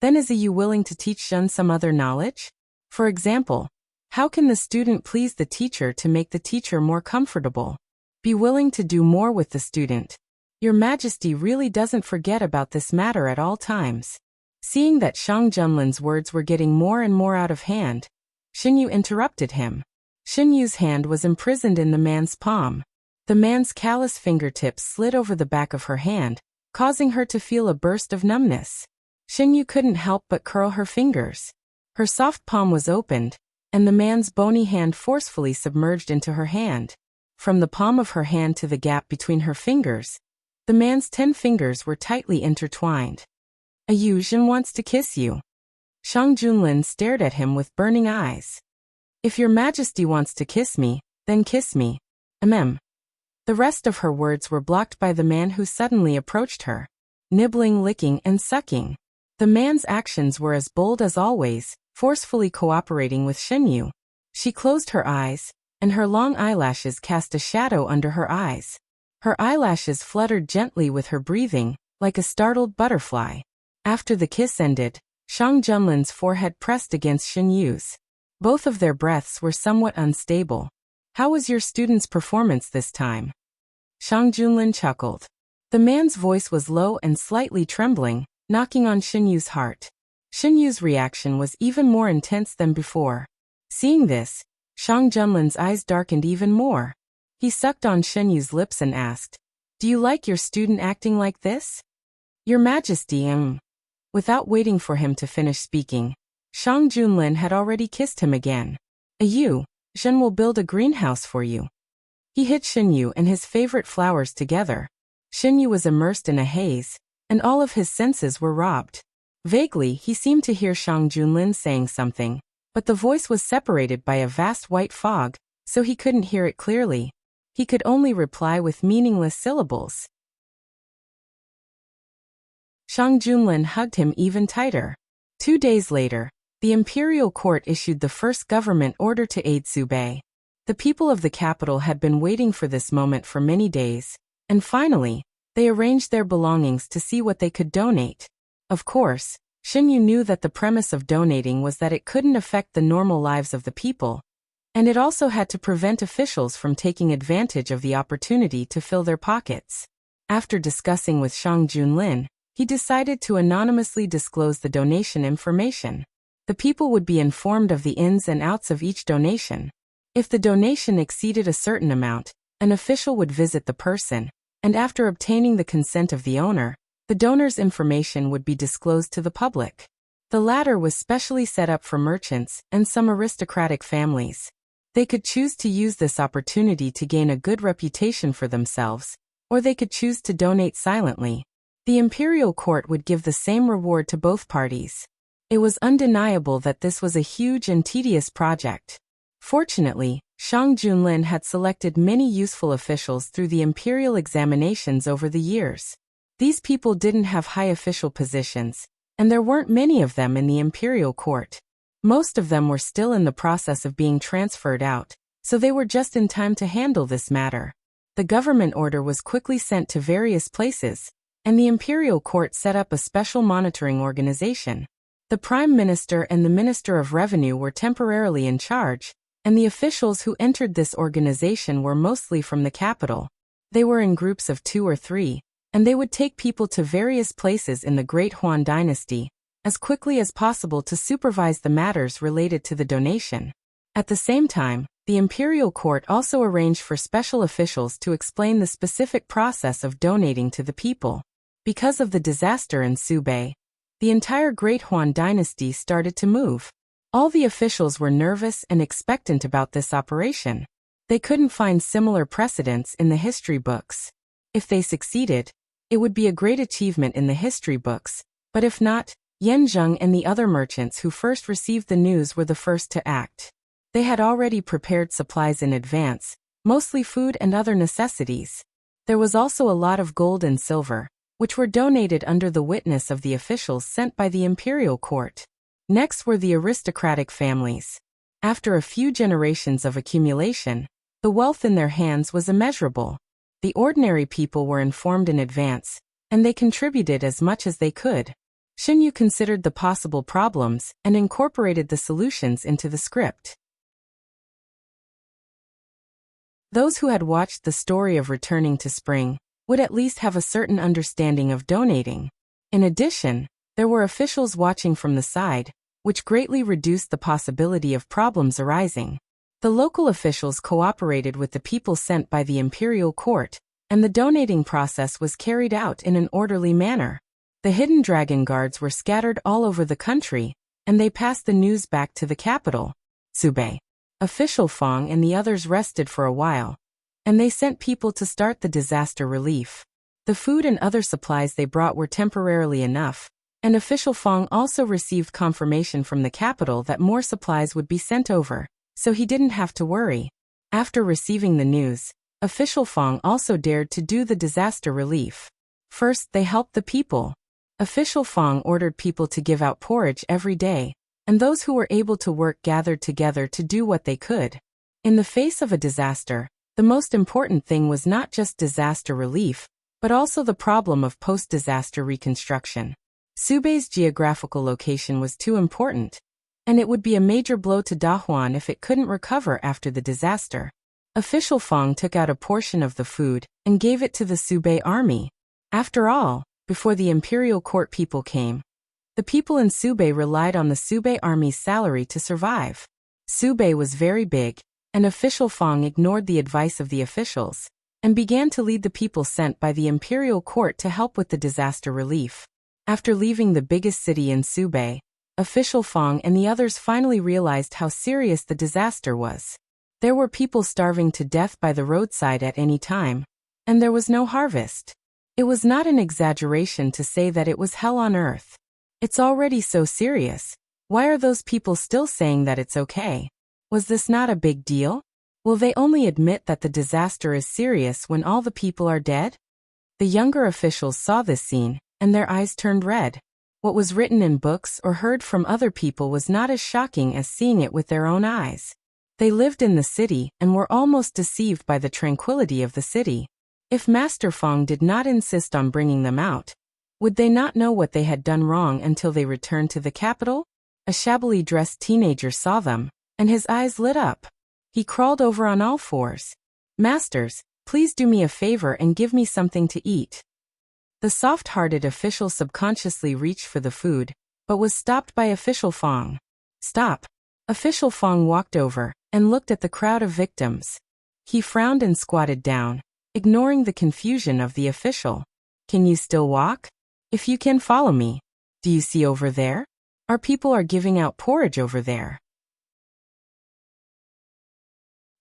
Then is Yu willing to teach Zhen some other knowledge? For example, how can the student please the teacher to make the teacher more comfortable? Be willing to do more with the student. Your Majesty really doesn't forget about this matter at all times. Seeing that Shang Junlin's words were getting more and more out of hand, Shin Yu interrupted him. Shin Yu's hand was imprisoned in the man's palm. The man's callous fingertips slid over the back of her hand, causing her to feel a burst of numbness. Shin Yu couldn't help but curl her fingers. Her soft palm was opened, and the man's bony hand forcefully submerged into her hand. From the palm of her hand to the gap between her fingers, the man's 10 fingers were tightly intertwined. Yu Zhen wants to kiss you. Shang Junlin stared at him with burning eyes. If your Majesty wants to kiss me, then kiss me. The rest of her words were blocked by the man who suddenly approached her, nibbling, licking, and sucking. The man's actions were as bold as always, forcefully cooperating with Shin Yu. She closed her eyes, and her long eyelashes cast a shadow under her eyes. Her eyelashes fluttered gently with her breathing, like a startled butterfly. After the kiss ended, Shang Junlin's forehead pressed against Shin Yu's. Both of their breaths were somewhat unstable. How was your student's performance this time? Shang Junlin chuckled. The man's voice was low and slightly trembling, knocking on Shin Yu's heart. Shin Yu's reaction was even more intense than before. Seeing this, Shang Junlin's eyes darkened even more. He sucked on Shin Yu's lips and asked, "Do you like your student acting like this?" Your Majesty, Without waiting for him to finish speaking, Shang Junlin had already kissed him again. Yu, Zhen will build a greenhouse for you. He hid Shin Yu and his favorite flowers together. Shin Yu was immersed in a haze, and all of his senses were robbed. Vaguely, he seemed to hear Shang Junlin saying something, but the voice was separated by a vast white fog, so he couldn't hear it clearly. He could only reply with meaningless syllables. Shang Junlin hugged him even tighter. 2 days later, the imperial court issued the first government order to aid Subei. The people of the capital had been waiting for this moment for many days, and finally, they arranged their belongings to see what they could donate. Of course, Shin Yu knew that the premise of donating was that it couldn't affect the normal lives of the people, and it also had to prevent officials from taking advantage of the opportunity to fill their pockets. After discussing with Shang Junlin, he decided to anonymously disclose the donation information. The people would be informed of the ins and outs of each donation. If the donation exceeded a certain amount, an official would visit the person, and after obtaining the consent of the owner, the donor's information would be disclosed to the public. The latter was specially set up for merchants and some aristocratic families. They could choose to use this opportunity to gain a good reputation for themselves, or they could choose to donate silently. The imperial court would give the same reward to both parties. It was undeniable that this was a huge and tedious project. Fortunately, Shang Junlin had selected many useful officials through the imperial examinations over the years. These people didn't have high official positions, and there weren't many of them in the imperial court. Most of them were still in the process of being transferred out, so they were just in time to handle this matter. The government order was quickly sent to various places, and the imperial court set up a special monitoring organization. The Prime Minister and the Minister of Revenue were temporarily in charge, and the officials who entered this organization were mostly from the capital. They were in groups of 2 or 3, and they would take people to various places in the Great Huan dynasty as quickly as possible to supervise the matters related to the donation. At the same time, the imperial court also arranged for special officials to explain the specific process of donating to the people. Because of the disaster in Subei, the entire Great Huan dynasty started to move. All the officials were nervous and expectant about this operation. They couldn't find similar precedents in the history books. If they succeeded, it would be a great achievement in the history books, but if not, Yan Zheng and the other merchants who first received the news were the first to act. They had already prepared supplies in advance, mostly food and other necessities. There was also a lot of gold and silver, which were donated under the witness of the officials sent by the imperial court. Next were the aristocratic families. After a few generations of accumulation, the wealth in their hands was immeasurable. The ordinary people were informed in advance, and they contributed as much as they could. Xinyu considered the possible problems and incorporated the solutions into the script. Those who had watched the story of returning to spring would at least have a certain understanding of donating. In addition, there were officials watching from the side, which greatly reduced the possibility of problems arising. The local officials cooperated with the people sent by the imperial court, and the donating process was carried out in an orderly manner. The hidden dragon guards were scattered all over the country, and they passed the news back to the capital, Subei. Official Fong and the others rested for a while, and they sent people to start the disaster relief. The food and other supplies they brought were temporarily enough, and Official Fong also received confirmation from the capital that more supplies would be sent over, so he didn't have to worry. After receiving the news, Official Fong also dared to do the disaster relief. First, they helped the people. Official Fong ordered people to give out porridge every day, and those who were able to work gathered together to do what they could. In the face of a disaster, the most important thing was not just disaster relief, but also the problem of post-disaster reconstruction. Subei's geographical location was too important, and it would be a major blow to Dahuan if it couldn't recover after the disaster. Official Fong took out a portion of the food and gave it to the Subei army. After all, before the imperial court people came, the people in Subei relied on the Subei army's salary to survive. Subei was very big, and Official Fong ignored the advice of the officials and began to lead the people sent by the imperial court to help with the disaster relief. After leaving the biggest city in Subei, Official Fong and the others finally realized how serious the disaster was. There were people starving to death by the roadside at any time, and there was no harvest. It was not an exaggeration to say that it was hell on earth. It's already so serious. Why are those people still saying that it's okay? Was this not a big deal? Will they only admit that the disaster is serious when all the people are dead? The younger officials saw this scene, and their eyes turned red. What was written in books or heard from other people was not as shocking as seeing it with their own eyes. They lived in the city and were almost deceived by the tranquility of the city. If Master Fong did not insist on bringing them out, would they not know what they had done wrong until they returned to the capital? A shabbily dressed teenager saw them, and his eyes lit up. He crawled over on all fours. "Masters, please do me a favor and give me something to eat." The soft-hearted official subconsciously reached for the food, but was stopped by Official Fong. "Stop." Official Fong walked over and looked at the crowd of victims. He frowned and squatted down, ignoring the confusion of the official. "Can you still walk? If you can, follow me. Do you see over there? Our people are giving out porridge over there.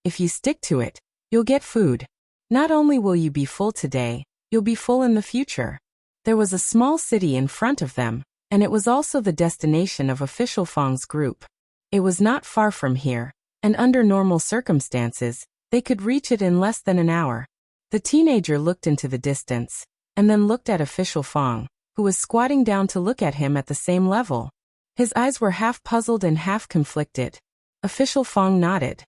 If you stick to it, you'll get food. Not only will you be full today, you'll be full in the future." There was a small city in front of them, and it was also the destination of official Fang's group. It was not far from here, and under normal circumstances, they could reach it in less than an hour. The teenager looked into the distance, and then looked at official Fang, who was squatting down to look at him at the same level. His eyes were half puzzled and half conflicted. Official Fang nodded.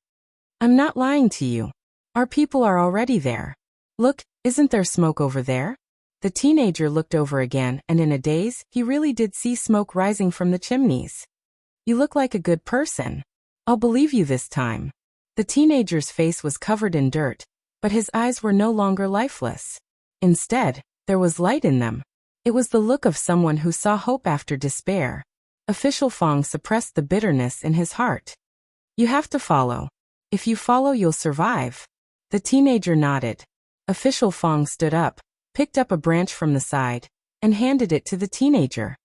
I'm not lying to you. Our people are already there. Look, isn't there smoke over there? The teenager looked over again, and in a daze, he really did see smoke rising from the chimneys. You look like a good person. I'll believe you this time. The teenager's face was covered in dirt, but his eyes were no longer lifeless. Instead, there was light in them. It was the look of someone who saw hope after despair. Official Fang suppressed the bitterness in his heart. You have to follow. If you follow, you'll survive. The teenager nodded. Official Fang stood up, picked up a branch from the side, and handed it to the teenager.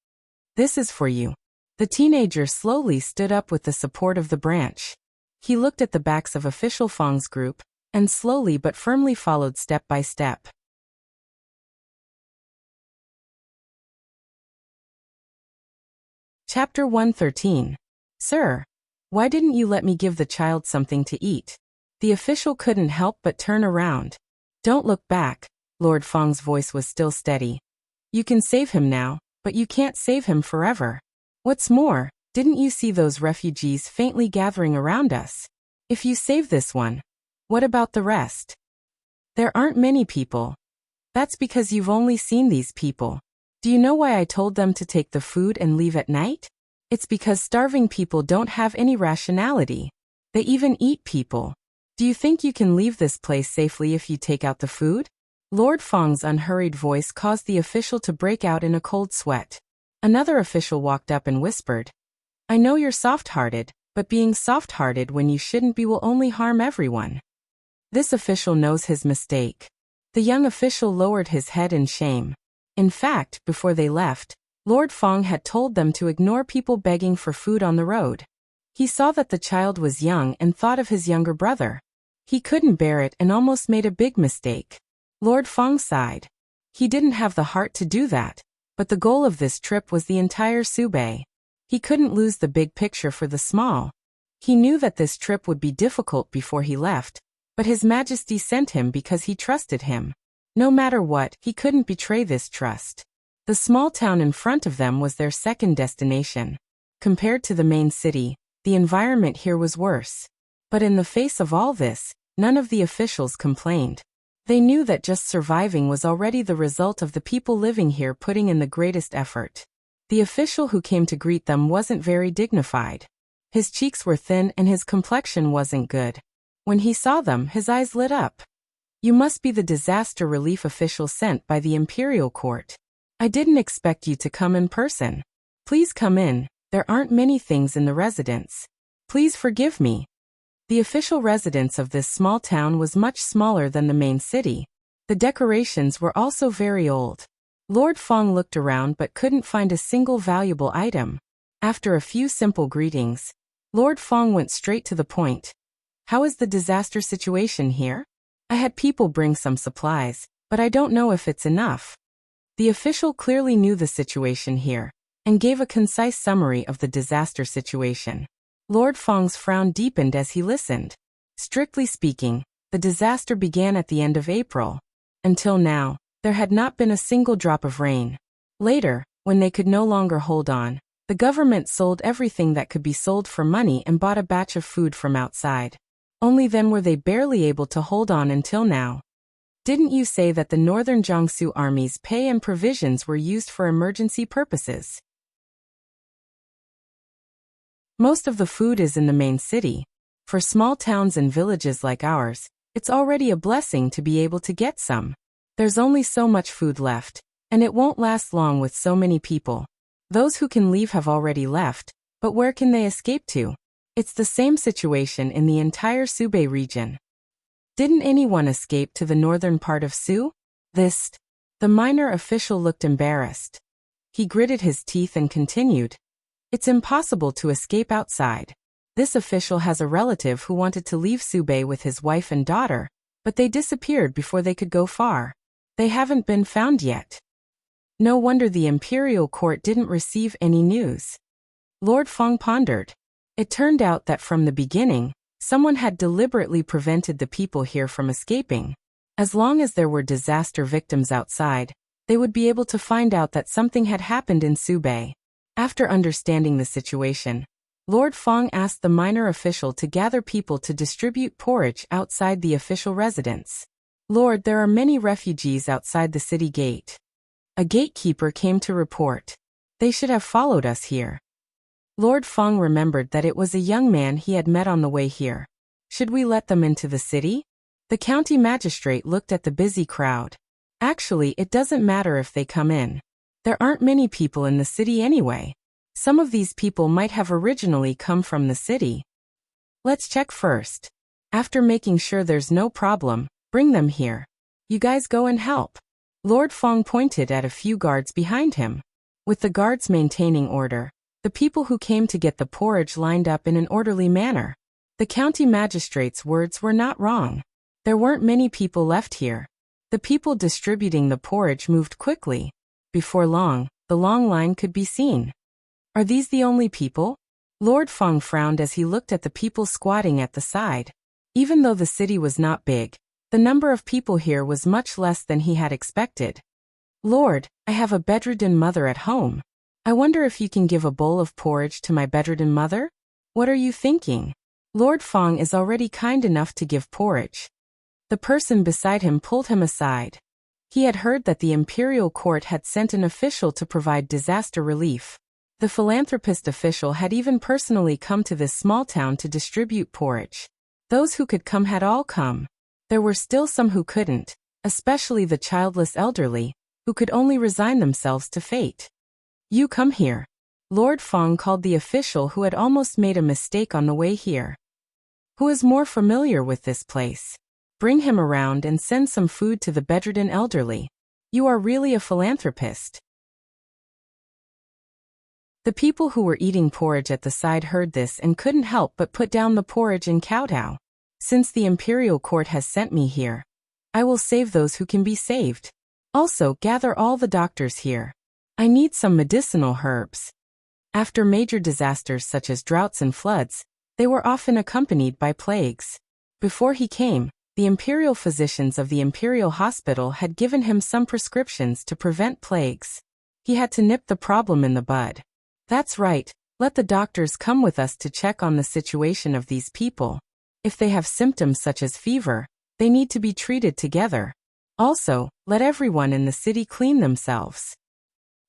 This is for you. The teenager slowly stood up with the support of the branch. He looked at the backs of official Fang's group, and slowly but firmly followed step by step. Chapter 113. Sir, why didn't you let me give the child something to eat? The official couldn't help but turn around. Don't look back. Lord Fang's voice was still steady. You can save him now, but you can't save him forever. What's more, didn't you see those refugees faintly gathering around us? If you save this one, what about the rest? There aren't many people. That's because you've only seen these people. Do you know why I told them to take the food and leave at night? It's because starving people don't have any rationality. They even eat people. Do you think you can leave this place safely if you take out the food? Lord Fang's unhurried voice caused the official to break out in a cold sweat. Another official walked up and whispered, I know you're soft-hearted, but being soft-hearted when you shouldn't be will only harm everyone. This official knows his mistake. The young official lowered his head in shame. In fact, before they left, Lord Fang had told them to ignore people begging for food on the road. He saw that the child was young and thought of his younger brother. He couldn't bear it and almost made a big mistake. Lord Fang sighed. He didn't have the heart to do that, but the goal of this trip was the entire Subei. He couldn't lose the big picture for the small. He knew that this trip would be difficult before he left, but His Majesty sent him because he trusted him. No matter what, he couldn't betray this trust. The small town in front of them was their second destination. Compared to the main city, the environment here was worse. But in the face of all this, none of the officials complained. They knew that just surviving was already the result of the people living here putting in the greatest effort. The official who came to greet them wasn't very dignified. His cheeks were thin and his complexion wasn't good. When he saw them, his eyes lit up. You must be the disaster relief official sent by the imperial court. I didn't expect you to come in person. Please come in. There aren't many things in the residence. Please forgive me. The official residence of this small town was much smaller than the main city. The decorations were also very old. Lord Fang looked around but couldn't find a single valuable item. After a few simple greetings, Lord Fang went straight to the point. How is the disaster situation here? I had people bring some supplies, but I don't know if it's enough. The official clearly knew the situation here, and gave a concise summary of the disaster situation. Lord Fang's frown deepened as he listened. Strictly speaking, the disaster began at the end of April. Until now, there had not been a single drop of rain. Later, when they could no longer hold on, the government sold everything that could be sold for money and bought a batch of food from outside. Only then were they barely able to hold on until now. Didn't you say that the northern Jiangsu army's pay and provisions were used for emergency purposes? Most of the food is in the main city. For small towns and villages like ours, it's already a blessing to be able to get some. There's only so much food left, and it won't last long with so many people. Those who can leave have already left, but where can they escape to? It's the same situation in the entire Subei region. Didn't anyone escape to the northern part of Su? The minor official looked embarrassed. He gritted his teeth and continued. It's impossible to escape outside. This official has a relative who wanted to leave Subei with his wife and daughter, but they disappeared before they could go far. They haven't been found yet. No wonder the imperial court didn't receive any news. Lord Fong pondered. It turned out that from the beginning, someone had deliberately prevented the people here from escaping. As long as there were disaster victims outside, they would be able to find out that something had happened in Subei. After understanding the situation, Lord Fong asked the minor official to gather people to distribute porridge outside the official residence. Lord, there are many refugees outside the city gate. A gatekeeper came to report. They should have followed us here. Lord Fong remembered that it was a young man he had met on the way here. Should we let them into the city? The county magistrate looked at the busy crowd. Actually, it doesn't matter if they come in. There aren't many people in the city anyway. Some of these people might have originally come from the city. Let's check first. After making sure there's no problem, bring them here. You guys go and help. Lord Fong pointed at a few guards behind him. With the guards maintaining order, the people who came to get the porridge lined up in an orderly manner. The county magistrate's words were not wrong. There weren't many people left here. The people distributing the porridge moved quickly. Before long, the long line could be seen. Are these the only people? Lord Fong frowned as he looked at the people squatting at the side. Even though the city was not big, the number of people here was much less than he had expected. Lord, I have a bedridden mother at home. I wonder if you can give a bowl of porridge to my bedridden mother? What are you thinking? Lord Fong is already kind enough to give porridge. The person beside him pulled him aside. He had heard that the imperial court had sent an official to provide disaster relief. The philanthropist official had even personally come to this small town to distribute porridge. Those who could come had all come. There were still some who couldn't, especially the childless elderly, who could only resign themselves to fate. You come here. Lord Fong called the official who had almost made a mistake on the way here. Who is more familiar with this place? Bring him around and send some food to the bedridden elderly. You are really a philanthropist. The people who were eating porridge at the side heard this and couldn't help but put down the porridge and kowtow. Since the imperial court has sent me here, I will save those who can be saved. Also, gather all the doctors here. I need some medicinal herbs. After major disasters such as droughts and floods, they were often accompanied by plagues. Before he came, the imperial physicians of the imperial hospital had given him some prescriptions to prevent plagues. He had to nip the problem in the bud. That's right, let the doctors come with us to check on the situation of these people. If they have symptoms such as fever, they need to be treated together. Also, let everyone in the city clean themselves.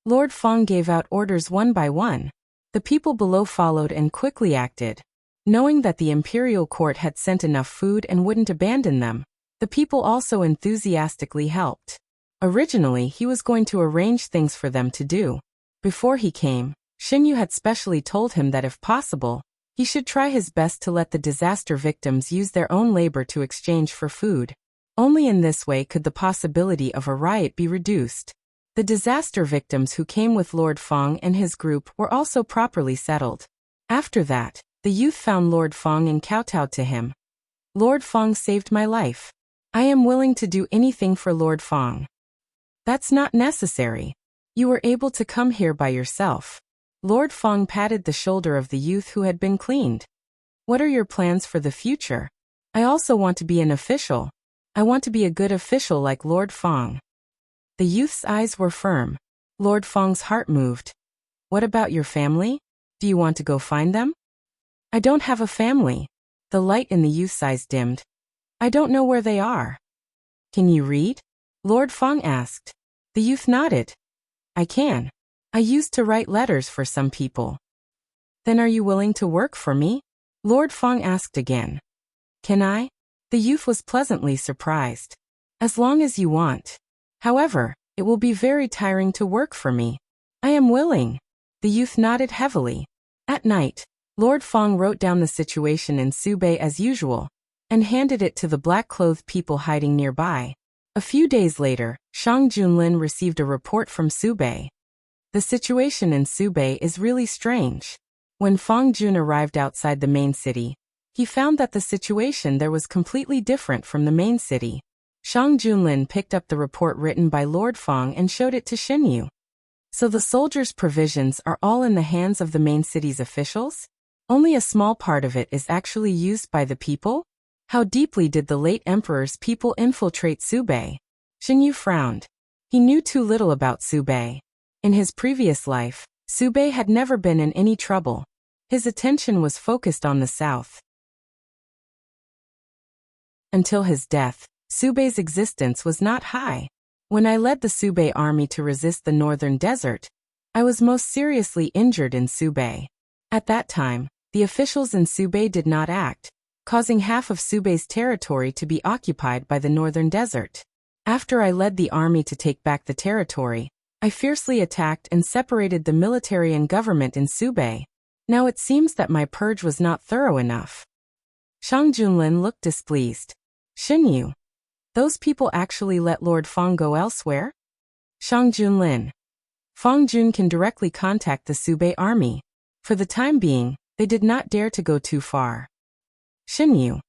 Lord Fong gave out orders one by one. The people below followed and quickly acted. Knowing that the imperial court had sent enough food and wouldn't abandon them, the people also enthusiastically helped. Originally, he was going to arrange things for them to do. Before he came, Xinyu had specially told him that if possible, he should try his best to let the disaster victims use their own labor to exchange for food. Only in this way could the possibility of a riot be reduced. The disaster victims who came with Lord Fong and his group were also properly settled. After that, the youth found Lord Fong and kowtowed to him. Lord Fong saved my life. I am willing to do anything for Lord Fong. That's not necessary. You were able to come here by yourself. Lord Fong patted the shoulder of the youth who had been cleaned. What are your plans for the future? I also want to be an official. I want to be a good official like Lord Fong. The youth's eyes were firm. Lord Fong's heart moved. What about your family? Do you want to go find them? I don't have a family. The light in the youth's eyes dimmed. I don't know where they are. Can you read? Lord Fong asked. The youth nodded. I can. I used to write letters for some people. Then are you willing to work for me? Lord Fong asked again. Can I? The youth was pleasantly surprised. As long as you want. However, it will be very tiring to work for me. I am willing. The youth nodded heavily. At night, Lord Fong wrote down the situation in Subei as usual, and handed it to the black-clothed people hiding nearby. A few days later, Shang Junlin received a report from Subei. The situation in Subei is really strange. When Fong Jun arrived outside the main city, he found that the situation there was completely different from the main city. Shang Junlin picked up the report written by Lord Fong and showed it to Xinyu. So the soldiers' provisions are all in the hands of the main city's officials? Only a small part of it is actually used by the people? How deeply did the late emperor's people infiltrate Subei? Xinyu frowned. He knew too little about Subei. In his previous life, Subei had never been in any trouble. His attention was focused on the south. Until his death, Subei's existence was not high. When I led the Subei army to resist the northern desert, I was most seriously injured in Subei. At that time, the officials in Subei did not act, causing half of Subei's territory to be occupied by the northern desert. After I led the army to take back the territory, I fiercely attacked and separated the military and government in Subei. Now it seems that my purge was not thorough enough. Shang Junlin looked displeased. Xinyu, those people actually let Lord Feng go elsewhere? Shang Junlin. Feng Jun can directly contact the Subei army. For the time being, they did not dare to go too far. Xinyu.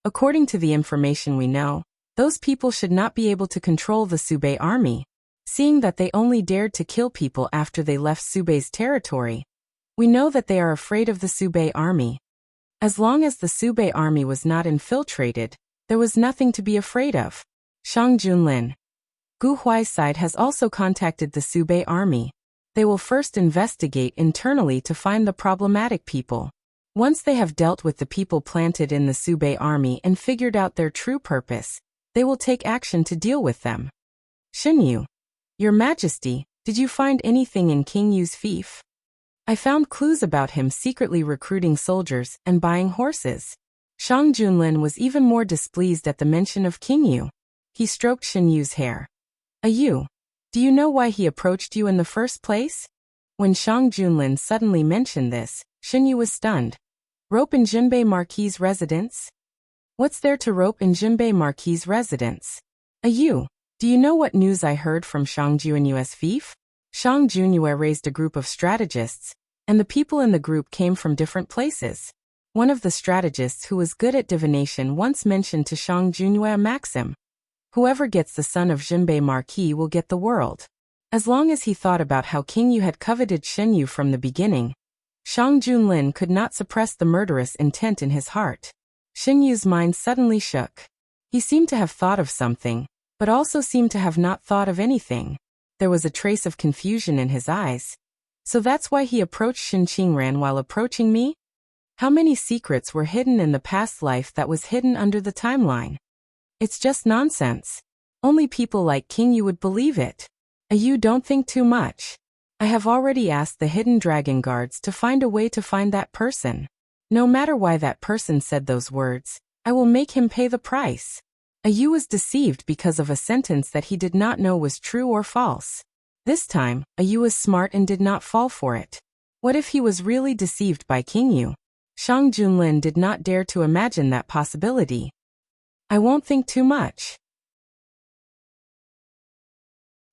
According to the information we know, those people should not be able to control the Subei army. Seeing that they only dared to kill people after they left Subei's territory, we know that they are afraid of the Subei army. As long as the Subei army was not infiltrated, there was nothing to be afraid of. Shang Junlin. Gu Huai's side has also contacted the Subei army. They will first investigate internally to find the problematic people. Once they have dealt with the people planted in the Subei army and figured out their true purpose, they will take action to deal with them. Xinyu. Your Majesty, did you find anything in King Yu's fief? I found clues about him secretly recruiting soldiers and buying horses. Shang Junlin was even more displeased at the mention of King Yu. He stroked Xinyu's hair. Yu, do you know why he approached you in the first place? When Shang Junlin suddenly mentioned this, Xinyu was stunned. Rope in Jinbei Marquis' residence? What's there to rope in Jinbei Marquis' residence? Yu, do you know what news I heard from Shang Junyue's fief? Shang Junyue raised a group of strategists, and the people in the group came from different places. One of the strategists who was good at divination once mentioned to Shang Junyue a maxim. Whoever gets the son of Jinbei Marquis will get the world. As long as he thought about how King Yu had coveted Xinyu from the beginning, Shang Junlin could not suppress the murderous intent in his heart. Xinyu's mind suddenly shook. He seemed to have thought of something, but also seemed to have not thought of anything. There was a trace of confusion in his eyes. So that's why he approached Xin Qingran while approaching me? How many secrets were hidden in the past life that was hidden under the timeline? It's just nonsense. Only people like King Yu would believe it. You don't think too much. I have already asked the hidden dragon guards to find a way to find that person. No matter why that person said those words, I will make him pay the price. Yu was deceived because of a sentence that he did not know was true or false. This time, Yu was smart and did not fall for it. What if he was really deceived by King Yu? Shang Junlin did not dare to imagine that possibility. I won't think too much.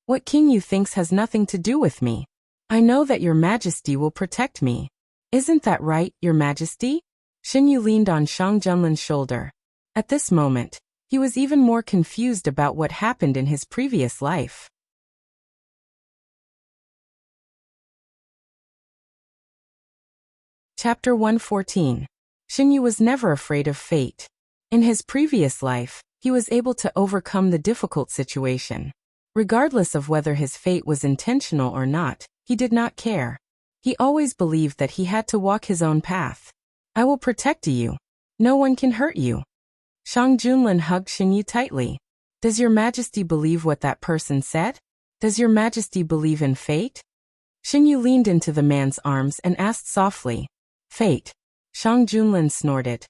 What King Yu thinks has nothing to do with me. I know that Your Majesty will protect me. Isn't that right, Your Majesty? Xinyu leaned on Shang Junlin's shoulder. At this moment, he was even more confused about what happened in his previous life. Chapter 114. Xinyu was never afraid of fate. In his previous life, he was able to overcome the difficult situation. Regardless of whether his fate was intentional or not, he did not care. He always believed that he had to walk his own path. I will protect you. No one can hurt you. Shang Junlin hugged Xinyu tightly. Does Your Majesty believe what that person said? Does Your Majesty believe in fate? Xinyu leaned into the man's arms and asked softly. Fate. Shang Junlin snorted.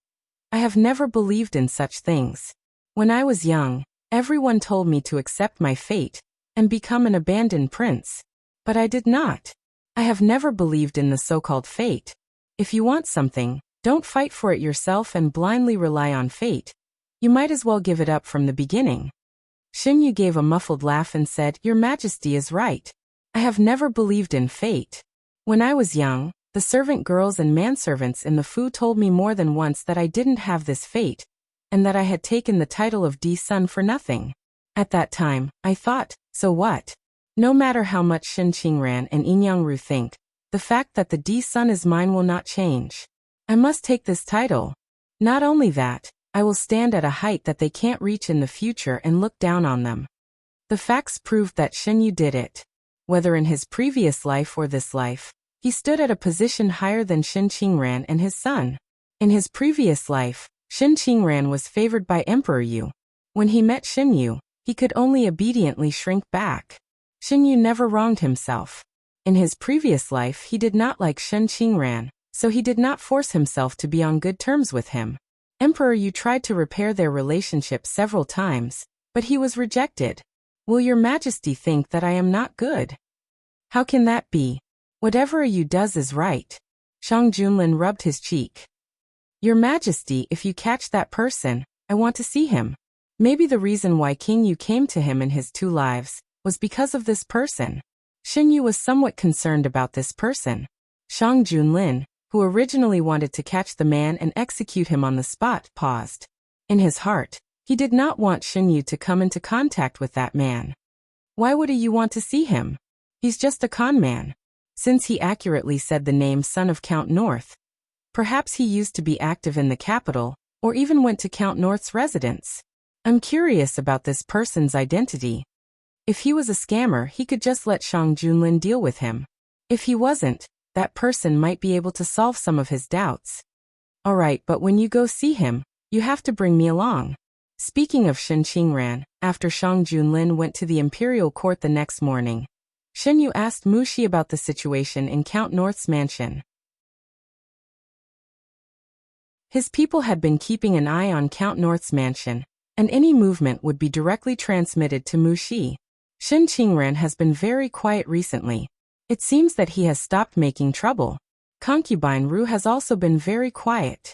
I have never believed in such things. When I was young, everyone told me to accept my fate and become an abandoned prince. But I did not. I have never believed in the so-called fate. If you want something, don't fight for it yourself and blindly rely on fate. You might as well give it up from the beginning. Xinyu gave a muffled laugh and said, Your Majesty is right. I have never believed in fate. When I was young, the servant girls and manservants in the Fu told me more than once that I didn't have this fate, and that I had taken the title of D Sun for nothing. At that time, I thought, so what? No matter how much Shin Qingran and Inyangru think, the fact that the D son is mine will not change. I must take this title. Not only that, I will stand at a height that they can't reach in the future and look down on them. The facts proved that Shin Yu did it. Whether in his previous life or this life, he stood at a position higher than Shin Qingran and his son. In his previous life, Shin Qingran was favored by Emperor Yu. When he met Shin Yu, he could only obediently shrink back. Shin Yu never wronged himself. In his previous life he did not like Shin Qingran, so he did not force himself to be on good terms with him. Emperor Yu tried to repair their relationship several times, but he was rejected. Will your majesty think that I am not good? How can that be? Whatever Yu does is right. Shang Junlin rubbed his cheek. Your majesty, if you catch that person, I want to see him. Maybe the reason why King Yu came to him in his 2 lives was because of this person. Shin Yu was somewhat concerned about this person. Shang Junlin, who originally wanted to catch the man and execute him on the spot, paused. In his heart, he did not want Shin Yu to come into contact with that man. Why would you want to see him? He's just a con man. Since he accurately said the name son of Count North, perhaps he used to be active in the capital, or even went to Count North's residence. I'm curious about this person's identity. If he was a scammer, he could just let Shang Junlin deal with him. If he wasn't, that person might be able to solve some of his doubts. Alright, but when you go see him, you have to bring me along. Speaking of Shin Qingran, after Shang Junlin went to the imperial court the next morning, Shin Yu asked Mushi about the situation in Count North's mansion. His people had been keeping an eye on Count North's mansion, and any movement would be directly transmitted to Mushi. Shin Qingran has been very quiet recently. It seems that he has stopped making trouble. Concubine Ru has also been very quiet.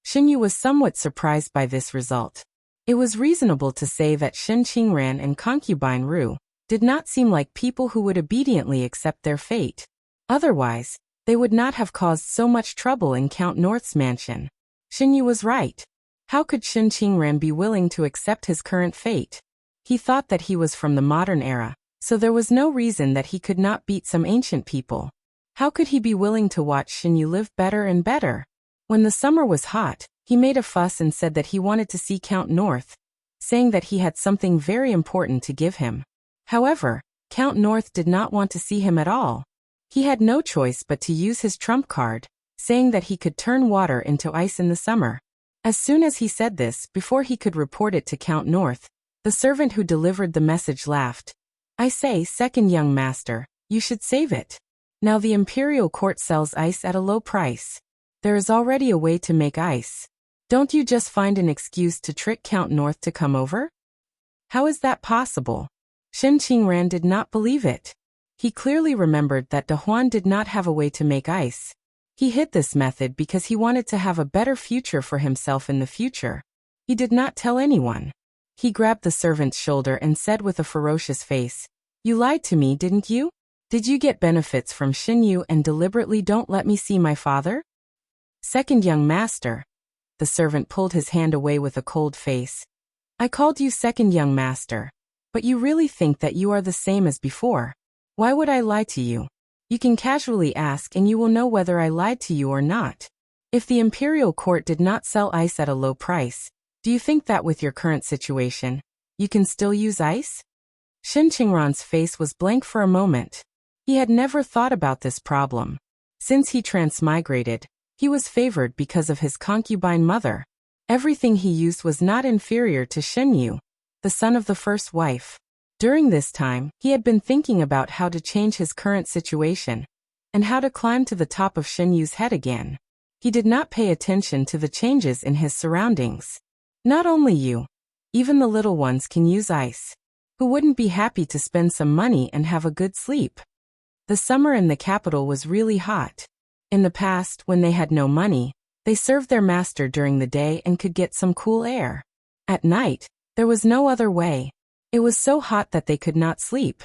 Shin Yu was somewhat surprised by this result. It was reasonable to say that Shin Qingran and Concubine Ru did not seem like people who would obediently accept their fate. Otherwise, they would not have caused so much trouble in Count North's mansion. Shin Yu was right. How could Shin Qingran be willing to accept his current fate? He thought that he was from the modern era, so there was no reason that he could not beat some ancient people. How could he be willing to watch Shin Yu live better and better? When the summer was hot, he made a fuss and said that he wanted to see Count North, saying that he had something very important to give him. However, Count North did not want to see him at all. He had no choice but to use his trump card, saying that he could turn water into ice in the summer. As soon as he said this, before he could report it to Count North, the servant who delivered the message laughed. I say, second young master, you should save it. Now the imperial court sells ice at a low price. There is already a way to make ice. Don't you just find an excuse to trick Count North to come over? How is that possible? Shin Qingran did not believe it. He clearly remembered that De Huan did not have a way to make ice. He hid this method because he wanted to have a better future for himself in the future. He did not tell anyone. He grabbed the servant's shoulder and said with a ferocious face, You lied to me, didn't you? Did you get benefits from Shin Yu and deliberately don't let me see my father? Second young master. The servant pulled his hand away with a cold face. I called you second young master. But you really think that you are the same as before. Why would I lie to you? You can casually ask and you will know whether I lied to you or not. If the imperial court did not sell ice at a low price, do you think that with your current situation, you can still use ice? Shin Qingran's face was blank for a moment. He had never thought about this problem. Since he transmigrated, he was favored because of his concubine mother. Everything he used was not inferior to Shin Yu, the son of the first wife. During this time, he had been thinking about how to change his current situation, and how to climb to the top of Shin Yu's head again. He did not pay attention to the changes in his surroundings. Not only you, even the little ones can use ice. Who wouldn't be happy to spend some money and have a good sleep? The summer in the capital was really hot. In the past, when they had no money, they served their master during the day and could get some cool air. At night, there was no other way. It was so hot that they could not sleep.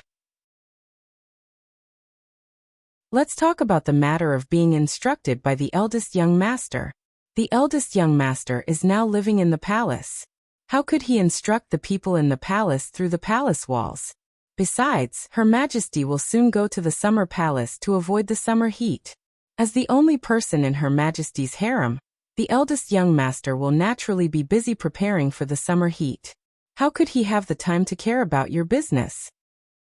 Let's talk about the matter of being instructed by the eldest young master. The eldest young master is now living in the palace. How could he instruct the people in the palace through the palace walls? Besides, Her Majesty will soon go to the summer palace to avoid the summer heat. As the only person in Her Majesty's harem, the eldest young master will naturally be busy preparing for the summer heat. How could he have the time to care about your business?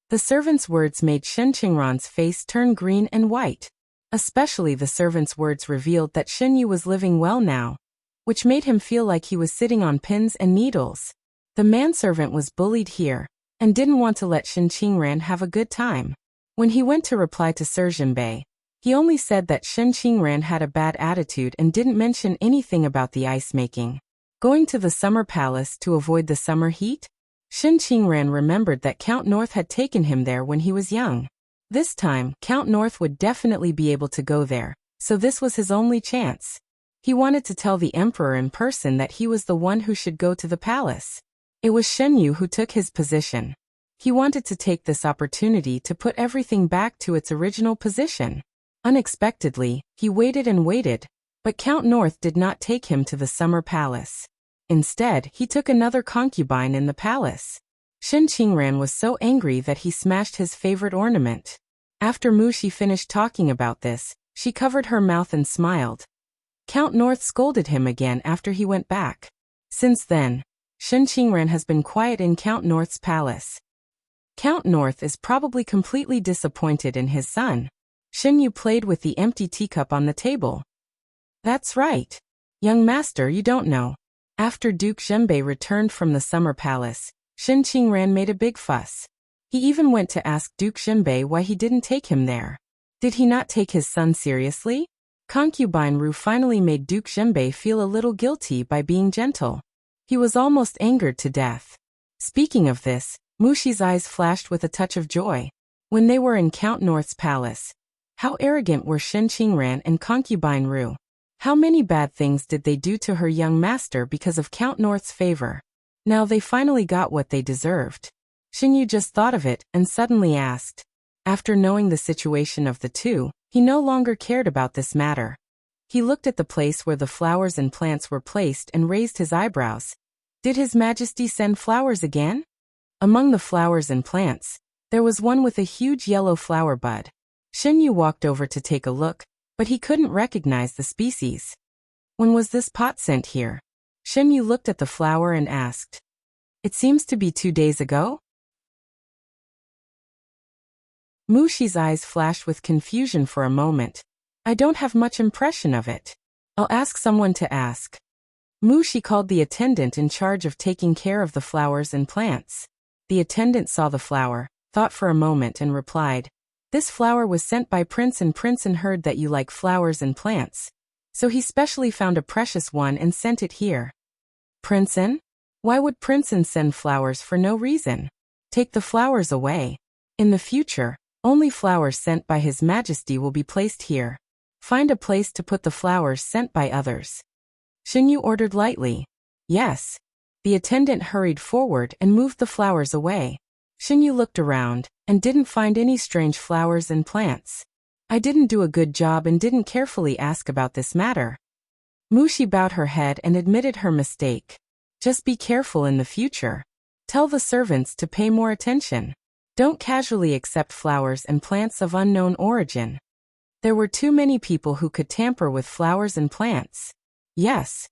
The servant's words made Shen Qingran's face turn green and white. Especially the servant's words revealed that Shen Yu was living well now, which made him feel like he was sitting on pins and needles. The manservant was bullied here, and didn't want to let Shen Qingran have a good time. When he went to reply to Sir Jinbei, he only said that Shen Qingran had a bad attitude and didn't mention anything about the ice making. Going to the summer palace to avoid the summer heat? Shen Qingran remembered that Count North had taken him there when he was young. This time, Count North would definitely be able to go there, so this was his only chance. He wanted to tell the emperor in person that he was the one who should go to the palace. It was Shen Yu who took his position. He wanted to take this opportunity to put everything back to its original position. Unexpectedly, he waited and waited, but Count North did not take him to the summer palace. Instead, he took another concubine in the palace. Shen Qingran was so angry that he smashed his favorite ornament. After Mushi finished talking about this, she covered her mouth and smiled. Count North scolded him again after he went back. Since then, Shen Qingran has been quiet in Count North's palace. Count North is probably completely disappointed in his son. Shen Yu played with the empty teacup on the table. That's right. Young master, you don't know. After Duke Zhenbei returned from the summer palace, Shen Qingran made a big fuss. He even went to ask Duke Zhenbei why he didn't take him there. Did he not take his son seriously? Concubine Ru finally made Duke Zhenbei feel a little guilty by being gentle. He was almost angered to death. Speaking of this, Mushi's eyes flashed with a touch of joy. When they were in Count North's palace, how arrogant were Shen Qingran and Concubine Ru? How many bad things did they do to her young master because of Count North's favor? Now they finally got what they deserved. Shen Yu just thought of it and suddenly asked. After knowing the situation of the two, he no longer cared about this matter. He looked at the place where the flowers and plants were placed and raised his eyebrows. Did His Majesty send flowers again? Among the flowers and plants, there was one with a huge yellow flower bud. Shen Yu walked over to take a look, but he couldn't recognize the species. When was this pot sent here? Shen Yu looked at the flower and asked. It seems to be 2 days ago? Mushi's eyes flashed with confusion for a moment. I don't have much impression of it. I'll ask someone to ask. Mushi called the attendant in charge of taking care of the flowers and plants. The attendant saw the flower, thought for a moment and replied, This flower was sent by Prince and heard that you like flowers and plants. So he specially found a precious one and sent it here. Princeton? Why would Princeton send flowers for no reason? Take the flowers away. In the future, only flowers sent by His Majesty will be placed here. Find a place to put the flowers sent by others. Shen Yu ordered lightly. Yes. The attendant hurried forward and moved the flowers away. Shen Yu looked around and didn't find any strange flowers and plants. I didn't do a good job and didn't carefully ask about this matter. Mushi bowed her head and admitted her mistake. Just be careful in the future. Tell the servants to pay more attention. Don't casually accept flowers and plants of unknown origin. There were too many people who could tamper with flowers and plants. Yes.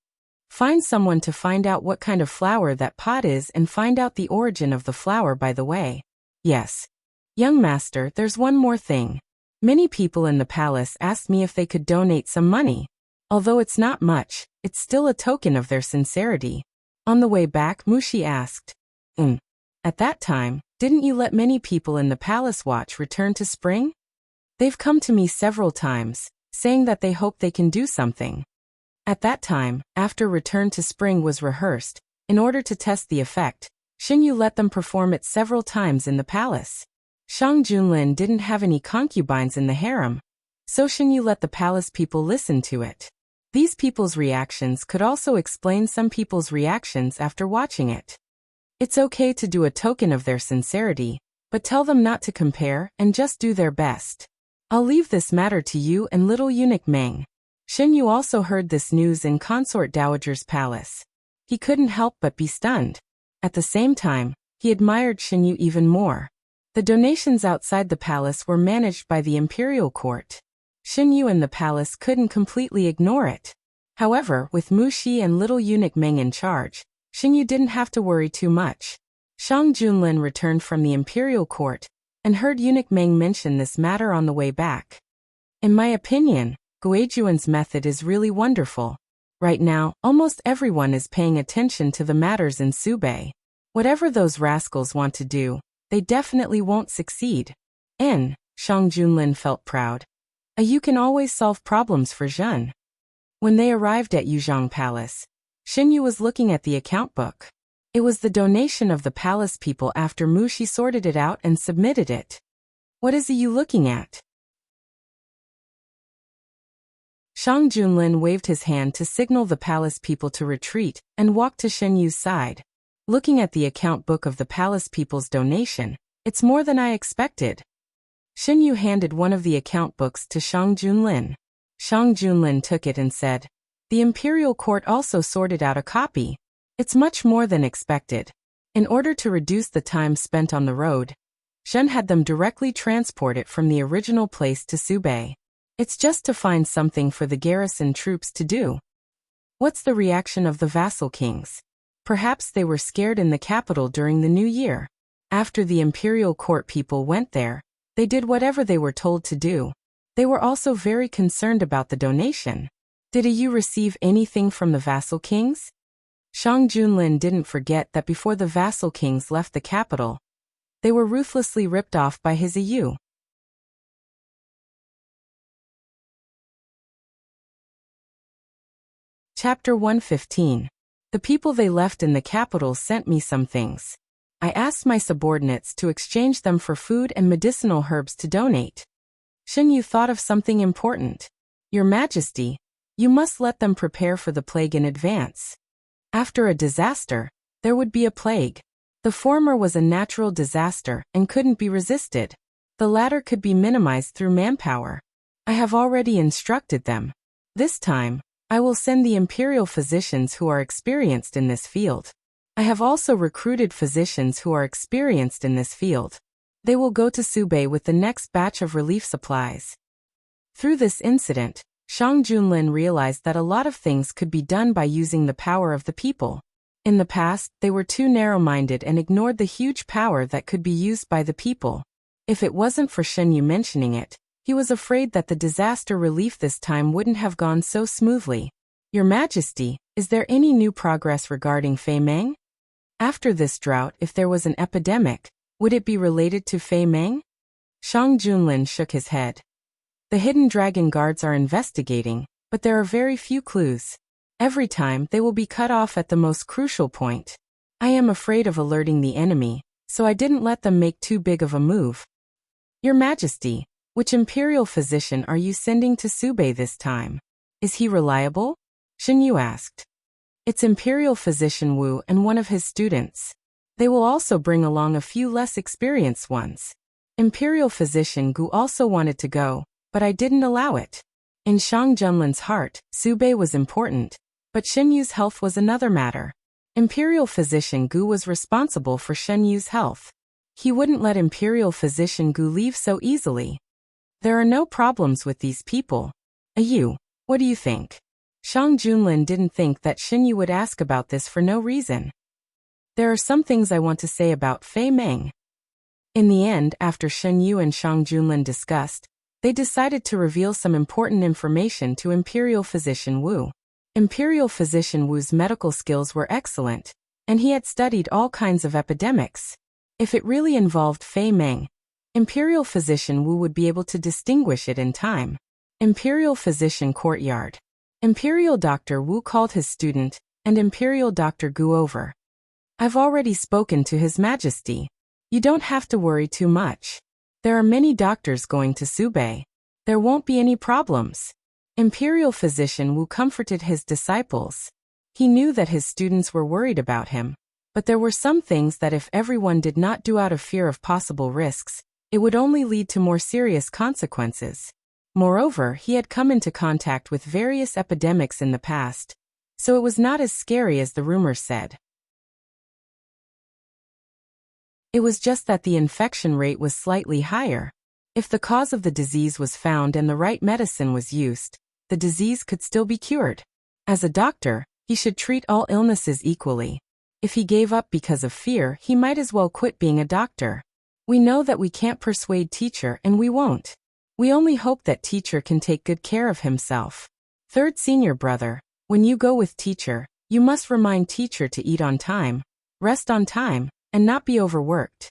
Find someone to find out what kind of flower that pot is and find out the origin of the flower by the way. Yes. Young master, there's one more thing. Many people in the palace asked me if they could donate some money. Although it's not much, it's still a token of their sincerity. On the way back, Mushi asked. At that time, didn't you let many people in the palace watch return to spring? They've come to me several times, saying that they hope they can do something. At that time, after Return to Spring was rehearsed, in order to test the effect, Shen Yu let them perform it several times in the palace. Shang Junlin didn't have any concubines in the harem, so Shen Yu let the palace people listen to it. These people's reactions could also explain some people's reactions after watching it. It's okay to do a token of their sincerity, but tell them not to compare and just do their best. I'll leave this matter to you and little eunuch Meng. Shen Yu also heard this news in Consort Dowager's palace. He couldn't help but be stunned. At the same time, he admired Shen Yu even more. The donations outside the palace were managed by the imperial court. Xinyu and the palace couldn't completely ignore it. However, with Mu Xi and little eunuch Meng in charge, Xinyu didn't have to worry too much. Shang Junlin returned from the imperial court and heard eunuch Meng mention this matter on the way back. In my opinion, Guizhuan's method is really wonderful. Right now, almost everyone is paying attention to the matters in Subei. Whatever those rascals want to do, they definitely won't succeed. Shang Junlin felt proud. You can always solve problems for Zhen. When they arrived at Yuzhong Palace, Xinyu was looking at the account book. It was the donation of the palace people after Mu Xi sorted it out and submitted it. What is you looking at? Shang Junlin waved his hand to signal the palace people to retreat and walked to Xinyu's side. Looking at the account book of the palace people's donation, it's more than I expected. Xinyu handed one of the account books to Shang Junlin. Shang Junlin took it and said, "The imperial court also sorted out a copy. It's much more than expected. In order to reduce the time spent on the road, Zhen had them directly transport it from the original place to Subei. It's just to find something for the garrison troops to do." What's the reaction of the vassal kings? Perhaps they were scared in the capital during the new year. After the imperial court people went there, they did whatever they were told to do. They were also very concerned about the donation. Did you receive anything from the vassal kings? Shang Junlin didn't forget that before the vassal kings left the capital, they were ruthlessly ripped off by his EU. Chapter 115. The people they left in the capital sent me some things. I asked my subordinates to exchange them for food and medicinal herbs to donate. Xinyu thought of something important. Your Majesty, you must let them prepare for the plague in advance. After a disaster, there would be a plague. The former was a natural disaster and couldn't be resisted. The latter could be minimized through manpower. I have already instructed them. This time, I will send the imperial physicians who are experienced in this field. I have also recruited physicians who are experienced in this field. They will go to Subei with the next batch of relief supplies. Through this incident, Shang Junlin realized that a lot of things could be done by using the power of the people. In the past, they were too narrow-minded and ignored the huge power that could be used by the people. If it wasn't for Xinyu mentioning it, he was afraid that the disaster relief this time wouldn't have gone so smoothly. Your Majesty, is there any new progress regarding Fei Meng? After this drought, if there was an epidemic, would it be related to Fei Meng? Shang Junlin shook his head. The hidden dragon guards are investigating, but there are very few clues. Every time, they will be cut off at the most crucial point. I am afraid of alerting the enemy, so I didn't let them make too big of a move. Your Majesty, which imperial physician are you sending to Subei this time? Is he reliable? Xinyu asked. It's Imperial Physician Wu and one of his students. They will also bring along a few less experienced ones. Imperial Physician Gu also wanted to go, but I didn't allow it. In Shang Junlin's heart, Subei was important, but Xinyu's health was another matter. Imperial Physician Gu was responsible for Xinyu's health. He wouldn't let Imperial Physician Gu leave so easily. There are no problems with these people. What do you think? Shang Junlin didn't think that Xinyu would ask about this for no reason. There are some things I want to say about Fei Meng. In the end, after Xinyu and Shang Junlin discussed, they decided to reveal some important information to Imperial Physician Wu. Imperial Physician Wu's medical skills were excellent, and he had studied all kinds of epidemics. If it really involved Fei Meng, Imperial Physician Wu would be able to distinguish it in time. Imperial Physician Courtyard. Imperial Dr. Wu called his student, and Imperial Dr. Gu over. I've already spoken to His Majesty. You don't have to worry too much. There are many doctors going to Subei. There won't be any problems. Imperial Physician Wu comforted his disciples. He knew that his students were worried about him, but there were some things that if everyone did not do out of fear of possible risks, it would only lead to more serious consequences. Moreover, he had come into contact with various epidemics in the past, so it was not as scary as the rumors said. It was just that the infection rate was slightly higher. If the cause of the disease was found and the right medicine was used, the disease could still be cured. As a doctor, he should treat all illnesses equally. If he gave up because of fear, he might as well quit being a doctor. We know that we can't persuade teacher and we won't. We only hope that teacher can take good care of himself. Third senior brother, when you go with teacher, you must remind teacher to eat on time, rest on time, and not be overworked.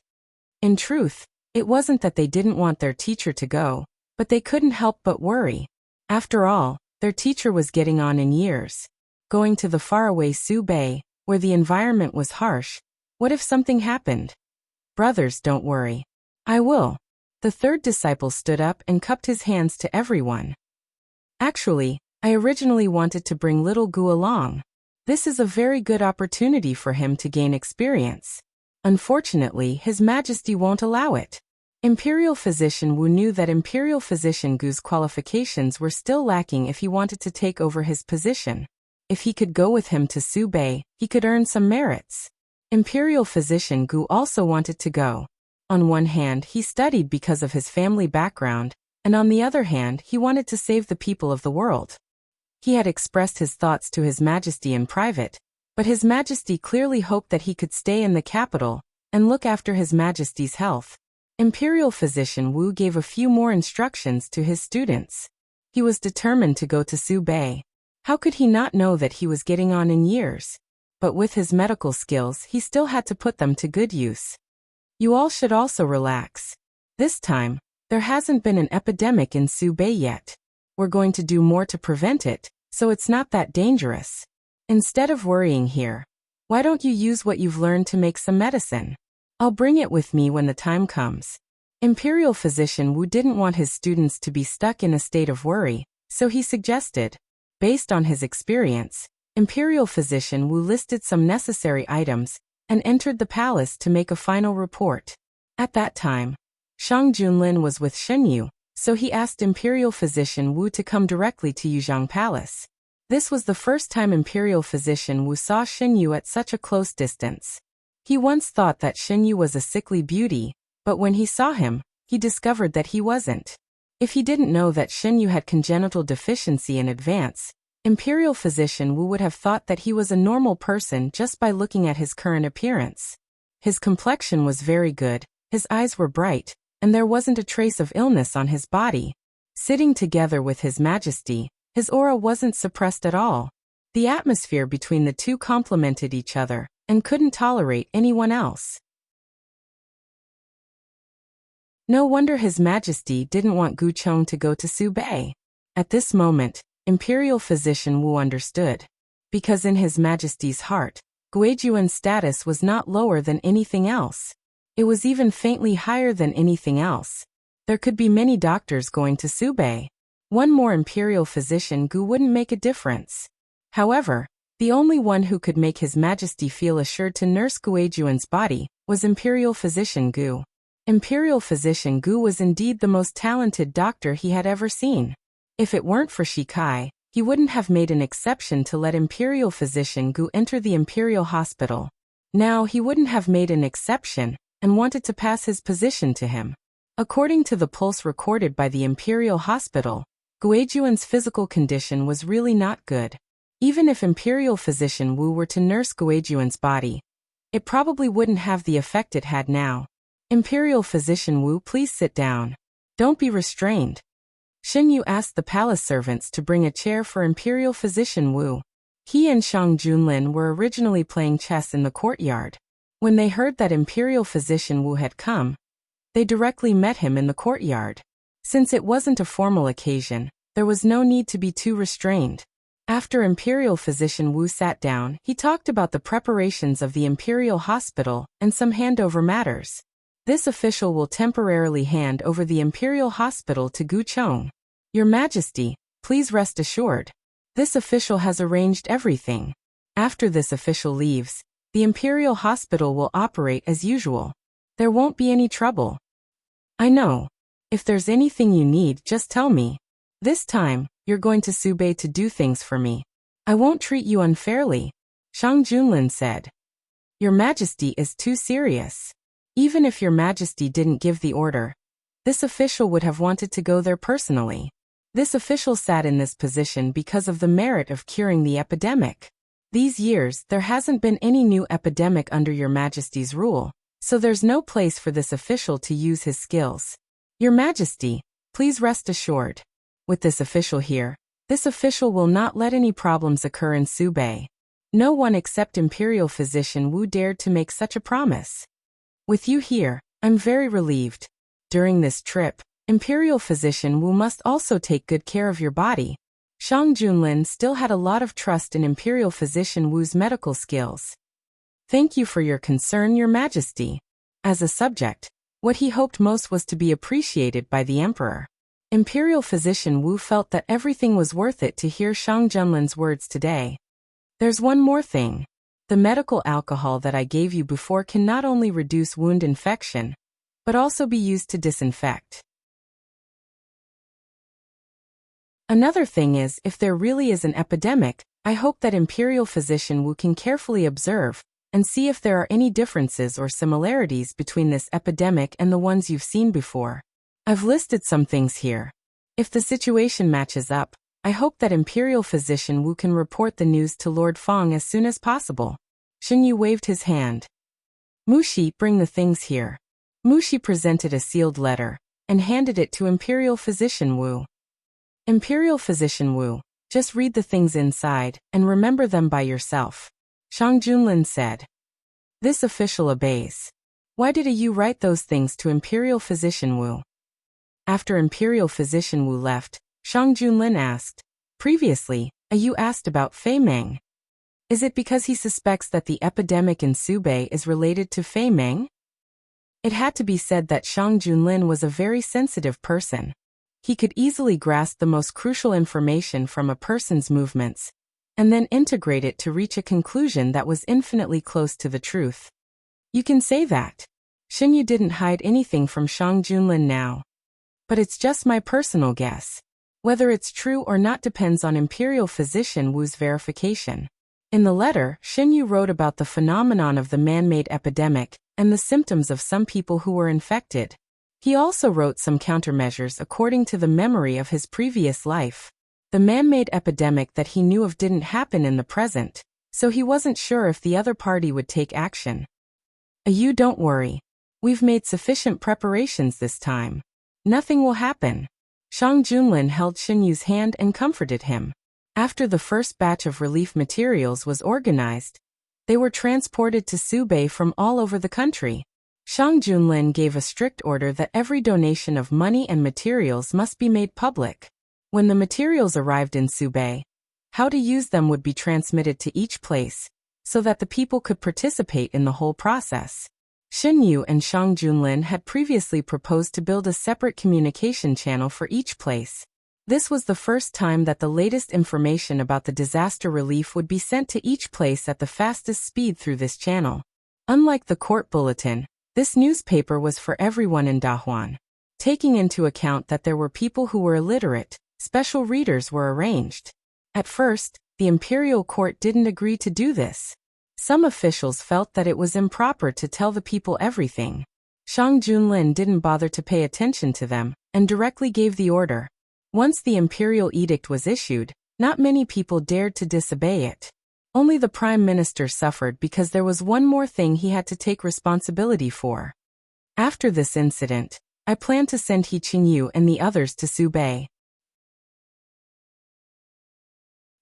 In truth, it wasn't that they didn't want their teacher to go, but they couldn't help but worry. After all, their teacher was getting on in years. Going to the faraway Subei, where the environment was harsh, what if something happened? Brothers, don't worry. I will. The third disciple stood up and cupped his hands to everyone. Actually, I originally wanted to bring little Gu along. This is a very good opportunity for him to gain experience. Unfortunately, His Majesty won't allow it. Imperial Physician Wu knew that Imperial Physician Gu's qualifications were still lacking if he wanted to take over his position. If he could go with him to Subei, he could earn some merits. Imperial Physician Gu also wanted to go. On one hand, he studied because of his family background, and on the other hand, he wanted to save the people of the world. He had expressed his thoughts to His Majesty in private, but His Majesty clearly hoped that he could stay in the capital and look after His Majesty's health. Imperial Physician Wu gave a few more instructions to his students. He was determined to go to Subei. How could he not know that he was getting on in years? But with his medical skills, he still had to put them to good use. You all should also relax. This time, there hasn't been an epidemic in Subei yet. We're going to do more to prevent it, so it's not that dangerous. Instead of worrying here, why don't you use what you've learned to make some medicine? I'll bring it with me when the time comes. Imperial Physician Wu didn't want his students to be stuck in a state of worry, so he suggested. Based on his experience, Imperial Physician Wu listed some necessary items and entered the palace to make a final report. At that time, Shang Junlin was with Shen Yu, so he asked Imperial Physician Wu to come directly to Yuzhang Palace. This was the first time Imperial Physician Wu saw Shen Yu at such a close distance. He once thought that Shen Yu was a sickly beauty, but when he saw him, he discovered that he wasn't. If he didn't know that Shen Yu had congenital deficiency in advance, Imperial Physician Wu would have thought that he was a normal person just by looking at his current appearance. His complexion was very good, his eyes were bright, and there wasn't a trace of illness on his body. Sitting together with His Majesty, his aura wasn't suppressed at all. The atmosphere between the two complemented each other and couldn't tolerate anyone else. No wonder His Majesty didn't want Gu Chong to go to Subei. At this moment, Imperial Physician Wu understood. Because in His Majesty's heart, Guijuan's status was not lower than anything else. It was even faintly higher than anything else. There could be many doctors going to Subei. One more Imperial Physician Gu wouldn't make a difference. However, the only one who could make His Majesty feel assured to nurse Guijuan's body was Imperial Physician Gu. Imperial Physician Gu was indeed the most talented doctor he had ever seen. If it weren't for Shikai, he wouldn't have made an exception to let Imperial Physician Gu enter the Imperial Hospital. Now he wouldn't have made an exception and wanted to pass his position to him. According to the pulse recorded by the Imperial Hospital, Guijuan's physical condition was really not good. Even if Imperial Physician Wu were to nurse Guijuan's body, it probably wouldn't have the effect it had now. Imperial Physician Wu, please sit down. Don't be restrained. Shen Yu asked the palace servants to bring a chair for Imperial Physician Wu. He and Shang Junlin were originally playing chess in the courtyard. When they heard that Imperial Physician Wu had come, they directly met him in the courtyard. Since it wasn't a formal occasion, there was no need to be too restrained. After Imperial Physician Wu sat down, he talked about the preparations of the Imperial Hospital and some handover matters. This official will temporarily hand over the Imperial Hospital to Gu Chong. Your Majesty, please rest assured. This official has arranged everything. After this official leaves, the Imperial Hospital will operate as usual. There won't be any trouble. I know. If there's anything you need, just tell me. This time, you're going to Subei to do things for me. I won't treat you unfairly, Shang Junlin said. Your Majesty is too serious. Even if your majesty didn't give the order, this official would have wanted to go there personally. This official sat in this position because of the merit of curing the epidemic. These years, there hasn't been any new epidemic under your majesty's rule, so there's no place for this official to use his skills. Your majesty, please rest assured. With this official here, this official will not let any problems occur in Subei. No one except Imperial Physician Wu dared to make such a promise. With you here, I'm very relieved. During this trip, Imperial Physician Wu must also take good care of your body. Shang Junlin still had a lot of trust in Imperial Physician Wu's medical skills. Thank you for your concern, Your Majesty. As a subject, what he hoped most was to be appreciated by the Emperor. Imperial Physician Wu felt that everything was worth it to hear Shang Junlin's words today. There's one more thing. The medical alcohol that I gave you before can not only reduce wound infection, but also be used to disinfect. Another thing is, if there really is an epidemic, I hope that Imperial Physician Wu can carefully observe and see if there are any differences or similarities between this epidemic and the ones you've seen before. I've listed some things here. If the situation matches up, I hope that Imperial Physician Wu can report the news to Lord Fong as soon as possible. Xinyu waved his hand. Mushi, bring the things here. Mushi presented a sealed letter and handed it to Imperial Physician Wu. Imperial Physician Wu, just read the things inside and remember them by yourself. Shang Junlin said. This official obeys. Why did you write those things to Imperial Physician Wu? After Imperial Physician Wu left, Shang Junlin asked. Previously, you asked about Fei Meng. Is it because he suspects that the epidemic in Subei is related to Fei Meng? It had to be said that Shang Junlin was a very sensitive person. He could easily grasp the most crucial information from a person's movements, and then integrate it to reach a conclusion that was infinitely close to the truth. You can say that. Xinyu didn't hide anything from Shang Junlin now. But it's just my personal guess. Whether it's true or not depends on Imperial Physician Wu's verification. In the letter, Xinyu wrote about the phenomenon of the man-made epidemic and the symptoms of some people who were infected. He also wrote some countermeasures according to the memory of his previous life. The man-made epidemic that he knew of didn't happen in the present, so he wasn't sure if the other party would take action. You don't worry. We've made sufficient preparations this time. Nothing will happen. Shang Junlin held Xinyu's hand and comforted him. After the first batch of relief materials was organized, they were transported to Subei from all over the country. Shang Junlin gave a strict order that every donation of money and materials must be made public. When the materials arrived in Subei, how to use them would be transmitted to each place, so that the people could participate in the whole process. Xinyu and Shang Junlin had previously proposed to build a separate communication channel for each place. This was the first time that the latest information about the disaster relief would be sent to each place at the fastest speed through this channel. Unlike the court bulletin, this newspaper was for everyone in Dahuan. Taking into account that there were people who were illiterate, special readers were arranged. At first, the imperial court didn't agree to do this. Some officials felt that it was improper to tell the people everything. Shang Junlin didn't bother to pay attention to them, and directly gave the order. Once the imperial edict was issued, not many people dared to disobey it. Only the prime minister suffered because there was one more thing he had to take responsibility for. After this incident, I plan to send He Qingyu and the others to Subei.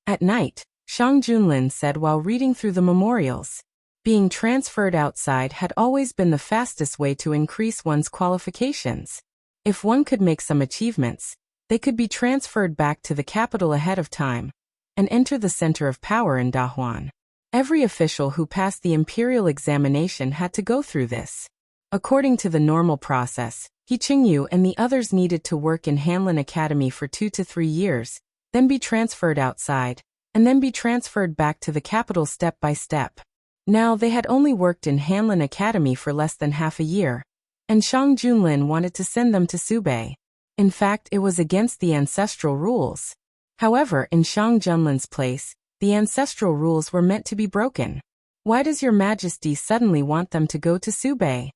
At night, Shang Junlin said while reading through the memorials, being transferred outside had always been the fastest way to increase one's qualifications. If one could make some achievements, they could be transferred back to the capital ahead of time and enter the center of power in Dahuan. Every official who passed the imperial examination had to go through this. According to the normal process, He Qingyu and the others needed to work in Hanlin Academy for 2 to 3 years, then be transferred outside, and then be transferred back to the capital step by step. Now they had only worked in Hanlin Academy for less than half a year, and Shang Junlin wanted to send them to Subei. In fact, it was against the ancestral rules. However, in Shang Junlin's place, the ancestral rules were meant to be broken. Why does Your Majesty suddenly want them to go to Subei?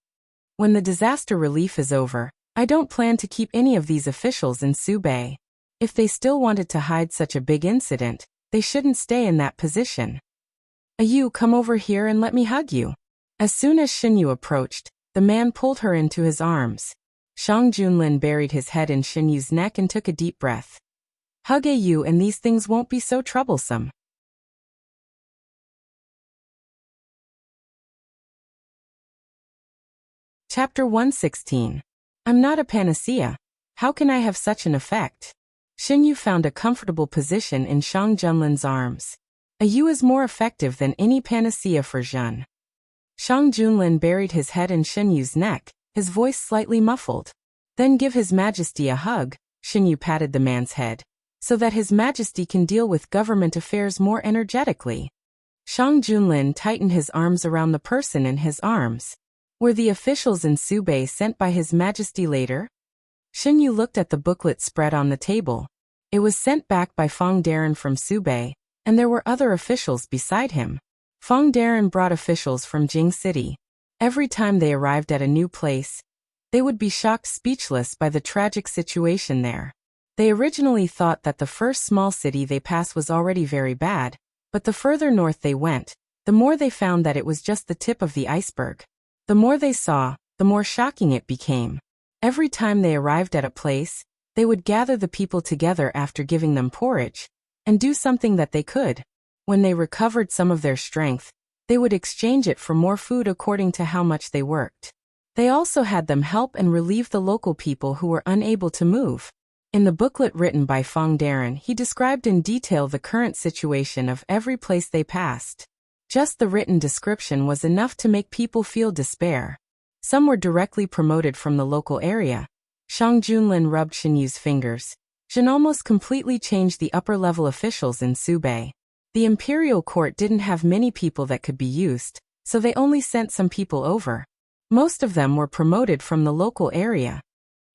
When the disaster relief is over, I don't plan to keep any of these officials in Subei. If they still wanted to hide such a big incident, they shouldn't stay in that position. You come over here and let me hug you. As soon as Xinyu approached, the man pulled her into his arms. Shang Junlin buried his head in Xinyu's neck and took a deep breath. Hug you and these things won't be so troublesome. Chapter 116. I'm not a panacea. How can I have such an effect? Xinyu found a comfortable position in Shang Junlin's arms. You is more effective than any panacea for Jun. Shang Junlin buried his head in Xinyu's neck, his voice slightly muffled. Then give His Majesty a hug, Xinyu patted the man's head, so that His Majesty can deal with government affairs more energetically. Shang Junlin tightened his arms around the person in his arms. Were the officials in Subei sent by His Majesty later? Xinyu looked at the booklet spread on the table. It was sent back by Feng Darren from Subei, and there were other officials beside him. Feng Darren brought officials from Jing City. Every time they arrived at a new place, they would be shocked speechless by the tragic situation there. They originally thought that the first small city they passed was already very bad, but the further north they went, the more they found that it was just the tip of the iceberg. The more they saw, the more shocking it became. Every time they arrived at a place, they would gather the people together after giving them porridge, and do something that they could. When they recovered some of their strength, they would exchange it for more food according to how much they worked. They also had them help and relieve the local people who were unable to move. In the booklet written by Feng Darren, he described in detail the current situation of every place they passed. Just the written description was enough to make people feel despair. Some were directly promoted from the local area. Shang Junlin rubbed Xinyu's fingers. Jin almost completely changed the upper-level officials in Subei. The imperial court didn't have many people that could be used, so they only sent some people over. Most of them were promoted from the local area.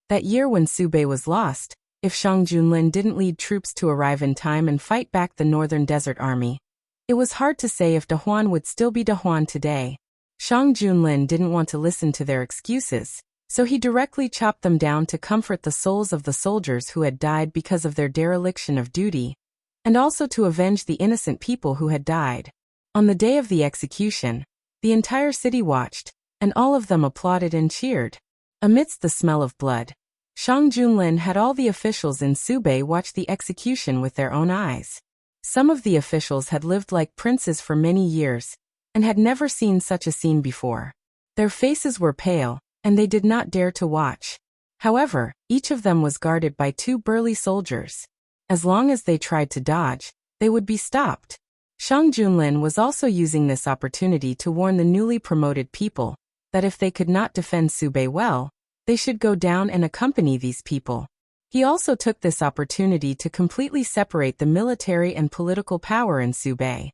That year when Subei was lost, if Shang Junlin didn't lead troops to arrive in time and fight back the Northern Desert Army, it was hard to say if Dahuan would still be Dahuan today. Shang Junlin didn't want to listen to their excuses, so he directly chopped them down to comfort the souls of the soldiers who had died because of their dereliction of duty, and also to avenge the innocent people who had died. On the day of the execution, the entire city watched, and all of them applauded and cheered. Amidst the smell of blood, Shang Junlin had all the officials in Subei watch the execution with their own eyes. Some of the officials had lived like princes for many years, and had never seen such a scene before. Their faces were pale, and they did not dare to watch. However, each of them was guarded by 2 burly soldiers. As long as they tried to dodge, they would be stopped. Shang Junlin was also using this opportunity to warn the newly promoted people that if they could not defend Subei well, they should go down and accompany these people. He also took this opportunity to completely separate the military and political power in Subei.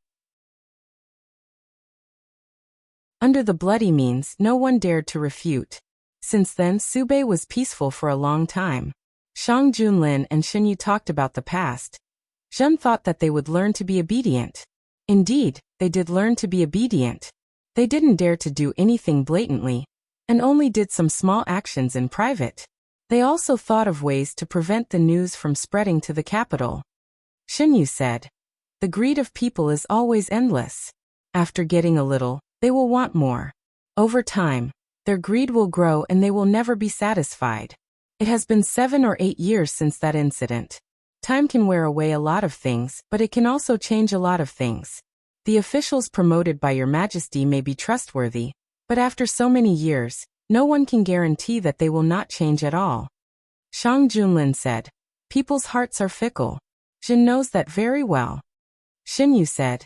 Under the bloody means, no one dared to refute. Since then, Subei was peaceful for a long time. Shang Junlin and Xinyu talked about the past. Zhen thought that they would learn to be obedient. Indeed, they did learn to be obedient. They didn't dare to do anything blatantly, and only did some small actions in private. They also thought of ways to prevent the news from spreading to the capital. Xinyu said, "The greed of people is always endless. After getting a little, they will want more. Over time, their greed will grow and they will never be satisfied. It has been 7 or 8 years since that incident. Time can wear away a lot of things, but it can also change a lot of things. The officials promoted by Your Majesty may be trustworthy, but after so many years, no one can guarantee that they will not change at all." Shang Junlin said, "People's hearts are fickle. Jin knows that very well." Xinyu said,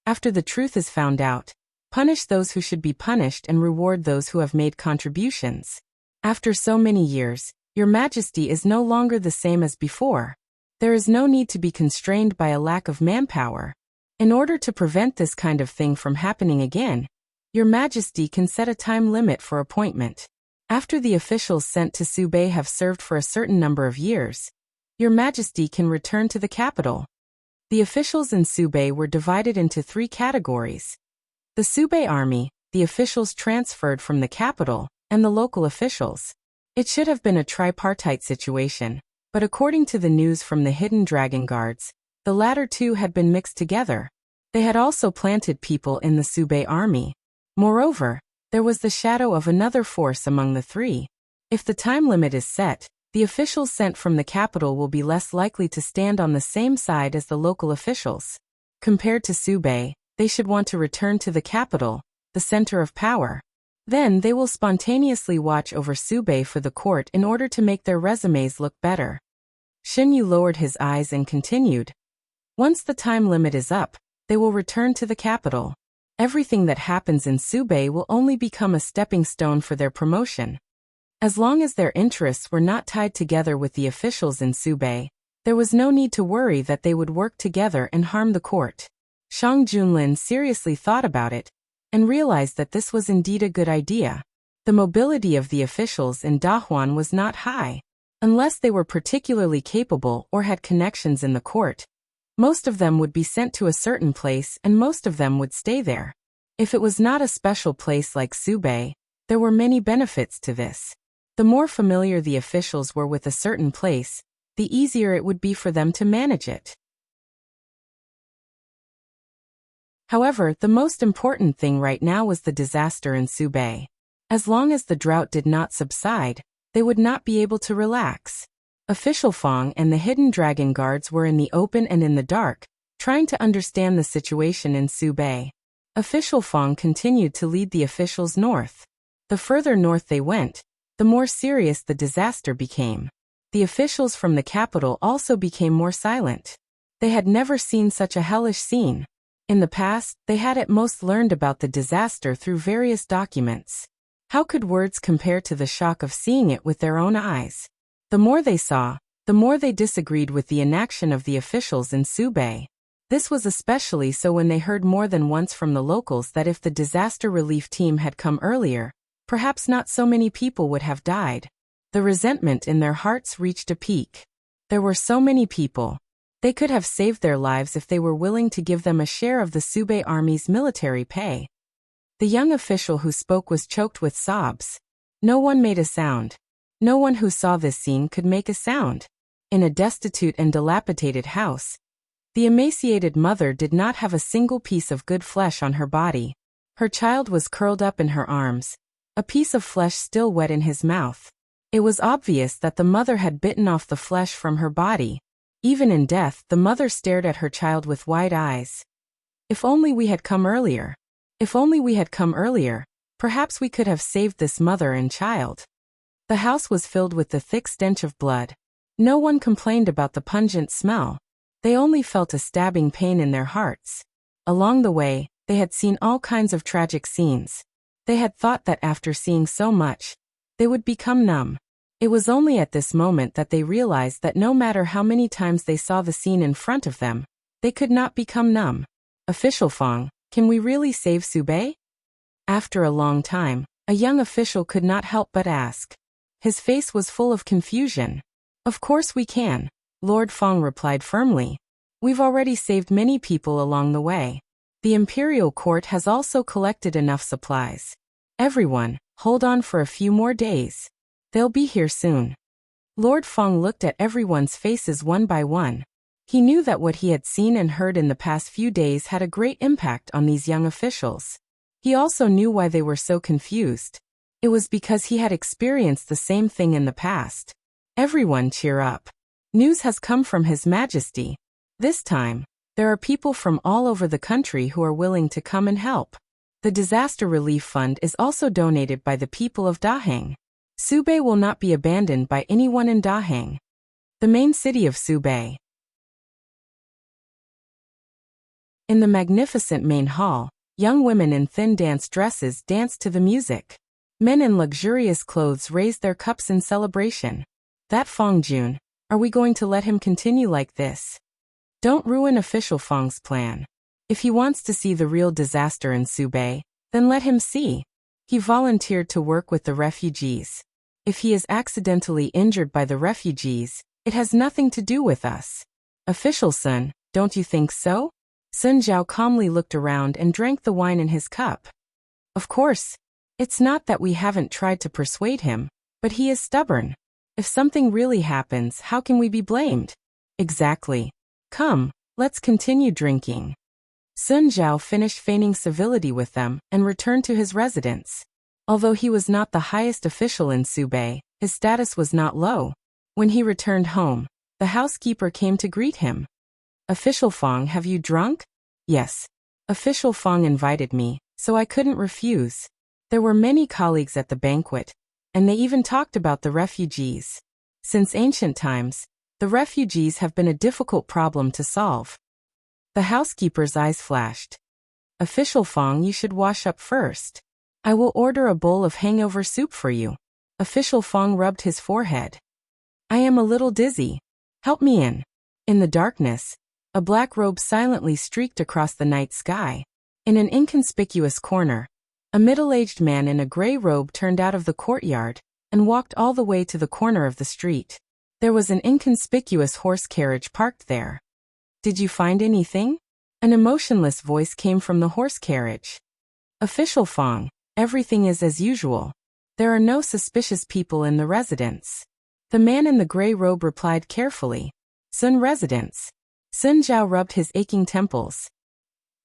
"After the truth is found out, punish those who should be punished and reward those who have made contributions. After so many years, Your Majesty is no longer the same as before. There is no need to be constrained by a lack of manpower. In order to prevent this kind of thing from happening again, Your Majesty can set a time limit for appointment. After the officials sent to Subei have served for a certain number of years, Your Majesty can return to the capital." The officials in Subei were divided into 3 categories. The Subei army, the officials transferred from the capital, and the local officials. It should have been a tripartite situation, but according to the news from the hidden dragon guards, the latter two had been mixed together. They had also planted people in the Subei army. Moreover, there was the shadow of another force among the three. If the time limit is set, the officials sent from the capital will be less likely to stand on the same side as the local officials. Compared to Subei, they should want to return to the capital, the center of power. Then they will spontaneously watch over Subei for the court in order to make their resumes look better. Xinyu lowered his eyes and continued. Once the time limit is up, they will return to the capital. Everything that happens in Subei will only become a stepping stone for their promotion. As long as their interests were not tied together with the officials in Subei, there was no need to worry that they would work together and harm the court. Shang Junlin seriously thought about it, and realized that this was indeed a good idea. The mobility of the officials in Dahuan was not high. Unless they were particularly capable or had connections in the court, most of them would be sent to a certain place and most of them would stay there. If it was not a special place like Subei, there were many benefits to this. The more familiar the officials were with a certain place, the easier it would be for them to manage it. However, the most important thing right now was the disaster in Subei. As long as the drought did not subside, they would not be able to relax. Official Fang and the hidden dragon guards were in the open and in the dark, trying to understand the situation in Subei. Official Fang continued to lead the officials north. The further north they went, the more serious the disaster became. The officials from the capital also became more silent. They had never seen such a hellish scene. In the past, they had at most learned about the disaster through various documents. How could words compare to the shock of seeing it with their own eyes? The more they saw, the more they disagreed with the inaction of the officials in Subei. This was especially so when they heard more than once from the locals that if the disaster relief team had come earlier, perhaps not so many people would have died. The resentment in their hearts reached a peak. There were so many people. They could have saved their lives if they were willing to give them a share of the Subei army's military pay. The young official who spoke was choked with sobs. No one made a sound. No one who saw this scene could make a sound. In a destitute and dilapidated house, the emaciated mother did not have a single piece of good flesh on her body. Her child was curled up in her arms, a piece of flesh still wet in his mouth. It was obvious that the mother had bitten off the flesh from her body. Even in death, the mother stared at her child with wide eyes. If only we had come earlier. If only we had come earlier, perhaps we could have saved this mother and child. The house was filled with the thick stench of blood. No one complained about the pungent smell. They only felt a stabbing pain in their hearts. Along the way, they had seen all kinds of tragic scenes. They had thought that after seeing so much, they would become numb. It was only at this moment that they realized that no matter how many times they saw the scene in front of them, they could not become numb. Official Fang, can we really save Subei? After a long time, a young official could not help but ask. His face was full of confusion. Of course we can, Lord Fang replied firmly. We've already saved many people along the way. The imperial court has also collected enough supplies. Everyone, hold on for a few more days. They'll be here soon. Lord Fang looked at everyone's faces one by one. He knew that what he had seen and heard in the past few days had a great impact on these young officials. He also knew why they were so confused. It was because he had experienced the same thing in the past. Everyone cheer up. News has come from His Majesty. This time, there are people from all over the country who are willing to come and help. The disaster relief fund is also donated by the people of Dahang. Subei will not be abandoned by anyone in Dahang, the main city of Subei. In the magnificent main hall, young women in thin dance dresses danced to the music. Men in luxurious clothes raised their cups in celebration. That Fang Jun, are we going to let him continue like this? Don't ruin official Fang's plan. If he wants to see the real disaster in Subei, then let him see. He volunteered to work with the refugees. If he is accidentally injured by the refugees, it has nothing to do with us. Official Sun, don't you think so? Sun Zhao calmly looked around and drank the wine in his cup. Of course. It's not that we haven't tried to persuade him, but he is stubborn. If something really happens, how can we be blamed? Exactly. Come, let's continue drinking. Sun Zhao finished feigning civility with them and returned to his residence. Although he was not the highest official in Subei, his status was not low. When he returned home, the housekeeper came to greet him. Official Fong, have you drunk? Yes. Official Fong invited me, so I couldn't refuse. There were many colleagues at the banquet, and they even talked about the refugees. Since ancient times, the refugees have been a difficult problem to solve. The housekeeper's eyes flashed. Official Fong, you should wash up first. I will order a bowl of hangover soup for you. Official Fong rubbed his forehead. I am a little dizzy. Help me in. In the darkness, a black robe silently streaked across the night sky. In an inconspicuous corner, a middle-aged man in a gray robe turned out of the courtyard and walked all the way to the corner of the street. There was an inconspicuous horse carriage parked there. Did you find anything? An emotionless voice came from the horse carriage. Official Fong, everything is as usual. There are no suspicious people in the residence. The man in the gray robe replied carefully. Sun residence. Sun Zhao rubbed his aching temples.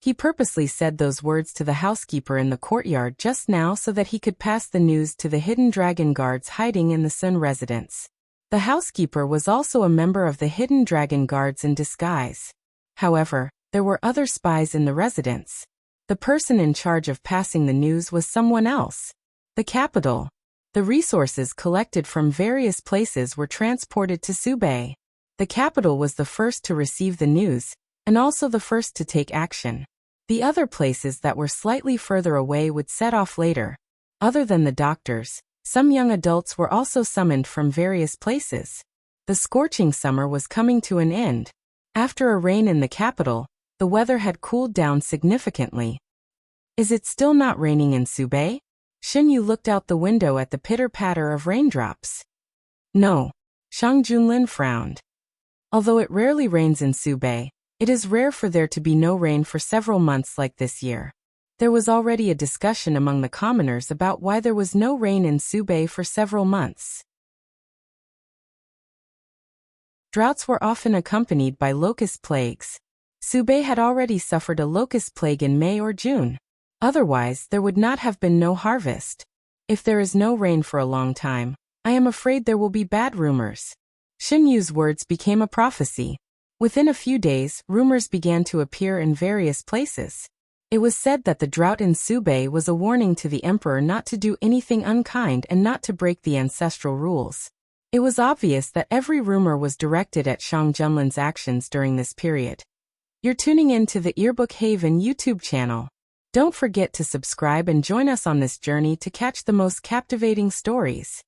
He purposely said those words to the housekeeper in the courtyard just now so that he could pass the news to the hidden dragon guards hiding in the Sun residence. The housekeeper was also a member of the hidden dragon guards in disguise. However, there were other spies in the residence. The person in charge of passing the news was someone else. The capital. The resources collected from various places were transported to Subei. The capital was the first to receive the news, and also the first to take action. The other places that were slightly further away would set off later. Other than the doctors, some young adults were also summoned from various places. The scorching summer was coming to an end. After a rain in the capital, the weather had cooled down significantly. Is it still not raining in Subei? Xinyu looked out the window at the pitter-patter of raindrops. No. Shang Junlin frowned. Although it rarely rains in Subei, it is rare for there to be no rain for several months like this year. There was already a discussion among the commoners about why there was no rain in Subei for several months. Droughts were often accompanied by locust plagues. Subei had already suffered a locust plague in May or June. Otherwise, there would not have been no harvest. If there is no rain for a long time, I am afraid there will be bad rumors. Xinyu's words became a prophecy. Within a few days, rumors began to appear in various places. It was said that the drought in Subei was a warning to the emperor not to do anything unkind and not to break the ancestral rules. It was obvious that every rumor was directed at Shang Junlin's actions during this period. You're tuning in to the Earbook Haven YouTube channel. Don't forget to subscribe and join us on this journey to catch the most captivating stories.